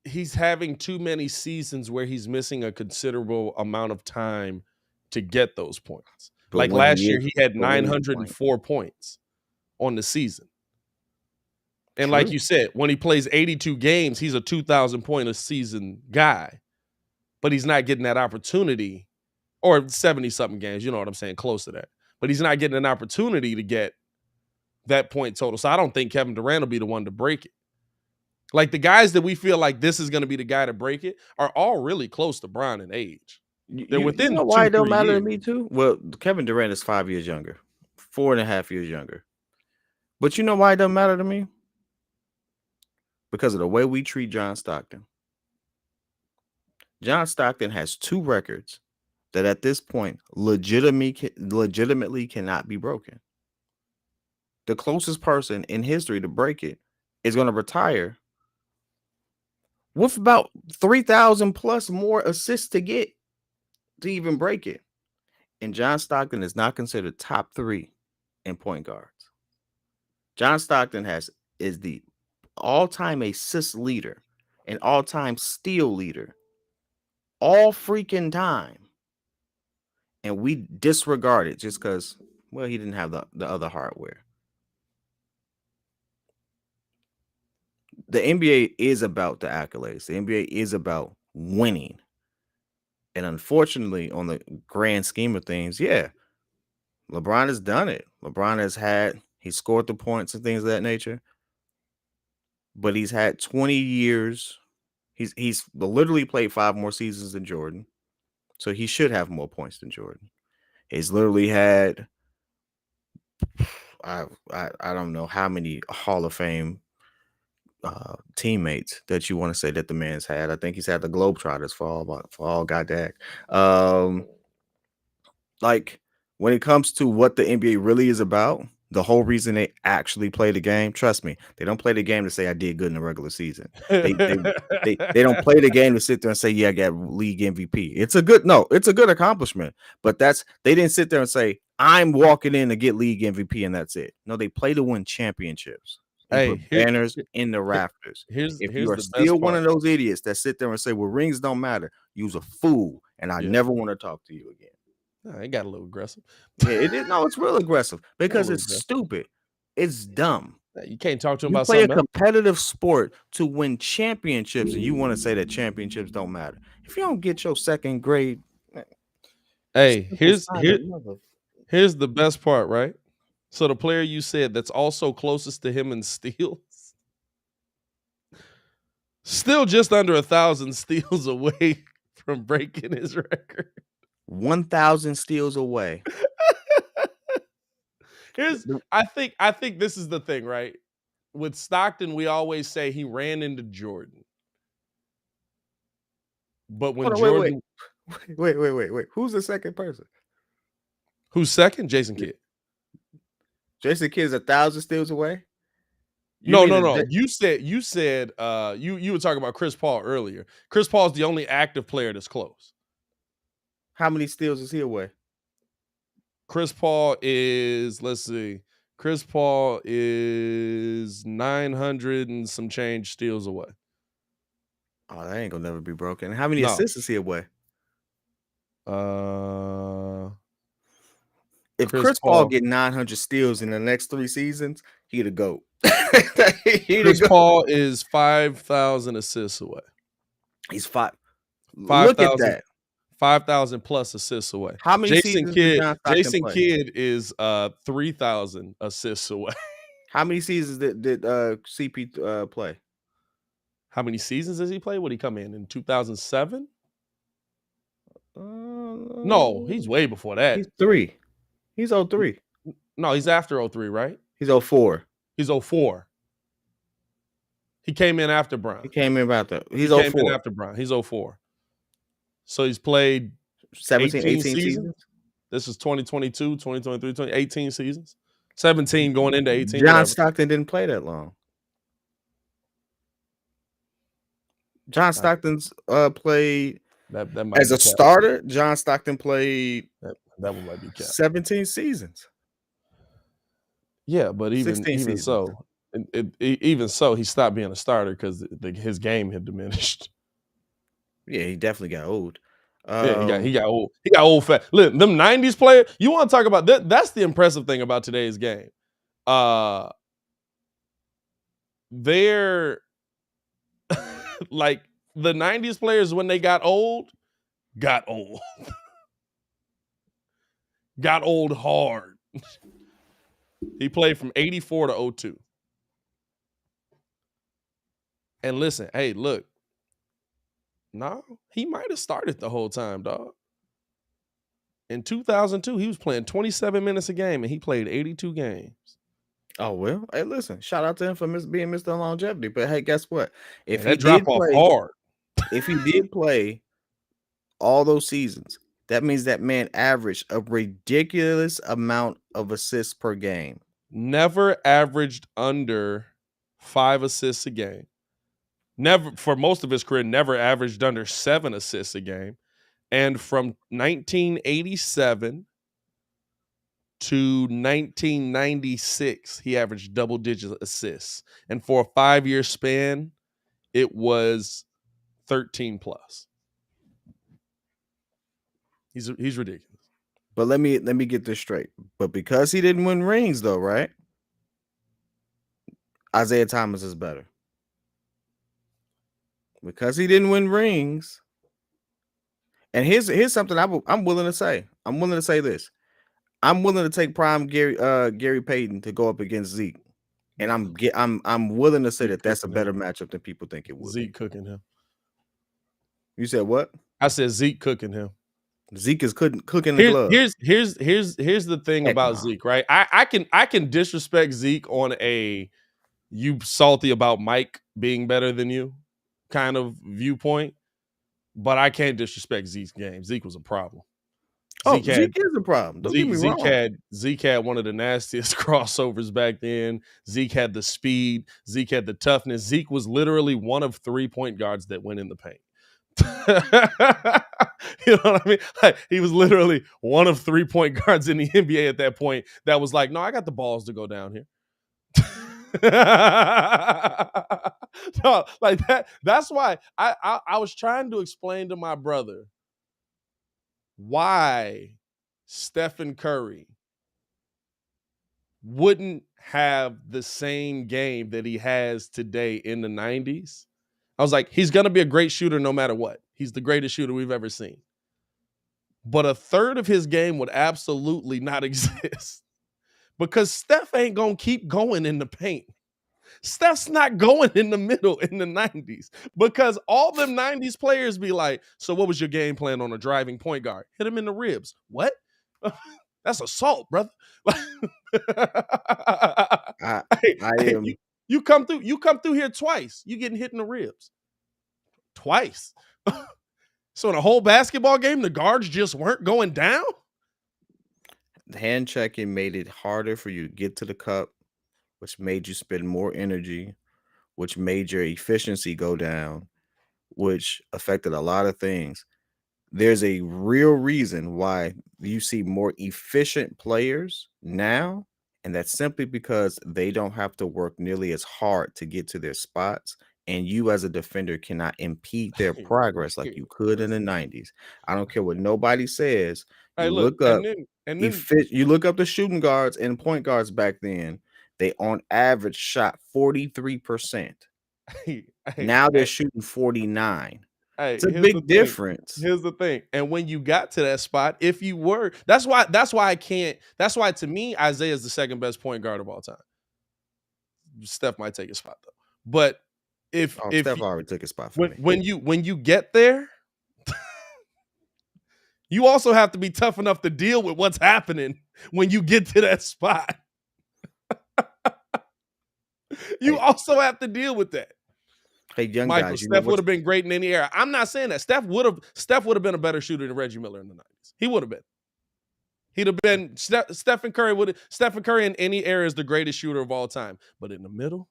he's having too many seasons where he's missing a considerable amount of time to get those points. But like last year, he had 904 points on the season. And like you said, when he plays 82 games, he's a 2,000 point a season guy, but he's not getting that opportunity, or 70 something games. You know what I'm saying? Close to that, but he's not getting an opportunity to get that point total. So I don't think Kevin Durant will be the one to break it. Like the guys that we feel like this is going to be the guy to break it are all really close to Bron in age. They're within. You know why it don't matter to me too? Well, Kevin Durant is 5 years younger, 4.5 years younger. But you know why it doesn't matter to me? Because of the way we treat John Stockton. John Stockton has 2 records that at this point legitimately cannot be broken. The closest person in history to break it is going to retire with about 3,000 plus more assists to get to even break it. And John Stockton is not considered top 3 in point guards. John Stockton is the all-time assist leader and all-time steal leader all freaking time. And we disregard it just because, well, he didn't have the other hardware. The NBA is about the accolades. The NBA is about winning. And unfortunately, on the grand scheme of things, yeah, LeBron has done it. LeBron he scored the points and things of that nature. But he's had 20 years. He's literally played 5 more seasons than Jordan. So he should have more points than Jordan. He's literally had I don't know how many Hall of Fame teammates that you want to say that the man's had. I think he's had the Globetrotters for all goddamn. Like when it comes to what the NBA really is about, the whole reason they actually play the game, trust me, they don't play the game to say I did good in the regular season. They don't play the game to sit there and say, yeah, I got league MVP. It's a good accomplishment, but they didn't sit there and say, I'm walking in to get league MVP and that's it. No, they play to win championships. And put banners in the rafters. If you are still one of those idiots that sit there and say, well, rings don't matter, you's a fool, and I never want to talk to you again. No, it got a little aggressive. Yeah, it is. No, it's real aggressive because it's stupid. It's dumb. You can't talk to him you about play something a competitive sport to win championships, and you want to say that championships don't matter. If you don't get your second grade, hey, here's the best part, right? So the player you said that's also closest to him in steals, still just under 1,000 steals away from breaking his record. 1,000 steals away. I think this is the thing, right? With Stockton, we always say he ran into Jordan. But when Jordan... Wait. Who's the second person? Who's second? Jason Kidd. Jason Kidd is 1,000 steals away? No. You said you were talking about Chris Paul earlier. Chris Paul is the only active player that's close. How many steals is he away? Chris Paul is, Chris Paul is 900 and some change steals away. Oh, that ain't gonna never be broken. How many assists is he away? If Chris Paul get 900 steals in the next 3 seasons, he'd a GOAT. Chris Paul is 5,000 assists away. He's 5,000. Look at that. 5,000 plus assists away. How many Jason Kidd is 3,000 assists away. How many seasons did CP play? How many seasons does he play? Would he come in 2007? No, he's way before that. He's 3. He's 03. No, he's after 03, right? He's 04. He's 04. He came in after Brown. He came in after. He's 04. He came in after Brown. He's 04. So he's played 17, 18 seasons. This is 2022, 2023, 18 seasons. 17 going into 18. John Stockton didn't play that long. John Stockton's played that might as a starter. John Stockton played that one might be capped. 17 seasons. Yeah, but even so, he stopped being a starter because his game had diminished. Yeah, he definitely got old. He got old. He got old fat. Look, them 90s players, you want to talk about that? That's the impressive thing about today's game. They're like the 90s players when they got old. Got old hard. He played from 84 to 02. And listen, hey, look. No, he might have started the whole time, dog. In 2002, he was playing 27 minutes a game, and he played 82 games. Oh, well. Hey, listen, shout out to him for being Mr. Longevity. But, hey, guess what? If he did play hard. If he did play all those seasons, That means that man averaged a ridiculous amount of assists per game. Never averaged under 5 assists a game. Never, for most of his career, never averaged under 7 assists a game. And from 1987 to 1996, he averaged double-digit assists. And for a 5-year span, it was 13 plus. He's ridiculous. But let me get this straight. But because he didn't win rings, though, right? Isaiah Thomas is better. Because he didn't win rings. And here's something I'm willing to say. I'm willing to say this. I'm willing to take prime Gary Payton to go up against Zeke. And I'm willing to say that that's a better matchup than people think it would. Zeke cooking him. You said what? I said Zeke cooking him. Zeke is cooking the glove. Here's the thing about Zeke, right? I can disrespect Zeke on a you salty about Mike being better than you kind of viewpoint, but I can't disrespect Zeke's game. Zeke was a problem. Zeke is a problem. Don't get me wrong. Zeke had one of the nastiest crossovers back then. Zeke had the speed. Zeke had the toughness. Zeke was literally one of 3 point guards that went in the paint. You know what I mean? Like, he was literally one of 3 point guards in the NBA at that point that was like, no, I got the balls to go down here. No, like that. That's why I was trying to explain to my brother why Stephen Curry wouldn't have the same game that he has today in the 90s. I was like, he's going to be a great shooter no matter what. He's the greatest shooter we've ever seen. But a third of his game would absolutely not exist because Steph ain't going to keep going in the paint. Steph's not going in the middle in the 90s because all them 90s players be like, so what was your game plan on a driving point guard? Hit him in the ribs. What? That's assault, brother. You come through here twice. You getting hit in the ribs. Twice. So in a whole basketball game, the guards just weren't going down? Hand checking made it harder for you to get to the cup, which made you spend more energy, which made your efficiency go down, which affected a lot of things. There's a real reason why you see more efficient players now, and that's simply because they don't have to work nearly as hard to get to their spots, and you as a defender cannot impede their progress like you could in the 90s. I don't care what nobody says. You look up the shooting guards and point guards back then. They on average shot 43%. Now they're shooting 49%. It's a big difference. Here's the thing. And when you got to that spot, if you were, that's why to me, Isaiah is the second best point guard of all time. Steph might take a spot though. But if Steph already took a spot for me. When you get there, you also have to be tough enough to deal with what's happening when you get to that spot. You also have to deal with that. Hey, young Michael, guys, Steph would have been great in any era. I'm not saying that. Steph would have been a better shooter than Reggie Miller in the 90s. He would have been. He'd have been Stephen Curry in any era is the greatest shooter of all time. But in the middle,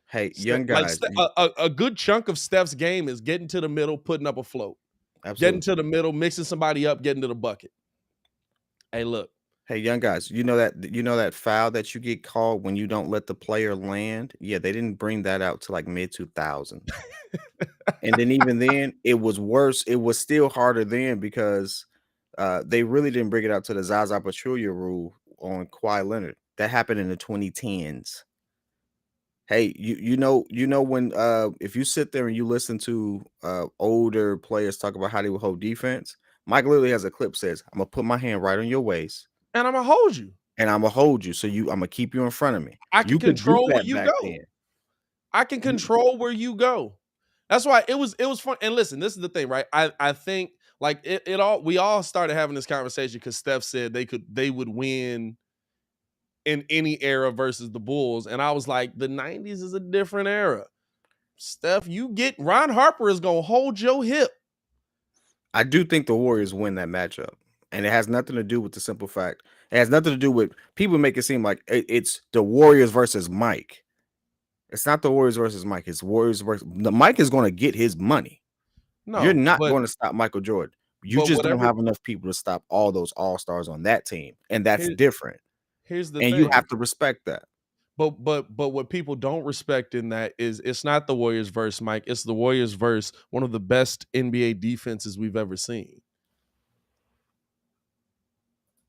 hey, young guys, a good chunk of Steph's game is getting to the middle, putting up a float. Absolutely. Getting to the middle, mixing somebody up, getting to the bucket. Hey, look. Hey, young guys, you know that foul that you get called when you don't let the player land? Yeah, they didn't bring that out to like mid-2000s. And then even then, it was worse. It was still harder then because they really didn't bring it out to the Zaza Pachulia rule on Kawhi Leonard. That happened in the 2010s. Hey, you know when if you sit there and you listen to older players talk about how they would hold defense, Mike literally has a clip says, "I'm gonna put my hand right on your waist, and I'm gonna hold you, so I'm gonna keep you in front of me. I can control where you go. I can control where you go. That's why it was fun. And listen, this is the thing, right? I think like we all started having this conversation because Steph said they would win in any era versus the Bulls. And I was like, the 90s is a different era. Steph, Ron Harper is going to hold your hip. I do think the Warriors win that matchup, and it has nothing to do with the simple fact. It has nothing to do with people make it seem like it's the Warriors versus Mike. It's not the Warriors versus Mike. It's Warriors versus Mike is going to get his money. You're No, not but going to stop Michael Jordan. You but just don't whatever. have enough people to stop all those all-stars on that team, and that's Here, different. here's the And you thing. have to respect that. But what people don't respect in that is it's not the Warriors versus Mike. It's the Warriors versus one of the best NBA defenses we've ever seen.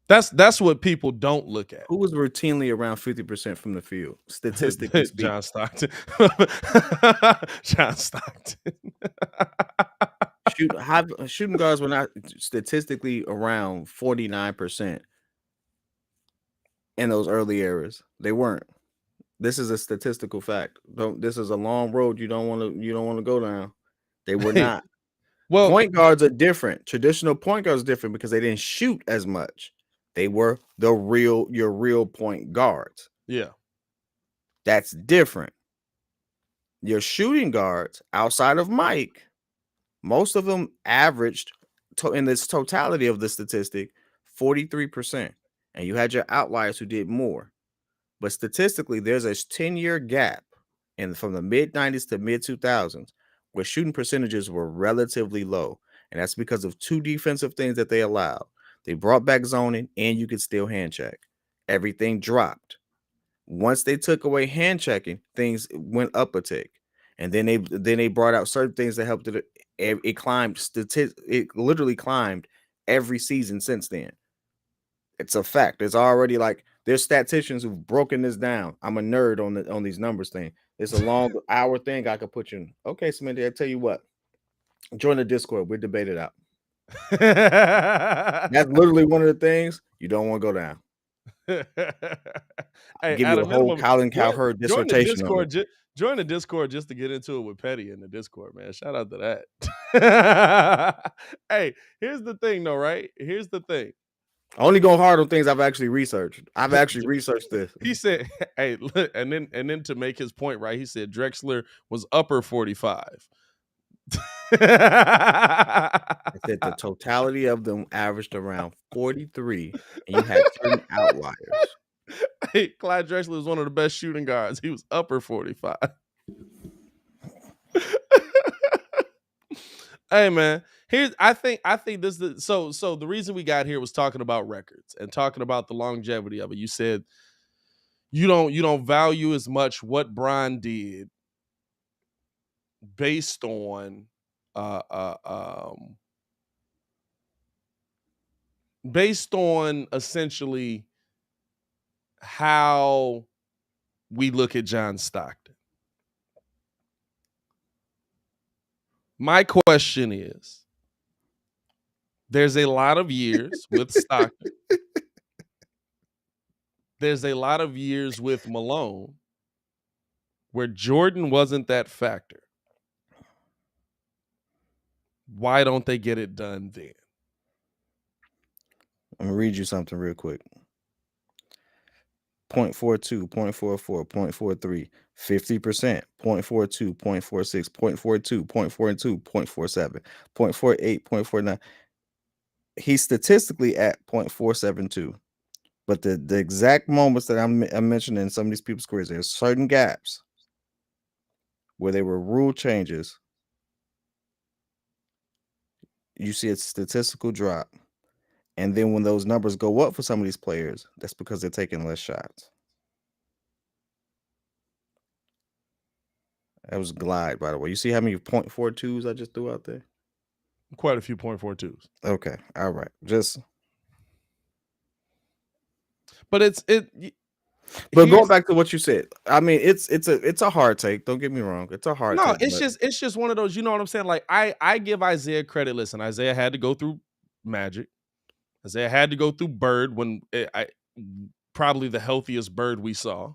That's what people don't look at. Who was routinely around 50% from the field, statistically speaking? John Stockton. John Stockton. Shooting guards were not statistically around 49% in those early eras. They weren't. This is a statistical fact. This is a long road you don't want to go down. They were not. Well, Point guards are different. Traditional point guards are different because they didn't shoot as much. They were your real point guards. Yeah. That's different. Your shooting guards outside of Mike, most of them averaged in this totality of the statistic 43%. And you had your outliers who did more. But statistically, there's a 10-year gap from the mid-90s to mid-2000s where shooting percentages were relatively low. And that's because of two defensive things that they allowed. They brought back zoning, and you could still hand check. Everything dropped. Once they took away hand checking, things went up a tick. And then they brought out certain things that helped it. It climbed. It literally climbed every season since then. It's a fact. It's already like there's statisticians who've broken this down. I'm a nerd on these numbers thing. It's a long hour thing I could put you in. Okay, Smitty, I tell you what. Join the Discord. We'll debate it out. That's literally one of the things you don't want to go down. Hey, give you a whole Colin Cowherd dissertation. Join the Discord just to get into it with Petty in the Discord, man. Shout out to that. Hey, here's the thing, though, right? Here's the thing. I only go hard on things I've actually researched. I've actually researched this. He said, "Hey, look," and then to make his point, right? He said Drexler was upper 45. I said the totality of them averaged around 43, and you had certain outliers. Hey, Clyde Drexler was one of the best shooting guards. He was upper 45. Hey, man. I think this is so the reason we got here was talking about records and talking about the longevity of it. You said you don't value as much what Bron did based on essentially how we look at John Stockton. My question is, there's a lot of years with Stockton. There's a lot of years with Malone where Jordan wasn't that factor. Why don't they get it done then? I'm going to read you something real quick. 0.42, 0.44, 0.43, 50%, 0.42, 0.46, 0.42, 0.42, 0.47, 0.48, 0.49. He's statistically at 0.472. But the exact moments that I'm mentioning in some of these people's careers, there's certain gaps where there were rule changes. You see a statistical drop. And then when those numbers go up for some of these players, that's because they're taking less shots. That was glide, by the way. You see how many 0.42s I just threw out there? Quite a few 0.42s. Okay. All right. But But going back to what you said, I mean, it's a hard take. Don't get me wrong. It's a hard take. No, it's just one of those, you know what I'm saying? Like I give Isaiah credit. Listen, Isaiah had to go through Magic. Isaiah had to go through Bird when probably the healthiest Bird we saw.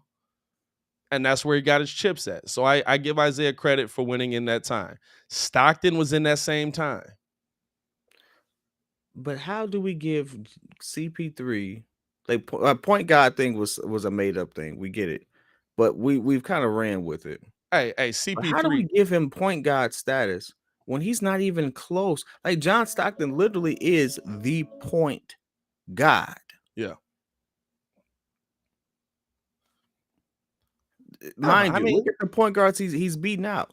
And that's where he got his chips at. So I give Isaiah credit for winning in that time. Stockton was in that same time. But how do we give CP3 like point guard thing was a made up thing? We get it, but we've kind of ran with it. Hey, CP3. But how do we give him point guard status when he's not even close. Like John Stockton literally is the point god. Yeah. Mind you, look at the point guards he's beating out.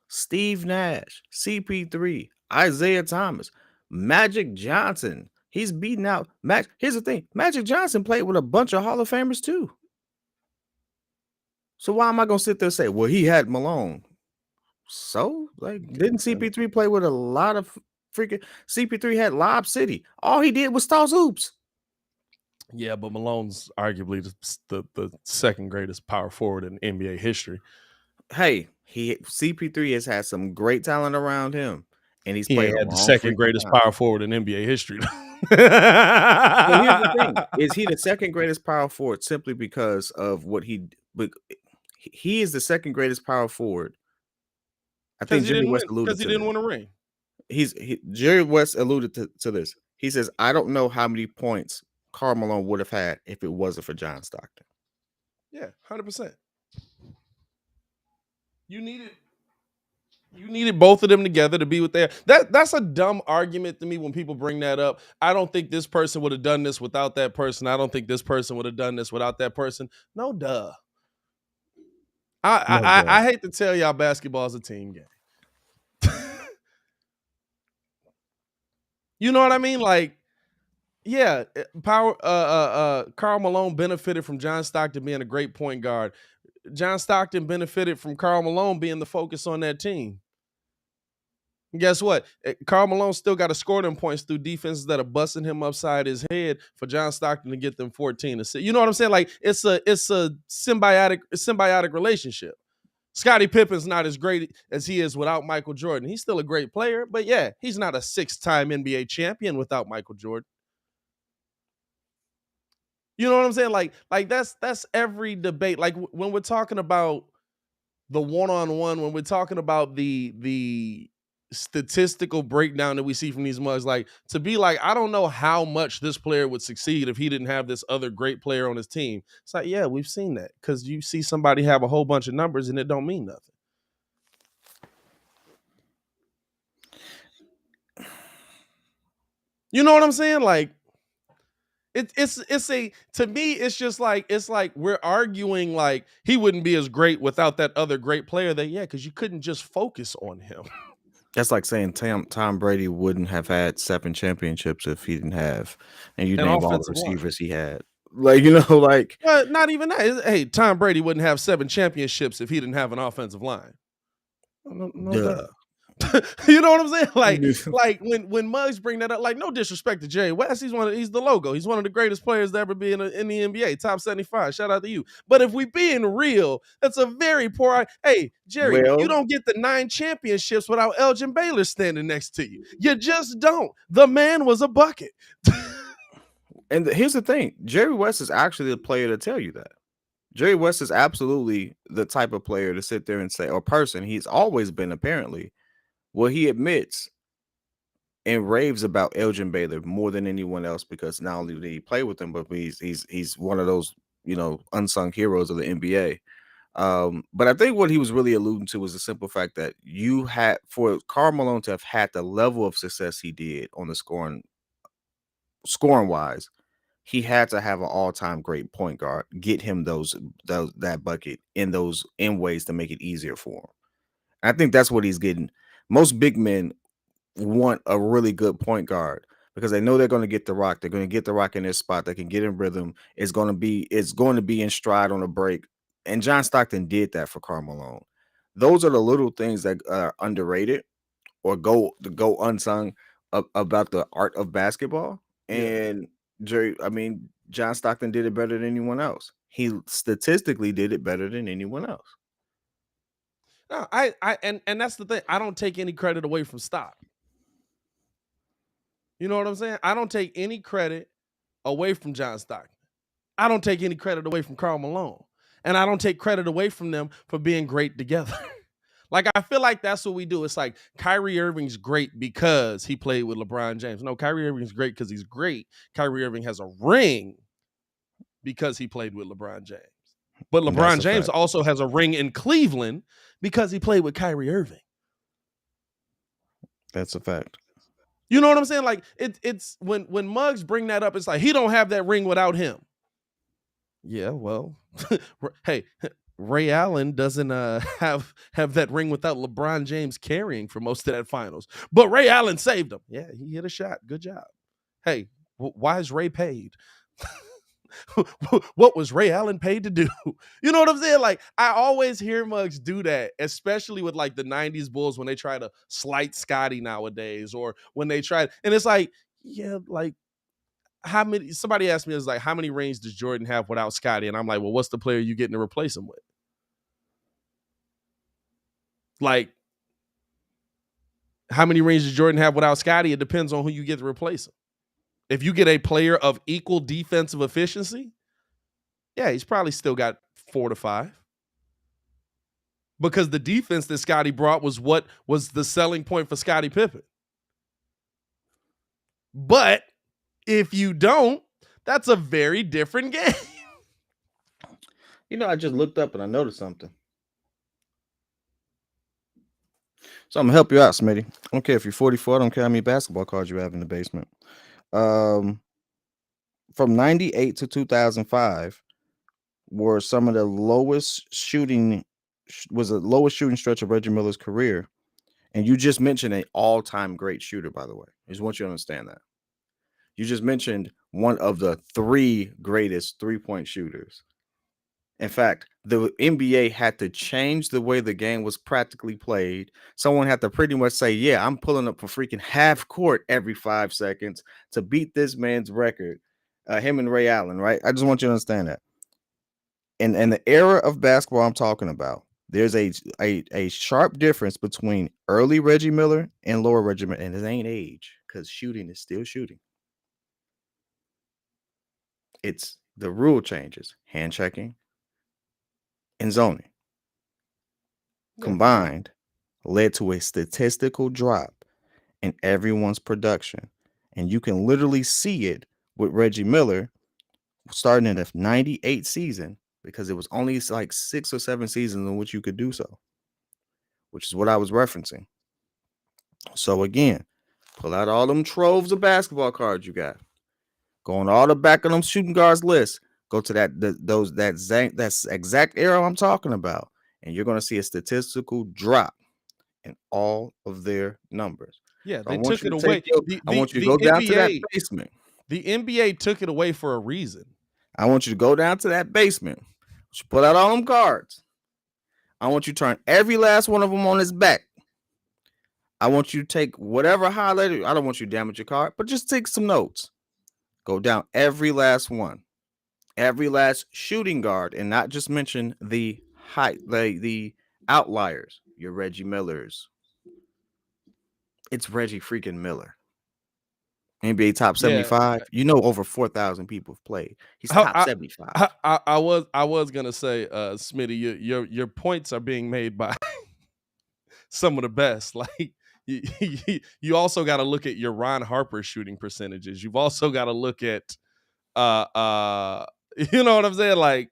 Steve Nash, CP3, Isaiah Thomas, Magic Johnson. He's beating out Here's the thing. Magic Johnson played with a bunch of Hall of Famers too. So why am I going to sit there and say, well, he had Malone? So, like, didn't CP3 play with a lot of freaking... CP3 had Lob City. All he did was toss hoops. Yeah, but Malone's arguably the second greatest power forward in NBA history. Hey, CP3 has had some great talent around him, and he's played the second greatest power forward in NBA history. Well, here's the thing: is he the second greatest power forward simply because of what he? But he is the second greatest power forward. I think Jerry West alluded to because he didn't win a ring. Jerry West alluded to this. He says, "I don't know how many points Karl Malone would have had if it wasn't for John Stockton." Yeah, 100%. You needed both of them together to be with that's a dumb argument to me when people bring that up. I don't think this person would have done this without that person. I don't think this person would have done this without that person. No duh. I hate to tell y'all basketball is a team game. You know what I mean? Like, yeah, Karl Malone benefited from John Stockton being a great point guard. John Stockton benefited from Karl Malone being the focus on that team. And guess what? Karl Malone still got to score them points through defenses that are busting him upside his head for John Stockton to get them 14 assists. You know what I'm saying? Like, it's a symbiotic relationship. Scottie Pippen's not as great as he is without Michael Jordan. He's still a great player, but yeah, he's not a 6-time NBA champion without Michael Jordan. You know what I'm saying? Like that's every debate. Like when we're talking about the one-on-one, when we're talking about the statistical breakdown that we see from these mugs, like to be like, I don't know how much this player would succeed if he didn't have this other great player on his team. It's like, yeah, we've seen that because you see somebody have a whole bunch of numbers and it don't mean nothing. You know what I'm saying? Like, to me, it's just like, it's like we're arguing like he wouldn't be as great without that other great player. That, yeah, because you couldn't just focus on him. That's like saying Tom Brady wouldn't have had 7 championships if he didn't have, and you name all the receivers he had. Like, you know, like, not even that. Hey, Tom Brady wouldn't have 7 championships if he didn't have an offensive line. No. You know what I'm saying? Like when Muggs bring that up, like, no disrespect to Jerry West, he's the logo. He's one of the greatest players to ever be in the NBA, top 75. Shout out to you. But if we being real, that's a very poor. Hey, Jerry, you don't get the 9 championships without Elgin Baylor standing next to you. You just don't. The man was a bucket. And here's the thing: Jerry West is actually the player to tell you that. Jerry West is absolutely the type of player to sit there and say, or person, he's always been apparently. Well, he admits and raves about Elgin Baylor more than anyone else because not only did he play with him, but he's one of those, you know, unsung heroes of the NBA. But I think what he was really alluding to was the simple fact that you had, for Karl Malone to have had the level of success he did on the scoring wise, he had to have an all-time great point guard get him that bucket in ways to make it easier for him. I think that's what he's getting. Most big men want a really good point guard because they know they're going to get the rock. They're going to get the rock in their spot. They can get in rhythm. It's going to be in stride on a break. And John Stockton did that for Karl Malone. Those are the little things that are underrated or go unsung about the art of basketball. And John Stockton did it better than anyone else. He statistically did it better than anyone else. No, and that's the thing. I don't take any credit away from Stock. You know what I'm saying? I don't take any credit away from John Stockton. I don't take any credit away from Karl Malone. And I don't take credit away from them for being great together. Like, I feel like that's what we do. It's like Kyrie Irving's great because he played with LeBron James. No, Kyrie Irving's great because he's great. Kyrie Irving has a ring because he played with LeBron James. But LeBron James also has a ring in Cleveland because he played with Kyrie Irving. That's a fact. You know what I'm saying? Like it's when Muggs bring that up, it's like he don't have that ring without him. Yeah, well, hey, Ray Allen doesn't have that ring without LeBron James carrying for most of that finals. But Ray Allen saved him. Yeah, he hit a shot. Good job. Hey, why is Ray paid? What was Ray Allen paid to do? You know what I'm saying? Like, I always hear Muggs do that, especially with like the 90s Bulls when they try to slight Scotty nowadays, or when they try, and it's like, yeah, like how many, somebody asked me, it's like, how many rings does Jordan have without Scotty? And I'm like, well, what's the player you getting to replace him with? Like, how many rings does Jordan have without Scotty? It depends on who you get to replace him. If you get a player of equal defensive efficiency, yeah, he's probably still got 4 to 5. Because the defense that Scotty brought was what was the selling point for Scottie Pippen. But if you don't, that's a very different game. You know, I just looked up and I noticed something. So I'm gonna help you out, Smitty. I don't care if you're 44. I don't care how many basketball cards you have in the basement. From 98 to 2005 were some of the lowest shooting stretch of Reggie Miller's career. And you just mentioned an all-time great shooter, by the way. I just want you to understand that. You just mentioned one of the 3 greatest three-point shooters. In fact, the NBA had to change the way the game was practically played. Someone had to pretty much say, yeah, I'm pulling up a freaking half court every 5 seconds to beat this man's record, him and Ray Allen, right? I just want you to understand that. In the era of basketball I'm talking about, there's a sharp difference between early Reggie Miller and lower Reggie Miller, and it ain't age, because shooting is still shooting. It's the rule changes, hand checking and zoning combined led to a statistical drop in everyone's production. And you can literally see it with Reggie Miller starting in the 98 season, because it was only like 6 or 7 seasons in which you could do so, which is what I was referencing. So again, pull out all them troves of basketball cards you got. Go on all the back of them shooting guards list. Go to that exact era I'm talking about, and you're going to see a statistical drop in all of their numbers. Yeah, So they took it away. I want you to go down to that basement. The NBA took it away for a reason. I want you to go down to that basement. You put out all them cards. I want you to turn every last one of them on his back. I want you to take whatever highlighter. I don't want you to damage your card, but just take some notes. Go down every last one, every last shooting guard, and not just mention the height, the outliers. Your Reggie Millers. It's Reggie freaking Miller. NBA top 75. You know, over 4,000 people have played. He's top 75. I was gonna say, Smitty, your points are being made by some of the best. Like you also got to look at your Ron Harper shooting percentages. You've also got to look at you know what I'm saying? Like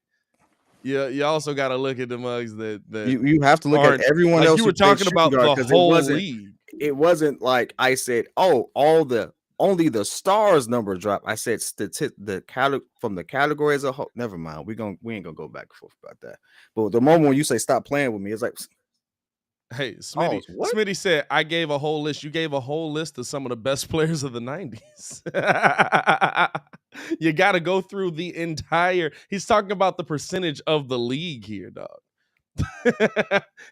you also got to look at the Mugs that you have to look at everyone like else. You were talking about the whole league. It wasn't like I said, oh, only the stars number drop. I said from the category as a whole. Never mind. We ain't gonna go back and forth about that. But the moment when you say stop playing with me, it's like, hey, Smitty said I gave a whole list. You gave a whole list of some of the best players of the 90s. You got to go through the entire. He's talking about the percentage of the league here, dog.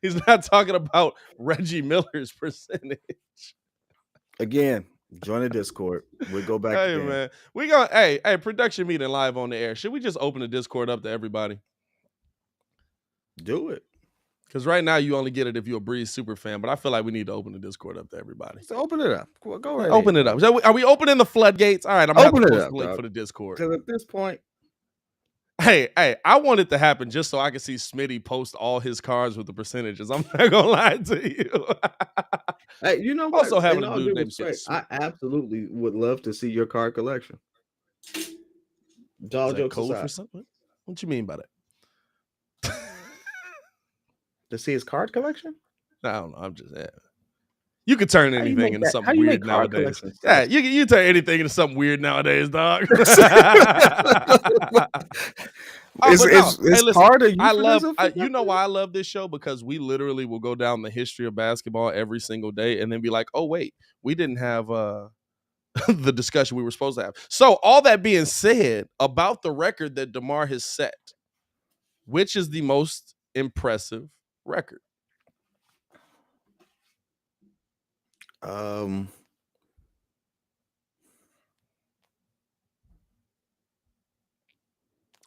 He's not talking about Reggie Miller's percentage. Again, join the Discord. We'll go back. Hey, man. We got hey, production meeting live on the air. Should we just open the Discord up to everybody? Do it. Because right now you only get it if you're a Breeze super fan, but I feel like we need to open the Discord up to everybody. So open it up. Go ahead. Open it up. Are we opening the floodgates? All right, I'm going to post the link for the Discord. Because at this point, hey, I want it to happen just so I can see Smitty post all his cards with the percentages. I'm not gonna lie to you. Hey, you know what? Also having a dude named I absolutely would love to see your card collection. Is that code for something? What you mean by that? To see his card collection? I don't know. I'm just You could turn How do you anything make into that? How something do you weird make card nowadays. collection Yeah, sexy? you turn anything into something weird nowadays, dog. Oh, but no. Hey, Is listen. card a I love. euphemism for You know something? why I love this show? Because we literally will go down the history of basketball every single day, and then be like, "Oh wait, we didn't have the discussion we were supposed to have." So, all that being said, about the record that DeMar has set, which is the most impressive record?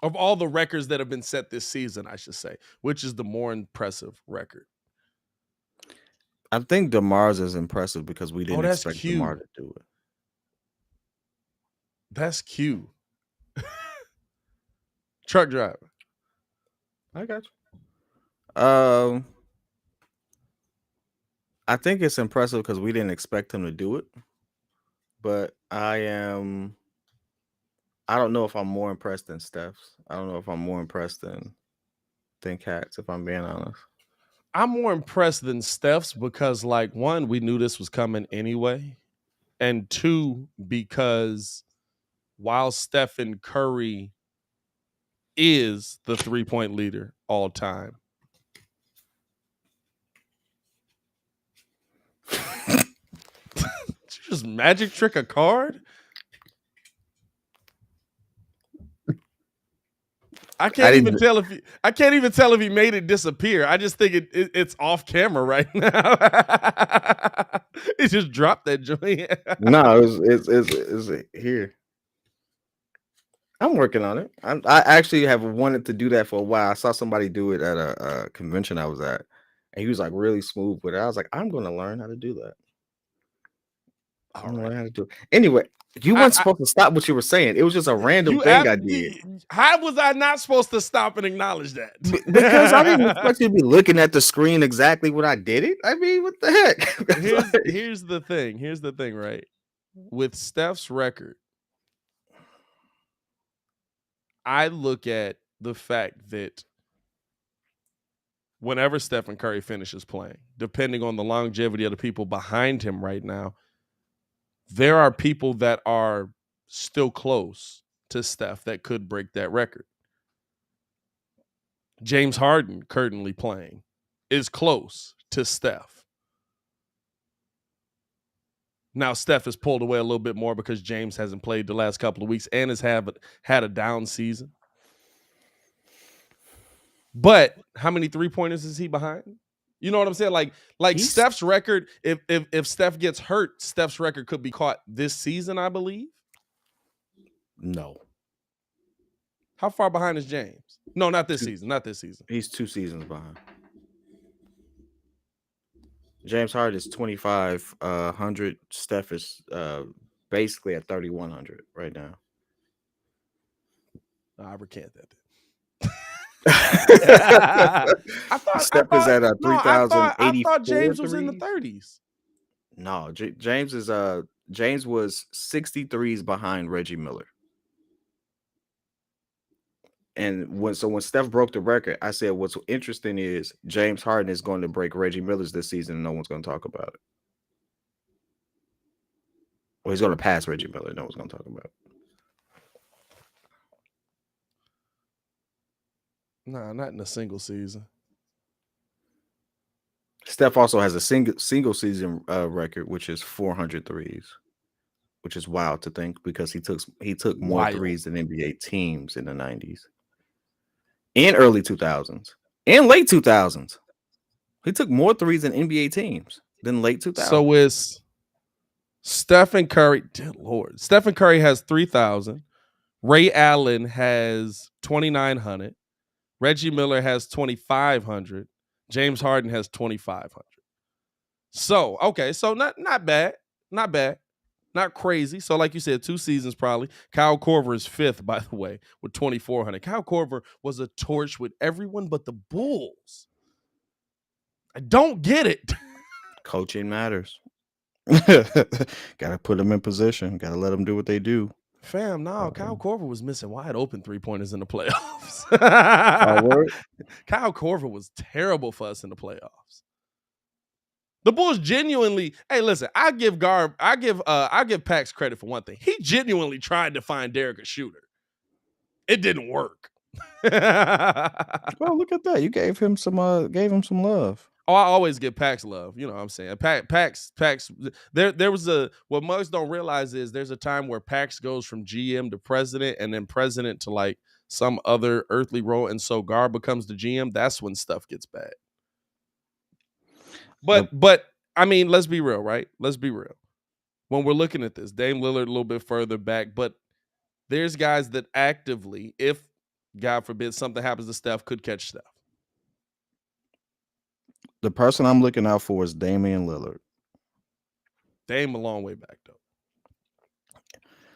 Of all the records that have been set this season, I should say, which is the more impressive record? I think DeMar's is impressive because we didn't that's expect cute. DeMar to do it. That's cute. Truck driver. I got you. I think it's impressive because we didn't expect him to do it. But I don't know if I'm more impressed than Steph's. I don't know if I'm more impressed than Cat's, if I'm being honest. I'm more impressed than Steph's because, like, one, we knew this was coming anyway. And two, because while Stephen Curry is the 3-point leader all time, just magic trick a card? I can't even tell if he made it disappear. I just think it's off camera right now. He just dropped that joint. No, it's here. I'm working on it. I actually have wanted to do that for a while. I saw somebody do it at a convention I was at, and he was like really smooth with it. I was like, I'm going to learn how to do that. I'm going to learn how to do it. Anyway, you weren't supposed to stop what you were saying. It was just a random thing I did. How was I not supposed to stop and acknowledge that? Because I didn't expect you to be looking at the screen exactly when I did it. I mean, what the heck? Here's the thing. Here's the thing, right? With Steph's record, I look at the fact that whenever Stephen Curry finishes playing, depending on the longevity of the people behind him right now, there are people that are still close to Steph that could break that record. James Harden, currently playing, is close to Steph. Now, Steph has pulled away a little bit more because James hasn't played the last couple of weeks and has had a down season. But how many 3-pointers is he behind? You know what I'm saying? Like Steph's record, if Steph gets hurt, Steph's record could be caught this season, I believe. No. How far behind is James? No, not this season. Not this season. He's 2 seasons behind. James Harden is 2,500. Steph is basically at 3,100 right now. I recant that. Steph is at 3,084. I thought James was in the 30s. No, James was 63s behind Reggie Miller. And when Steph broke the record, I said what's interesting is James Harden is going to break Reggie Miller's this season, and no one's going to talk about it. Well, he's going to pass Reggie Miller. No one's going to talk about it. Nah, not in a single season. Steph also has a single season record, which is 400 threes, which is wild to think because he took more threes than NBA teams in the 90s and early 2000s and late 2000s. He took more threes than NBA teams than late 2000s. So is Stephen Curry, dear Lord. Stephen Curry has 3,000. Ray Allen has 2,900. Reggie Miller has 2,500. James Harden has 2,500. So, okay, so not bad. Not bad. Not crazy. So, like you said, 2 seasons probably. Kyle Korver is 5th, by the way, with 2,400. Kyle Korver was a torch with everyone but the Bulls. I don't get it. Coaching matters. Gotta put them in position. Gotta let them do what they do. Fam, no, Kyle Korver was missing wide open 3-pointers in the playoffs. Kyle Korver was terrible for us in the playoffs. The Bulls genuinely. Hey, listen, I give Pax credit for one thing. He genuinely tried to find Derek a shooter. It didn't work. Well, look at that. You gave him some love. Oh, I always give Pax love. You know what I'm saying? Pax. There was what most don't realize is there's a time where Pax goes from GM to president, and then president to like some other earthly role, and so Gar becomes the GM. That's when stuff gets bad. But I mean, let's be real, right? Let's be real. When we're looking at this, Dame Lillard a little bit further back, but there's guys that actively, if God forbid something happens to Steph, could catch Steph. The person I'm looking out for is Damian Lillard. Dame a long way back though.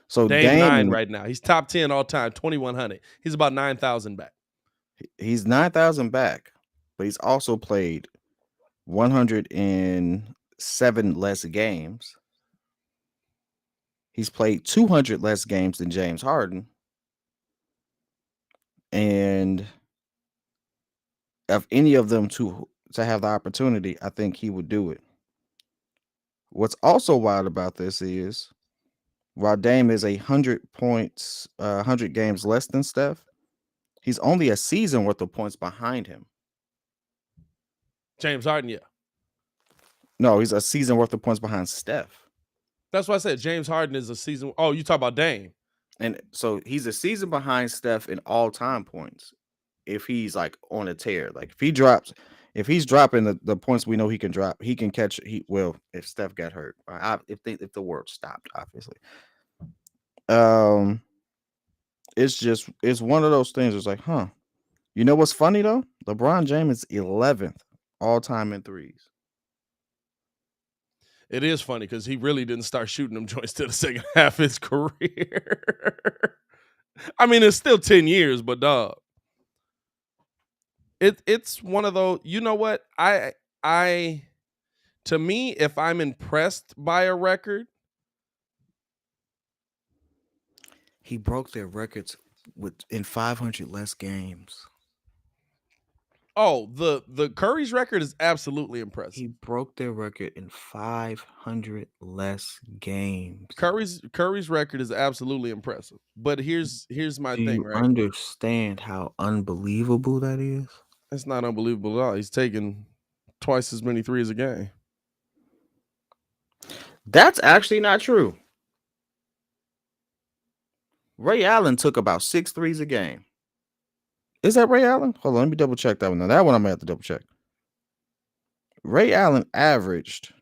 So Dame 9 right now. He's top 10 all time, 2,100. He's about 9,000 back. He's 9,000 back, but he's also played 107 less games. He's played 200 less games than James Harden. And if any of them to have the opportunity, I think he would do it. What's also wild about this is while Dame is 100 points, 100 games less than Steph, he's only a season worth of points behind him. James Harden, yeah. No, he's a season worth of points behind Steph. That's why I said James Harden is a season. Oh, you talk about Dame. And so he's a season behind Steph in all-time points. If he's like on a tear, like if he's dropping the points we know he can drop, he can catch. If Steph got hurt, if the world stopped, obviously. It's one of those things. It's like, huh? You know what's funny though? LeBron James is 11th all-time in threes. It is funny because he really didn't start shooting them joints till the second half of his career. I mean, it's still 10 years, but dog. It's one of those, you know what? To me, if I'm impressed by a record. He broke their records in 500 less games. Oh, the Curry's record is absolutely impressive. He broke their record in 500 less games. Curry's record is absolutely impressive. But here's my thing, right? Do you understand how unbelievable that is? It's not unbelievable at all. He's taking twice as many threes a game. That's actually not true. Ray Allen took about 6 threes a game. Is that Ray Allen? Hold on, let me double check that one. Now that one I'm gonna have to double check. Ray Allen averaged.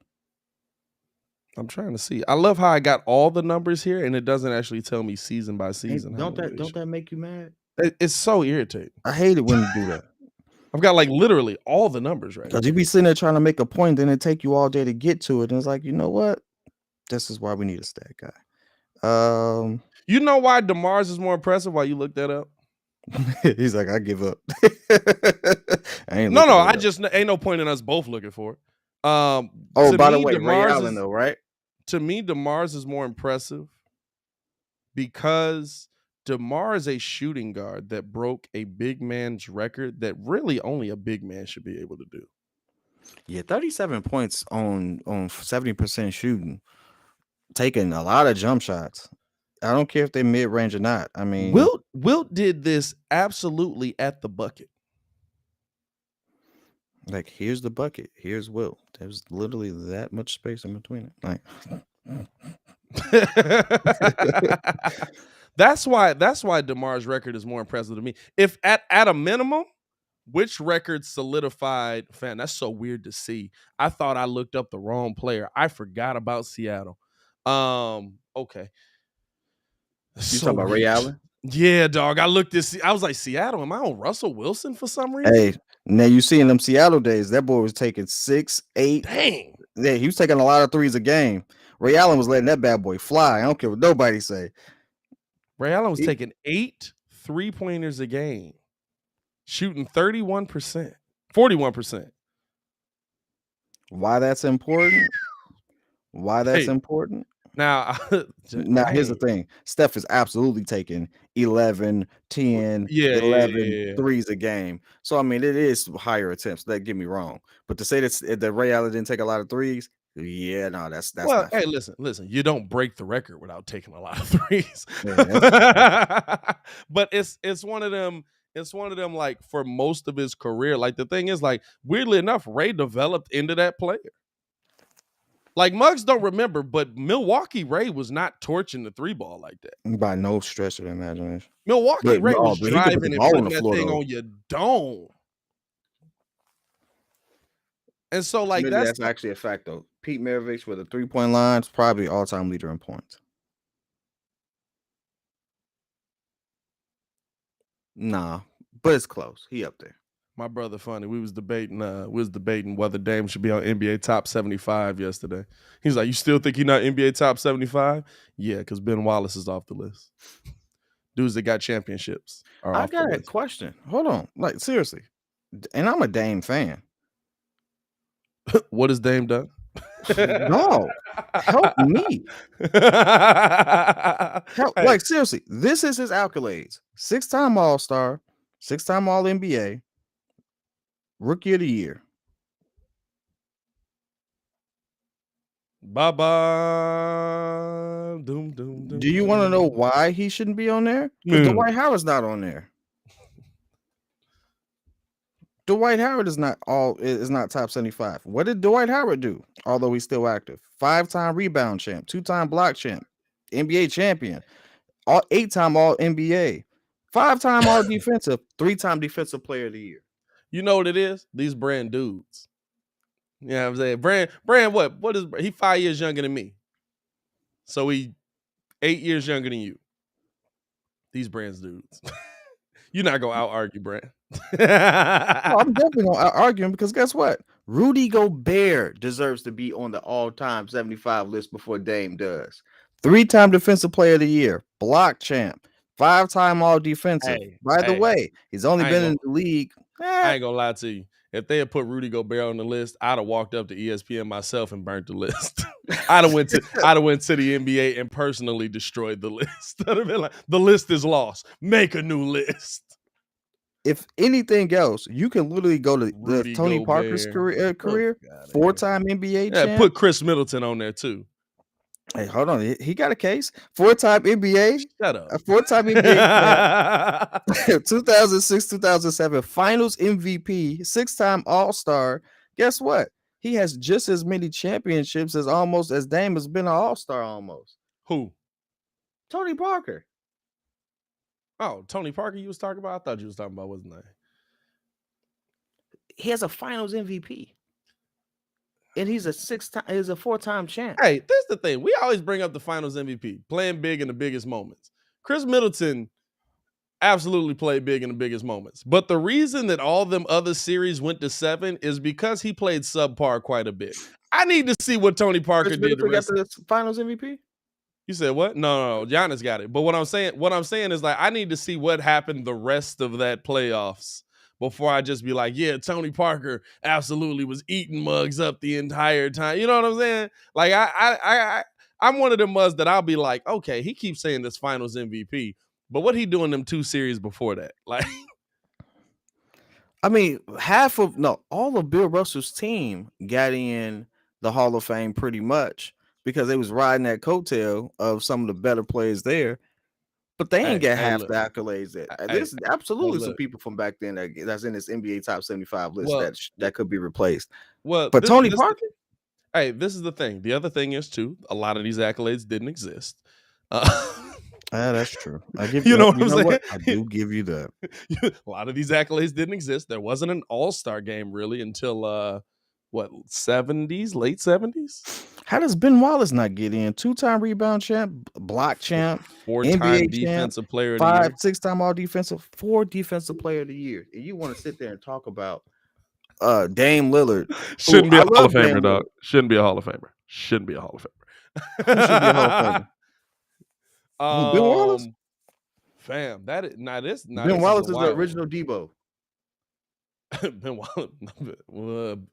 I'm trying to see. I love how I got all the numbers here, and it doesn't actually tell me season by season. Don't that make you mad? It's so irritating. I hate it when you do that. I've got like literally all the numbers right. Because you be sitting there trying to make a point, then it take you all day to get to it, and it's like, you know what? This is why we need a stat guy. You know why DeMar's is more impressive? Why you looked that up? He's like, I give up. I just ain't no point in us both looking for it. By the way, Ray Allen though, right? To me, DeMar's is more impressive because DeMar is a shooting guard that broke a big man's record that really only a big man should be able to do. Yeah, 37 points on 70% shooting, taking a lot of jump shots. I don't care if they're mid-range or not. I mean, Wilt did this absolutely at the bucket. Like, here's the bucket. Here's Wilt. There's literally that much space in between it. Like, that's why DeMar's record is more impressive to me. If at a minimum, which record solidified? Fan, that's so weird to see. I thought I looked up the wrong player. I forgot about Seattle. Okay. You talking about Ray Allen? Yeah, dog. I looked this. I was like, Seattle. Am I on Russell Wilson for some reason? Hey, now you see in them Seattle days, that boy was taking 6, 8. Dang. Yeah, he was taking a lot of threes a game. Ray Allen was letting that bad boy fly. I don't care what nobody say. Ray Allen was taking 8 3-pointers a game, shooting 31%, 41%. Why that's important? Important? Now Here's the thing. Steph is absolutely taking 11, 10, Yeah, 11 threes a game. So, I mean, it is higher attempts. Don't get me wrong. But to say that Ray Allen didn't take a lot of threes, yeah, no, that's Well, not hey, fair. listen. You don't break the record without taking a lot of threes. Yeah, But it's one of them. It's one of them. Like for most of his career, like the thing is, like weirdly enough, Ray developed into that player. Like Muggs don't remember, but Milwaukee Ray was not torching the three ball like that. by no stretch of the imagination. Milwaukee Ray was But he could put the driving and ball on putting the that floor, thing though. on your dome. And so, like, Maybe that's actually a fact, though. Pete Maravich with a 3-point line is probably all-time leader in points. Nah, but it's close. He up there. My brother, funny. We was debating whether Dame should be on NBA top 75 yesterday. He's like, "You still think he's not NBA top 75?" Yeah, because Ben Wallace is off the list. Dudes that got championships are I off the got a list. question. Hold on. Like, seriously. And I'm a Dame fan. What has Dame done? No. Help me. Like, seriously. This is his accolades. 6-time All-Star, 6-time All-NBA, Rookie of the Year. Bye-bye. Doom, doom, doom. Do you want to know why he shouldn't be on there? Because Dwight Howard's not on there. Dwight Howard is not top 75. What did Dwight Howard do? Although he's still active. 5-time rebound champ, 2-time block champ, NBA champion, 8-time All NBA, 5-time All Defensive, 3-time Defensive Player of the Year. You know what it is? These brand dudes. You know what I'm saying? Brand what is he 5 years younger than me? So he 8 years younger than you. These brands dudes. You're not gonna out argue Brand. I'm definitely gonna out argue him because guess what? Rudy Gobert deserves to be on the all-time 75 list before Dame does. 3-time Defensive Player of the Year, block champ, 5-time All Defensive. By the way, he's only been in the league. I ain't gonna lie to you. If they had put Rudy Gobert on the list, I'd have walked up to ESPN myself and burnt the list. I'd have went to the NBA and personally destroyed the list. I'd have been like, the list is lost. Make a new list. If anything else, you can literally go to the Tony Parker's career, 4-time NBA champ. Put Chris Middleton on there too. Hey, hold on. He got a case. 4-time NBA. Shut up. A 4-time NBA. 2006, 2007 Finals MVP, 6-time All-Star. Guess what? He has just as many championships as Dame has been an All-Star almost. Who? Tony Parker. Oh, Tony Parker you was talking about? I thought you was talking about what's his name. He has a Finals MVP. And he's a 4-time champ. Hey, that's the thing. We always bring up the Finals MVP, playing big in the biggest moments. Chris Middleton absolutely played big in the biggest moments. But the reason that all them other series went to 7 is because he played subpar quite a bit. I need to see what Tony Parker did. Got the Finals MVP? You said what? No. Giannis got it. But what I'm saying is like I need to see what happened the rest of that playoffs before I just be like, yeah, Tony Parker absolutely was eating Muggs up the entire time. You know what I'm saying? Like I'm one of them Muggs that I'll be like, okay, he keeps saying this Finals MVP, but what he doing them 2 series before that? Like, I mean, all of Bill Russell's team got in the Hall of Fame pretty much because they was riding that coattail of some of the better players there. But they ain't get half the accolades. There's absolutely some people from back then that's in this NBA top 75 list that could be replaced. Well, but Tony Parker? Hey, this is the thing. The other thing is too, a lot of these accolades didn't exist. That's true. I give you know what I'm saying? What? I do give you that. A lot of these accolades didn't exist. There wasn't an all-star game really until late 70s? How does Ben Wallace not get in? 2-time rebound champ, block champ, 4-time NBA defensive champ, player of the year, 6-time all defensive, 4 defensive player of the year. And you want to sit there and talk about Dame Lillard. Shouldn't be a Hall of Famer, dog. Shouldn't be a Hall of Famer. Shouldn't be a Hall of Famer. Who should be a Hall of Famer? Ben Wallace? Fam, Ben Wallace is the original Debo. Ben Wallace,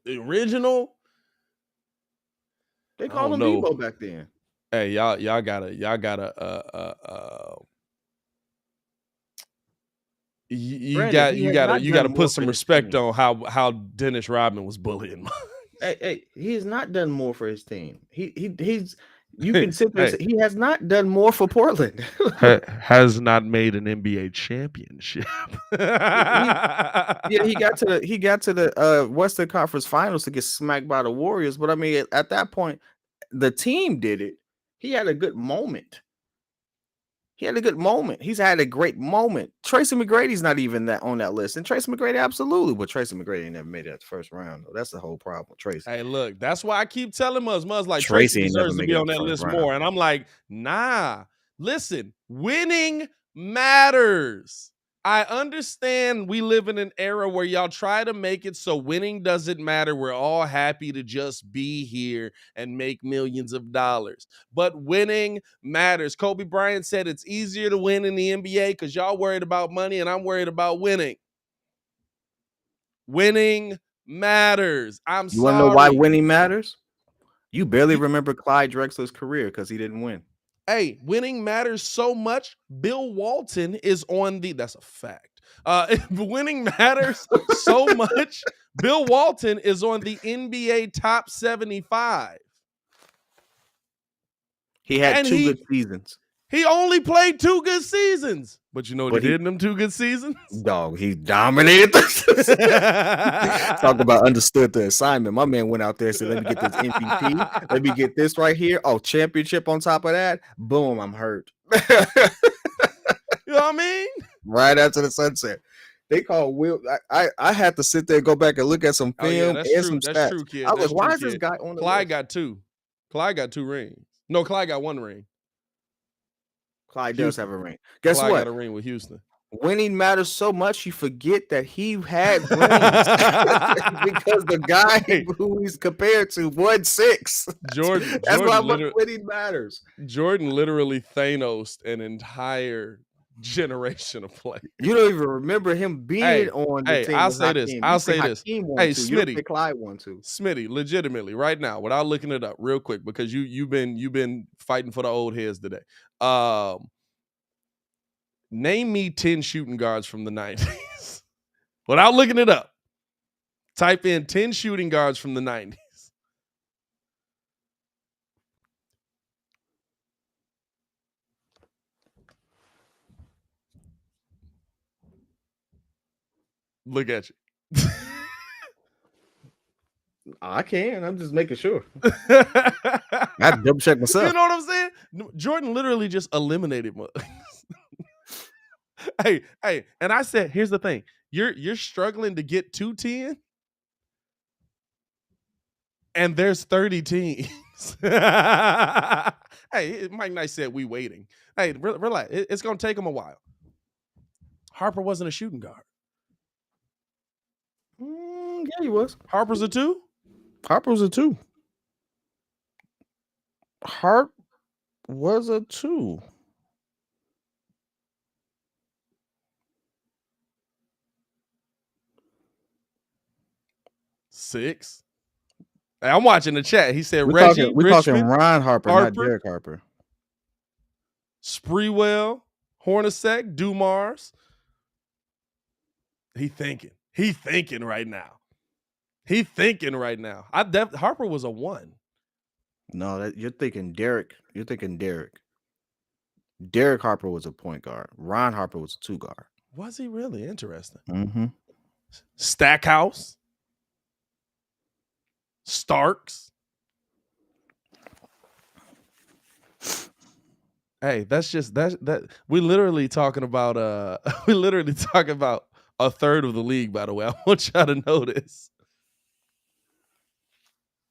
original. They called him Debo back then. Hey, y'all gotta You Brandon, he has got not to done more put for some his respect team. on how Dennis Rodman was bullying. Hey, he has not done more for his team. He's you can sit there and say he has not done more for Portland. Has not made an NBA championship. he got to the Western Conference Finals to get smacked by the Warriors, but I mean at that point the team did it. He had a good moment. He's had a great moment. Tracy McGrady's not even that on that list. And Tracy McGrady, absolutely. But Tracy McGrady never made it at the first round. Though. That's the whole problem with Tracy. Hey, look, that's why I keep telling Muzz like Tracy deserves to be on that list more. And I'm like, nah. Listen, winning matters. I understand we live in an era where y'all try to make it so winning doesn't matter. We're all happy to just be here and make millions of dollars. But winning matters. Kobe Bryant said it's easier to win in the NBA because y'all worried about money and I'm worried about winning. Winning matters. I'm sorry. You want to know why winning matters? You barely remember Clyde Drexler's career because he didn't win. Hey, winning matters so much. Bill Walton is on the. That's a fact. Winning matters so much. Bill Walton is on the NBA top 75. He had two good seasons. He only played 2 good seasons. But you know what he did in them 2 good seasons? Dog, he dominated. Talk about understood the assignment. My man went out there and said, let me get this MVP. Let me get this right here. Oh, championship on top of that. Boom, I'm hurt. You know what I mean? Right after the sunset. They call Will. I had to sit there and go back and look at some film and some stats. That's true, kid. I was like, why is this guy on the Clyde list? got 2. Clyde got 2 rings. No, Clyde got 1 ring. Clyde does have a ring. Guess Clyde what? got a ring with Houston. Winning matters so much you forget that he had rings because the guy who he's compared to won 6. Jordan. That's why much winning matters. Jordan literally Thanos'd an entire generation of players. You don't even remember him being on the team. I'll say this. Hey, Smitty. Clyde won 2. Smitty, legitimately, right now, without looking it up real quick, because you've been fighting for the old heads today. Name me 10 shooting guards from the 90s. Without looking it up. Type in 10 shooting guards from the 90s. Look at you. I can. I'm just making sure. I have to double check myself. You know what I'm saying? Jordan literally just eliminated Muggs. Hey, and I said, here's the thing. You're struggling to get to 10, and there's 30 teams. Hey, Mike Knight said we waiting. Hey, relax. It's gonna take him a while. Harper wasn't a shooting guard. Yeah, he was. Harper's a 2? Harper was a 2. Hart was a 2. Six. Hey, I'm watching the chat. He said We're talking Ron Harper, not Derek Harper. Spreewell, Hornacek, Dumars. He thinking right now. Harper was a 1. No, you're thinking Derek. Derek Harper was a point guard. Ron Harper was a 2 guard. Was he really? Interesting. Mm-hmm. Stackhouse. Starks. Hey, that's just that we literally talking about a third of the league, by the way. I want y'all to know this.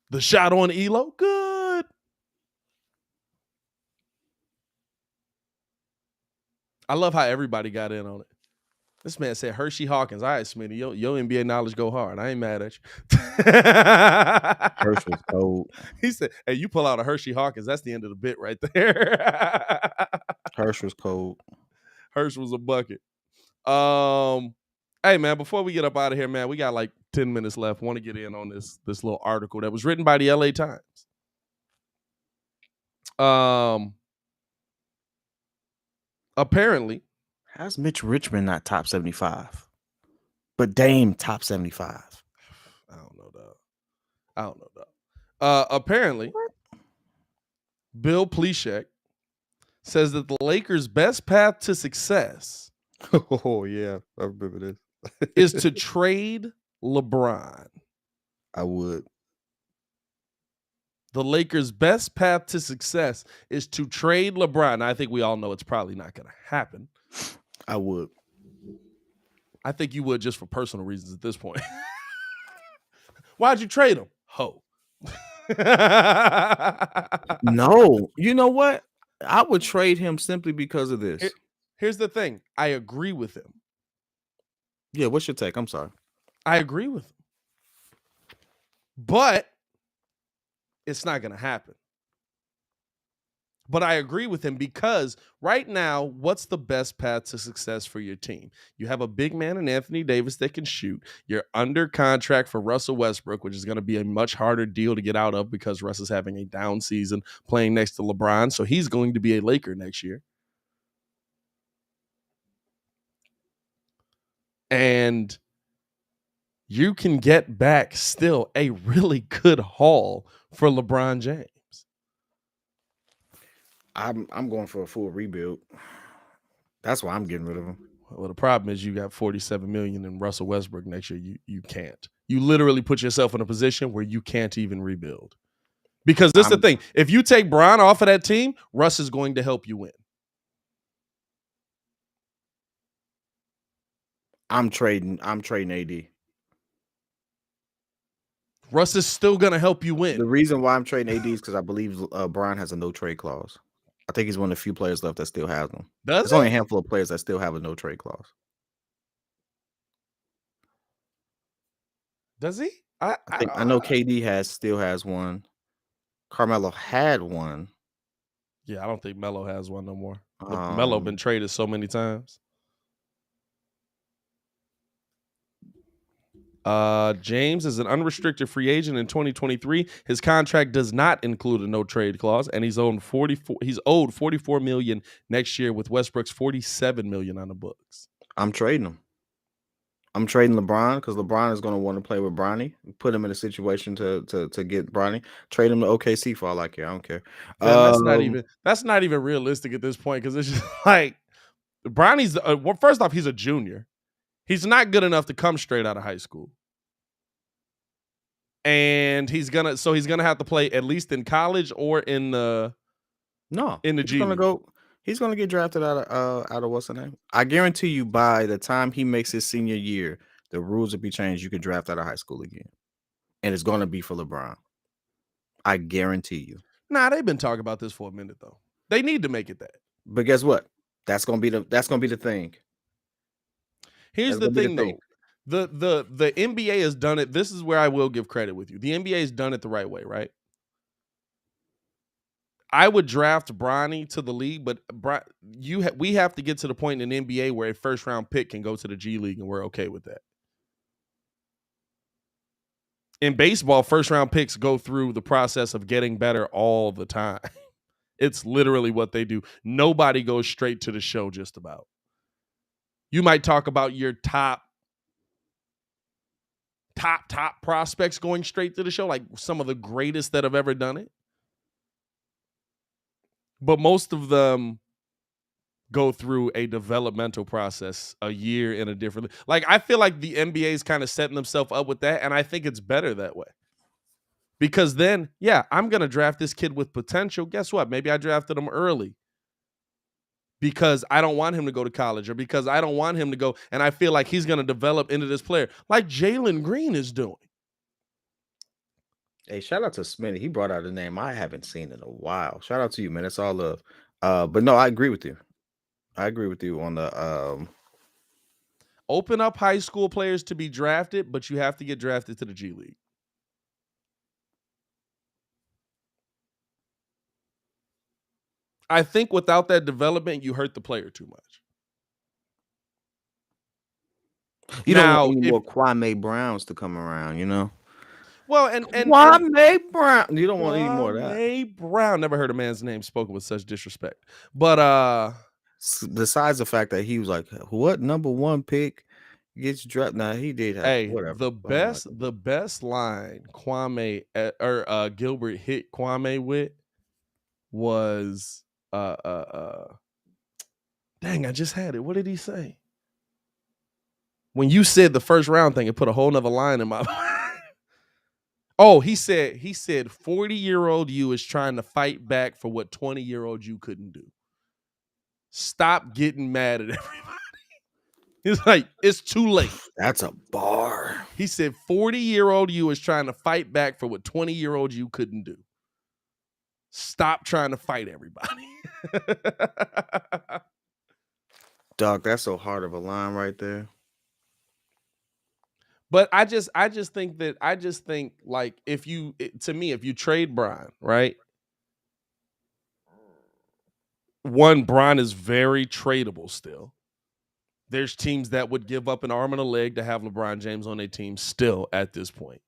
The shot on Elo, good. I love how everybody got in on it. This man said Hershey Hawkins. All right, Smitty, your NBA knowledge go hard. I ain't mad at you. Hershey was cold. He said, hey, you pull out a Hershey Hawkins, that's the end of the bit right there. Hershey was cold. Hershey was a bucket. Hey, man, before we get up out of here, man, we got like 10 minutes left. Want to get in on this little article that was written by the LA Times. Apparently, How's Mitch Richmond not top 75? But Dame top 75. I don't know, dog. Apparently, Bill Pleshek says that the Lakers' best path to success Oh, yeah. I remember this. is to trade LeBron. I would. The Lakers' best path to success is to trade LeBron. I think we all know it's probably not going to happen. I would. I think you would just for personal reasons at this point. Why'd you trade him? Ho. No. You know what? I would trade him simply because of this. Here's the thing. I agree with him. Yeah, what's your take? I'm sorry. I agree with him. But it's not going to happen. But I agree with him because right now, what's the best path to success for your team? You have a big man in Anthony Davis that can shoot. You're under contract for Russell Westbrook, which is going to be a much harder deal to get out of because Russ is having a down season playing next to LeBron. So he's going to be a Laker next year. And you can get back still a really good haul for LeBron James. I'm going for a full rebuild. That's why I'm getting rid of him. Well, the problem is you got $47 million in Russell Westbrook next year. You can't. You literally put yourself in a position where you can't even rebuild. Because this is the thing. If you take Bron off of that team, Russ is going to help you win. I'm trading AD. Russ is still going to help you win. The reason why I'm trading AD is because I believe Bron has a no trade clause. I think he's one of the few players left that still has them. There's only a handful of players that still have a no trade clause. Does he? I know KD still has one. Carmelo had one. Yeah, I don't think Melo has one no more. Melo been traded so many times. James is an unrestricted free agent in 2023. His contract does not include a no trade clause, and he's owed $44 million next year with Westbrook's $47 million on the books. I'm trading him. I'm trading LeBron because LeBron is going to want to play with Bronny. Put him in a situation to get Bronny. Trade him to OKC for all I care. I don't care. That's not even realistic at this point because it's just like Bronny's. Well, first off, he's a junior. He's not good enough to come straight out of high school. And he's gonna have to play at least in college or in the G League. He's gonna get drafted out of what's the name? I guarantee you by the time he makes his senior year, the rules will be changed. You can draft out of high school again. And it's gonna be for LeBron. I guarantee you. Nah, they've been talking about this for a minute though. They need to make it that. But guess what? That's gonna be the thing. Here's the thing, though. The NBA has done it. This is where I will give credit with you. The NBA has done it the right way, right? I would draft Bronny to the league, but we have to get to the point in the NBA where a first-round pick can go to the G League, and we're okay with that. In baseball, first-round picks go through the process of getting better all the time. It's literally what they do. Nobody goes straight to the show just about. You might talk about your top prospects going straight to the show, like some of the greatest that have ever done it. But most of them go through a developmental process a year in a different. Like, I feel like the NBA is kind of setting themselves up with that, and I think it's better that way. Because then, yeah, I'm going to draft this kid with potential. Guess what? Maybe I drafted him early. Because I don't want him to go to college or because I don't want him to go and I feel like he's going to develop into this player like Jalen Green is doing. Hey, shout out to Smitty. He brought out a name I haven't seen in a while. Shout out to you, man. It's all love. But no, I agree with you. I agree with you on the open up high school players to be drafted, but you have to get drafted to the G League. I think without that development, you hurt the player too much. You don't want any more Kwame Browns to come around, you know? Well, and Kwame Brown. You don't want any more of that. Kwame Brown. Never heard a man's name spoken with such disrespect. But besides the fact that he was like, what number 1 pick gets drafted? Nah, he did have whatever. The best line Kwame or Gilbert hit Kwame with was dang, I just had it. What did he say? When you said the first round thing, it put a whole nother line in my mind. Oh, he said 40-year-old you is trying to fight back for what 20-year-old you couldn't do. Stop getting mad at everybody. It's like, it's too late. That's a bar. He said 40-year-old you is trying to fight back for what 20-year-old you couldn't do. Stop trying to fight everybody. Dog, that's so hard of a line right there. But I just think like if you trade Bron, right? One, Bron is very tradable still. There's teams that would give up an arm and a leg to have LeBron James on their team still at this point.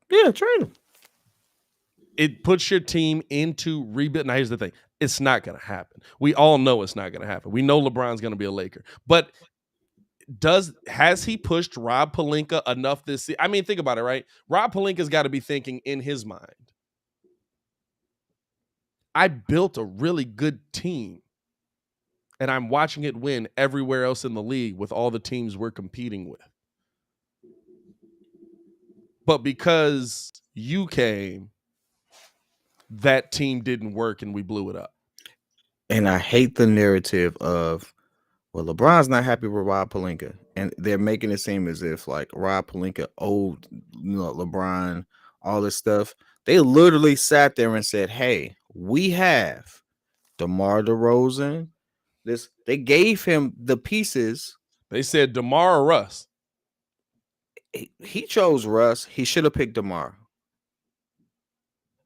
Yeah, trade him. It puts your team into rebuild. Now, here's the thing. It's not going to happen. We all know it's not going to happen. We know LeBron's going to be a Laker. But has he pushed Rob Pelinka enough this season? I mean, think about it, right? Rob Pelinka's got to be thinking in his mind, I built a really good team, and I'm watching it win everywhere else in the league with all the teams we're competing with. But because you came, that team didn't work and we blew it up. And I hate the narrative of, well, LeBron's not happy with Rob Pelinka. And they're making it seem as if like Rob Pelinka owed LeBron all this stuff. They literally sat there and said, hey, we have DeMar DeRozan. They gave him the pieces. They said DeMar or Russ. He chose Russ. He should have picked DeMar.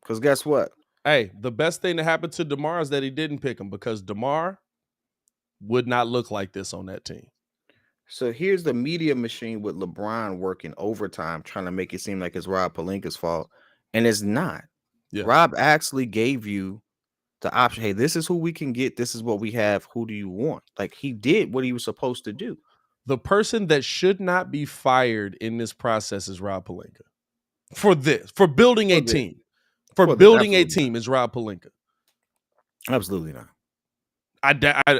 Because guess what? Hey, the best thing that happened to DeMar is that he didn't pick him, because DeMar would not look like this on that team. So here's the media machine with LeBron working overtime, trying to make it seem like it's Rob Pelinka's fault. And it's not. Yeah. Rob actually gave you the option. Hey, this is who we can get. This is what we have. Who do you want? Like, he did what he was supposed to do. The person that should not be fired in this process is Rob Pelinka. For building a team. For building a team is Rob Pelinka. Absolutely not.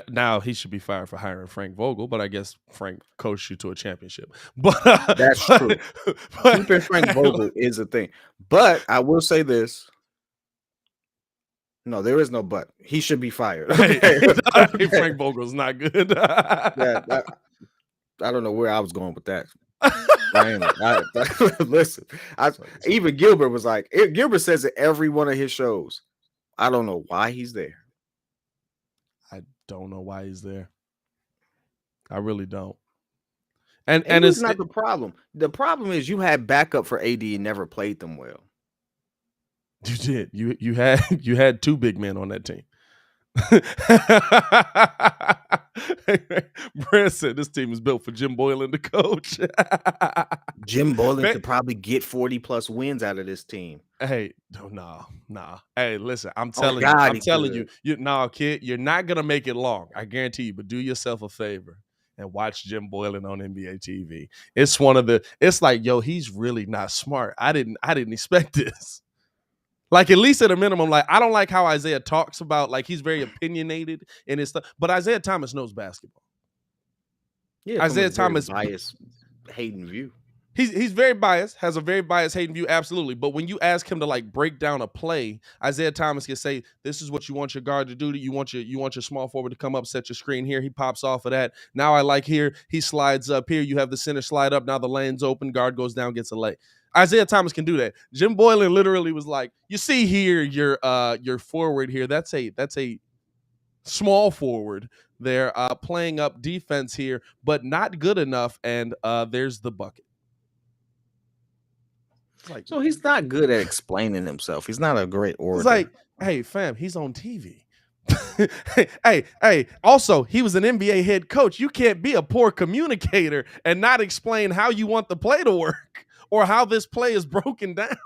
Now he should be fired for hiring Frank Vogel, but I guess Frank coached you to a championship. But that's true. Keeping Frank Vogel is a thing. But I will say this. No, there is no but. He should be fired. Okay. Frank Vogel's not good. I don't know where I was going with that. Listen, even Gilbert was like, Gilbert says it every one of his shows. I don't know why he's there. I don't know why he's there. I really don't. And it's not the problem. The problem is you had backup for AD and never played them well. You did. You had two big men on that team. Brad said this team is built for Jim Boylan to coach. Jim Boylan could probably get 40 plus wins out of this team. Hey, no. Hey, listen, I'm telling you, kid, you're not gonna make it long. I guarantee you. But do yourself a favor and watch Jim Boylan on NBA TV. It's like, yo, he's really not smart. I didn't expect this. Like, at least at a minimum, like, I don't like how Isaiah talks about, like, he's very opinionated in his stuff. But Isaiah Thomas knows basketball. Yeah, Isaiah Thomas biased Hayden view. He's very biased, has a very biased Hayden view, absolutely. But when you ask him to like break down a play, Isaiah Thomas can say, "This is what you want your guard to do. You want your small forward to come up, set your screen here. He pops off of that. Now I like here. He slides up here. You have the center slide up. Now the lane's open. Guard goes down, gets a lay." Isaiah Thomas can do that. Jim Boylan literally was like, "You see here, your forward here. That's a small forward. They're playing up defense here, but not good enough. And there's the bucket." Like, so he's not good at explaining himself. He's not a great orator. It's like, hey, fam, he's on TV. hey. Also, he was an NBA head coach. You can't be a poor communicator and not explain how you want the play to work or how this play is broken down.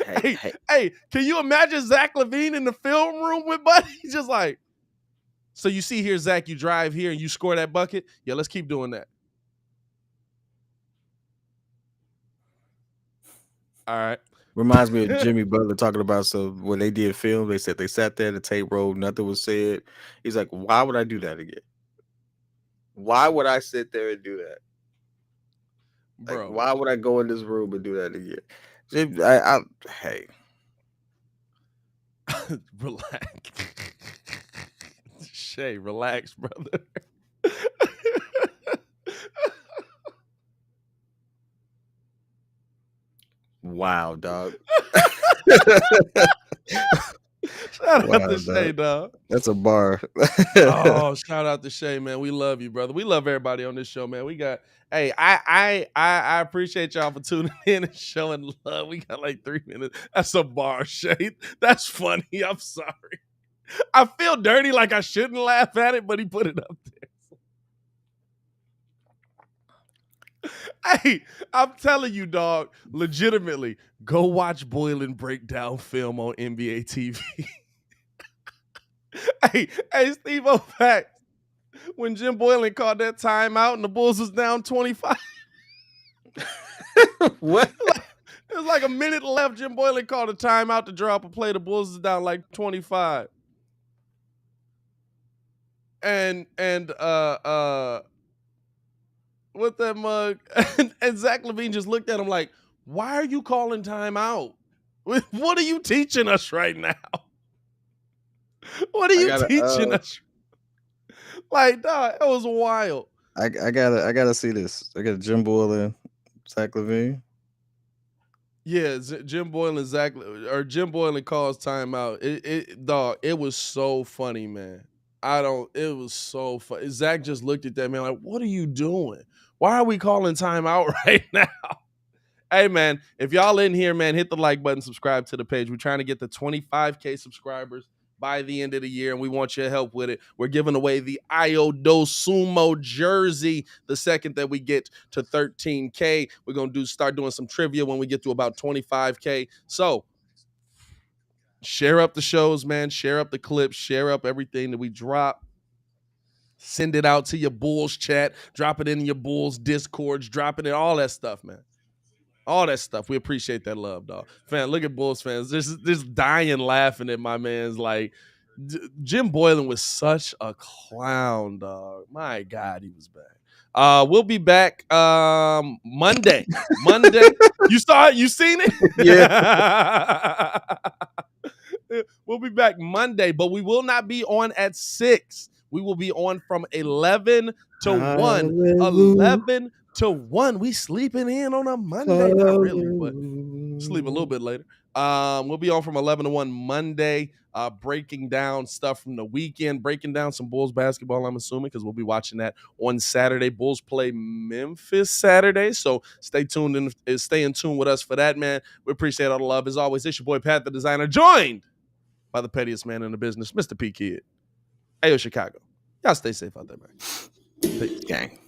Hey, can you imagine Zach LaVine in the film room with Buddy? He's just like, So you see here, Zach, you drive here and you score that bucket. Yeah, let's keep doing that. All right. Reminds me of Jimmy Butler talking about when they did film, they said they sat there, the tape rolled, nothing was said. He's like, why would I do that again? Why would I sit there and do that? Like, Bro. why would I go in this room and do that again? Hey. Relax. Shay, relax, brother. Wow, dog. Shout out to Shay, dog. That's a bar. Oh, shout out to Shay, man. We love you, brother. We love everybody on this show, man. We got, hey, I appreciate y'all for tuning in and showing love. We got like 3 minutes. That's a bar, Shay. That's funny. I'm sorry. I feel dirty, like I shouldn't laugh at it, but he put it up there. Hey, I'm telling you, dog, legitimately, go watch Boylan break down film on NBA TV. Hey, Steve O'Fax, when Jim Boylan called that timeout and the Bulls was down 25. What? It was like a minute left. Jim Boylan called a timeout to draw up a play. The Bulls is down like 25. And with that mug, and Zach LaVine just looked at him like, why are you calling timeout? What are you teaching us right now? What are you teaching us? Like, dog, it was wild. I gotta see this. I got Jim Boylan, Zach LaVine. Yeah, Jim Boylan, Jim Boylan calls timeout. It was so funny, man. It was so funny. Zach just looked at that man like, what are you doing? Why are we calling timeout right now? Hey, man, if y'all in here, man, hit the like button, subscribe to the page. We're trying to get the 25K subscribers by the end of the year, and we want your help with it. We're giving away the Iodo Sumo jersey the second that we get to 13K. We're going to start doing some trivia when we get to about 25K. So share up the shows, man. Share up the clips. Share up everything that we drop. Send it out to your Bulls chat. Drop it in your Bulls Discords. Drop it in all that stuff, man. All that stuff. We appreciate that love, dog. Fan, look at Bulls fans. Just dying laughing at my man's like, Jim Boylan was such a clown, dog. My God, he was bad. We'll be back Monday. You saw it? You seen it? Yeah. We'll be back Monday, but we will not be on at 6. We will be on from 11 to 1. 11 to 1. We sleeping in on a Monday. Not really, but sleep a little bit later. We'll be on from 11 to 1 Monday, breaking down stuff from the weekend, breaking down some Bulls basketball, I'm assuming, because we'll be watching that on Saturday. Bulls play Memphis Saturday, so stay tuned and stay in tune with us for that, man. We appreciate all the love. As always, it's your boy, Pat the Designer, joined by the pettiest man in the business, Mr. P. Kid. Ayo, Chicago. Y'all stay safe out there, man. Peace. Gang.